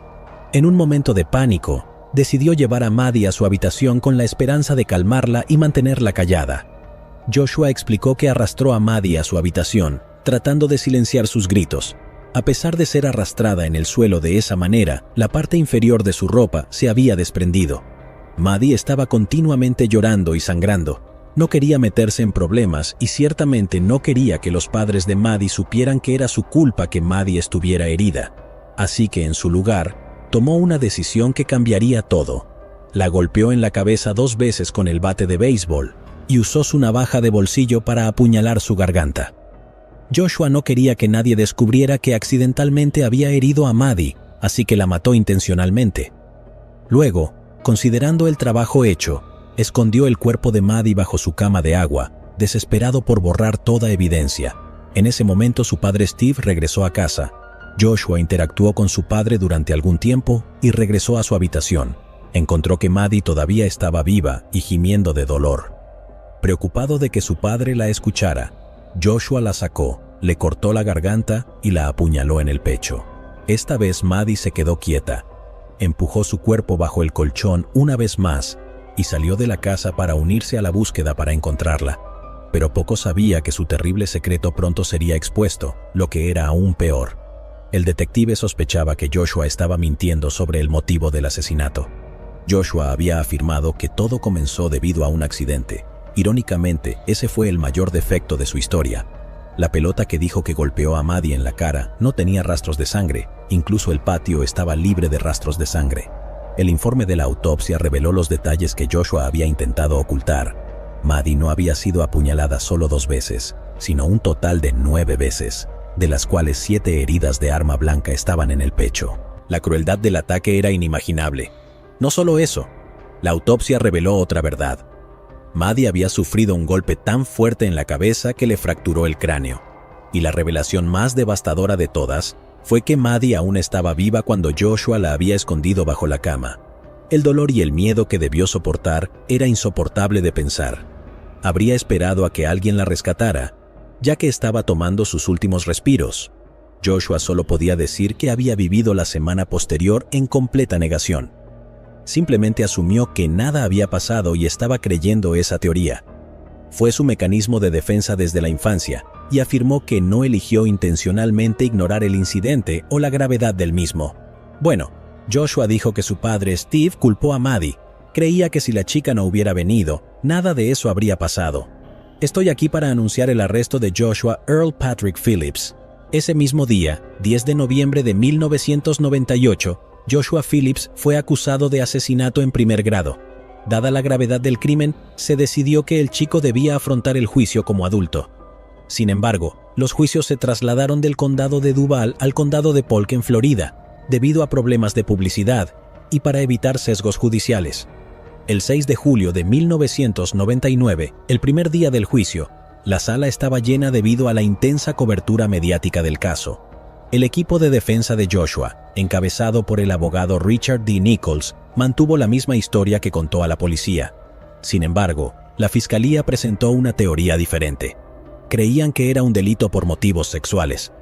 S1: En un momento de pánico, decidió llevar a Maddie a su habitación con la esperanza de calmarla y mantenerla callada. Joshua explicó que arrastró a Maddie a su habitación, tratando de silenciar sus gritos. A pesar de ser arrastrada en el suelo de esa manera, la parte inferior de su ropa se había desprendido. Maddie estaba continuamente llorando y sangrando. No quería meterse en problemas y ciertamente no quería que los padres de Maddie supieran que era su culpa que Maddie estuviera herida. Así que en su lugar, tomó una decisión que cambiaría todo. La golpeó en la cabeza 2 veces con el bate de béisbol y usó su navaja de bolsillo para apuñalar su garganta. Joshua no quería que nadie descubriera que accidentalmente había herido a Maddie, así que la mató intencionalmente. Luego, considerando el trabajo hecho, escondió el cuerpo de Maddie bajo su cama de agua, desesperado por borrar toda evidencia. En ese momento su padre Steve regresó a casa. Joshua interactuó con su padre durante algún tiempo y regresó a su habitación. Encontró que Maddie todavía estaba viva y gimiendo de dolor. Preocupado de que su padre la escuchara, Joshua la sacó, le cortó la garganta y la apuñaló en el pecho. Esta vez Maddie se quedó quieta. Empujó su cuerpo bajo el colchón una vez más y salió de la casa para unirse a la búsqueda para encontrarla. Pero poco sabía que su terrible secreto pronto sería expuesto, lo que era aún peor. El detective sospechaba que Joshua estaba mintiendo sobre el motivo del asesinato. Joshua había afirmado que todo comenzó debido a un accidente. Irónicamente, ese fue el mayor defecto de su historia. La pelota que dijo que golpeó a Maddie en la cara no tenía rastros de sangre, incluso el patio estaba libre de rastros de sangre. El informe de la autopsia reveló los detalles que Joshua había intentado ocultar. Maddie no había sido apuñalada solo 2 veces, sino un total de 9 veces, de las cuales 7 heridas de arma blanca estaban en el pecho. La crueldad del ataque era inimaginable. No solo eso, la autopsia reveló otra verdad. Maddie había sufrido un golpe tan fuerte en la cabeza que le fracturó el cráneo. Y la revelación más devastadora de todas fue que Maddie aún estaba viva cuando Joshua la había escondido bajo la cama. El dolor y el miedo que debió soportar era insoportable de pensar. Habría esperado a que alguien la rescatara, ya que estaba tomando sus últimos respiros. Joshua solo podía decir que había vivido la semana posterior en completa negación. Simplemente asumió que nada había pasado y estaba creyendo esa teoría. Fue su mecanismo de defensa desde la infancia y afirmó que no eligió intencionalmente ignorar el incidente o la gravedad del mismo. Bueno, Joshua dijo que su padre Steve culpó a Maddie. Creía que si la chica no hubiera venido, nada de eso habría pasado. Estoy aquí para anunciar el arresto de Joshua Earl Patrick Phillips. Ese mismo día, 10 de noviembre de 1998, Joshua Phillips fue acusado de asesinato en primer grado. Dada la gravedad del crimen, se decidió que el chico debía afrontar el juicio como adulto. Sin embargo, los juicios se trasladaron del condado de Duval al condado de Polk en Florida, debido a problemas de publicidad y para evitar sesgos judiciales. El 6 de julio de 1999, el primer día del juicio, la sala estaba llena debido a la intensa cobertura mediática del caso. El equipo de defensa de Joshua, encabezado por el abogado Richard D. Nichols, mantuvo la misma historia que contó a la policía. Sin embargo, la fiscalía presentó una teoría diferente. Creían que era un delito por motivos sexuales.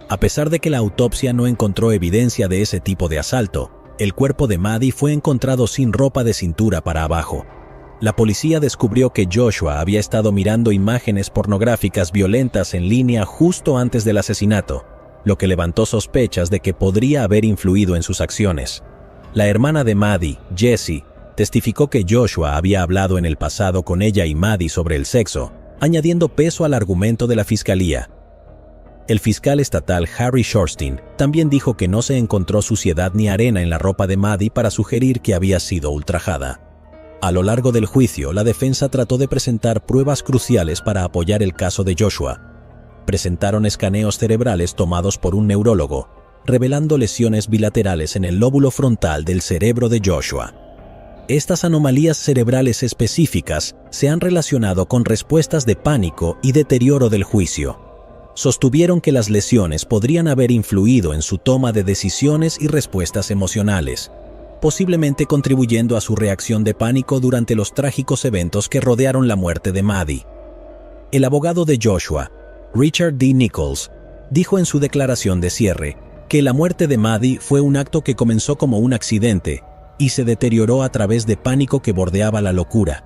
S1: A pesar de que la autopsia no encontró evidencia de ese tipo de asalto, el cuerpo de Maddie fue encontrado sin ropa de cintura para abajo. La policía descubrió que Joshua había estado mirando imágenes pornográficas violentas en línea justo antes del asesinato, lo que levantó sospechas de que podría haber influido en sus acciones. La hermana de Maddie, Jessie, testificó que Joshua había hablado en el pasado con ella y Maddie sobre el sexo, añadiendo peso al argumento de la fiscalía. El fiscal estatal Harry Shorstein también dijo que no se encontró suciedad ni arena en la ropa de Maddie para sugerir que había sido ultrajada. A lo largo del juicio, la defensa trató de presentar pruebas cruciales para apoyar el caso de Joshua. Presentaron escaneos cerebrales tomados por un neurólogo, revelando lesiones bilaterales en el lóbulo frontal del cerebro de Joshua. Estas anomalías cerebrales específicas se han relacionado con respuestas de pánico y deterioro del juicio. Sostuvieron que las lesiones podrían haber influido en su toma de decisiones y respuestas emocionales, posiblemente contribuyendo a su reacción de pánico durante los trágicos eventos que rodearon la muerte de Maddie. El abogado de Joshua, Richard D. Nichols, dijo en su declaración de cierre que la muerte de Maddie fue un acto que comenzó como un accidente y se deterioró a través de pánico que bordeaba la locura.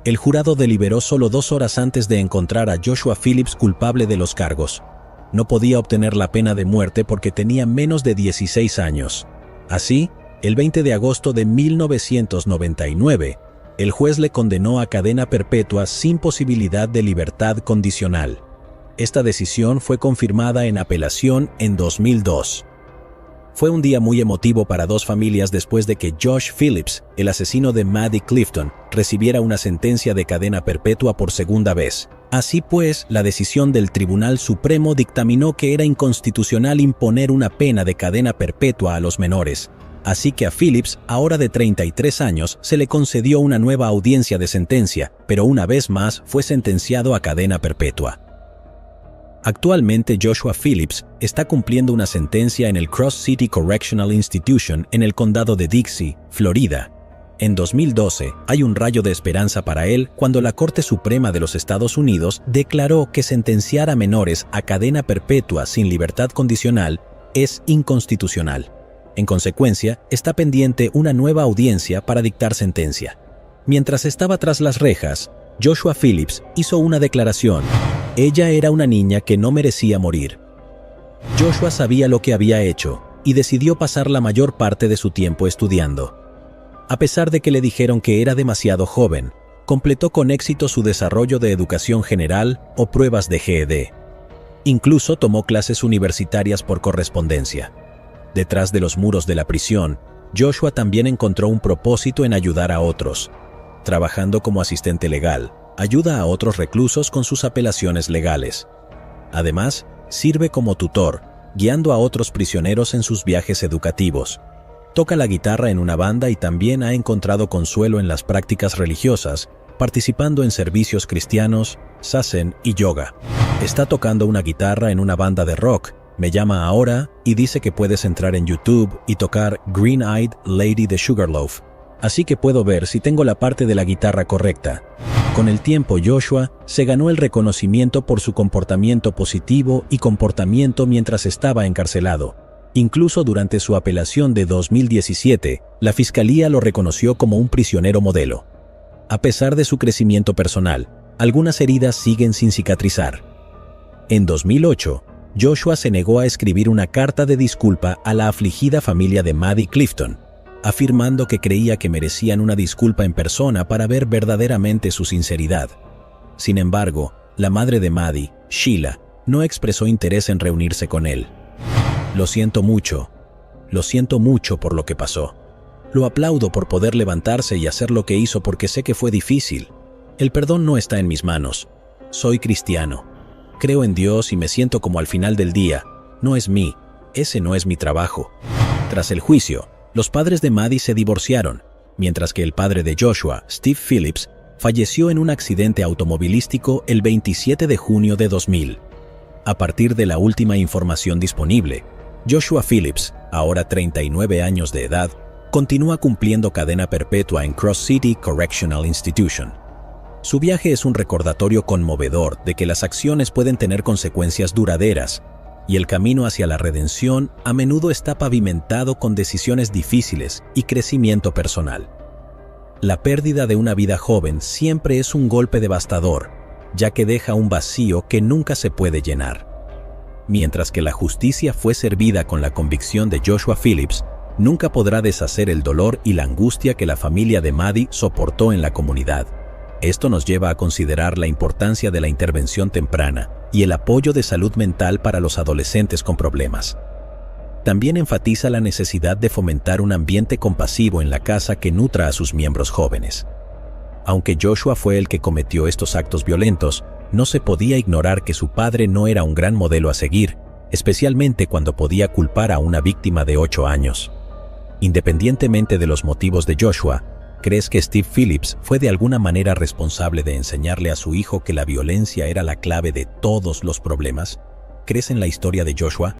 S1: El jurado deliberó solo 2 horas antes de encontrar a Joshua Phillips culpable de los cargos. No podía obtener la pena de muerte porque tenía menos de 16 años. Así, el 20 de agosto de 1999, el juez le condenó a cadena perpetua sin posibilidad de libertad condicional. Esta decisión fue confirmada en apelación en 2002. Fue un día muy emotivo para 2 familias después de que Josh Phillips, el asesino de Maddie Clifton, recibiera una sentencia de cadena perpetua por segunda vez. Así pues, la decisión del Tribunal Supremo dictaminó que era inconstitucional imponer una pena de cadena perpetua a los menores. Así que a Phillips, ahora de 33 años, se le concedió una nueva audiencia de sentencia, pero una vez más fue sentenciado a cadena perpetua. Actualmente Joshua Phillips está cumpliendo una sentencia en el Cross City Correctional Institution en el condado de Dixie, Florida. En 2012, hay un rayo de esperanza para él cuando la Corte Suprema de los Estados Unidos declaró que sentenciar a menores a cadena perpetua sin libertad condicional es inconstitucional. En consecuencia, está pendiente una nueva audiencia para dictar sentencia. Mientras estaba tras las rejas, Joshua Phillips hizo una declaración. Ella era una niña que no merecía morir. Joshua sabía lo que había hecho y decidió pasar la mayor parte de su tiempo estudiando. A pesar de que le dijeron que era demasiado joven, completó con éxito su desarrollo de educación general o pruebas de GED. Incluso tomó clases universitarias por correspondencia. Detrás de los muros de la prisión, Joshua también encontró un propósito en ayudar a otros. Trabajando como asistente legal, ayuda a otros reclusos con sus apelaciones legales. Además, sirve como tutor, guiando a otros prisioneros en sus viajes educativos. Toca la guitarra en una banda y también ha encontrado consuelo en las prácticas religiosas, participando en servicios cristianos, zazen y yoga. Está tocando una guitarra en una banda de rock, me llama ahora y dice que puedes entrar en YouTube y tocar Green Eyed Lady de Sugarloaf, así que puedo ver si tengo la parte de la guitarra correcta. Con el tiempo, Joshua se ganó el reconocimiento por su comportamiento positivo y comportamiento mientras estaba encarcelado. Incluso durante su apelación de 2017, la fiscalía lo reconoció como un prisionero modelo. A pesar de su crecimiento personal, algunas heridas siguen sin cicatrizar. En 2008, Joshua se negó a escribir una carta de disculpa a la afligida familia de Maddie Clifton, afirmando que creía que merecían una disculpa en persona para ver verdaderamente su sinceridad. Sin embargo, la madre de Maddie, Sheila, no expresó interés en reunirse con él. Lo siento mucho por lo que pasó. Lo aplaudo por poder levantarse y hacer lo que hizo porque sé que fue difícil. El perdón no está en mis manos. Soy cristiano. Creo en Dios y me siento como al final del día. Ese no es mi trabajo. Tras el juicio, los padres de Maddie se divorciaron, mientras que el padre de Joshua, Steve Phillips, falleció en un accidente automovilístico el 27 de junio de 2000. A partir de la última información disponible, Joshua Phillips, ahora 39 años de edad, continúa cumpliendo cadena perpetua en Cross City Correctional Institution. Su viaje es un recordatorio conmovedor de que las acciones pueden tener consecuencias duraderas, y el camino hacia la redención a menudo está pavimentado con decisiones difíciles y crecimiento personal. La pérdida de una vida joven siempre es un golpe devastador, ya que deja un vacío que nunca se puede llenar. Mientras que la justicia fue servida con la convicción de Joshua Phillips, nunca podrá deshacer el dolor y la angustia que la familia de Maddie soportó en la comunidad. Esto nos lleva a considerar la importancia de la intervención temprana y el apoyo de salud mental para los adolescentes con problemas. También enfatiza la necesidad de fomentar un ambiente compasivo en la casa que nutra a sus miembros jóvenes. Aunque Joshua fue el que cometió estos actos violentos, no se podía ignorar que su padre no era un gran modelo a seguir, especialmente cuando podía culpar a una víctima de 8 años. Independientemente de los motivos de Joshua, ¿crees que Steve Phillips fue de alguna manera responsable de enseñarle a su hijo que la violencia era la clave de todos los problemas? ¿Crees en la historia de Joshua?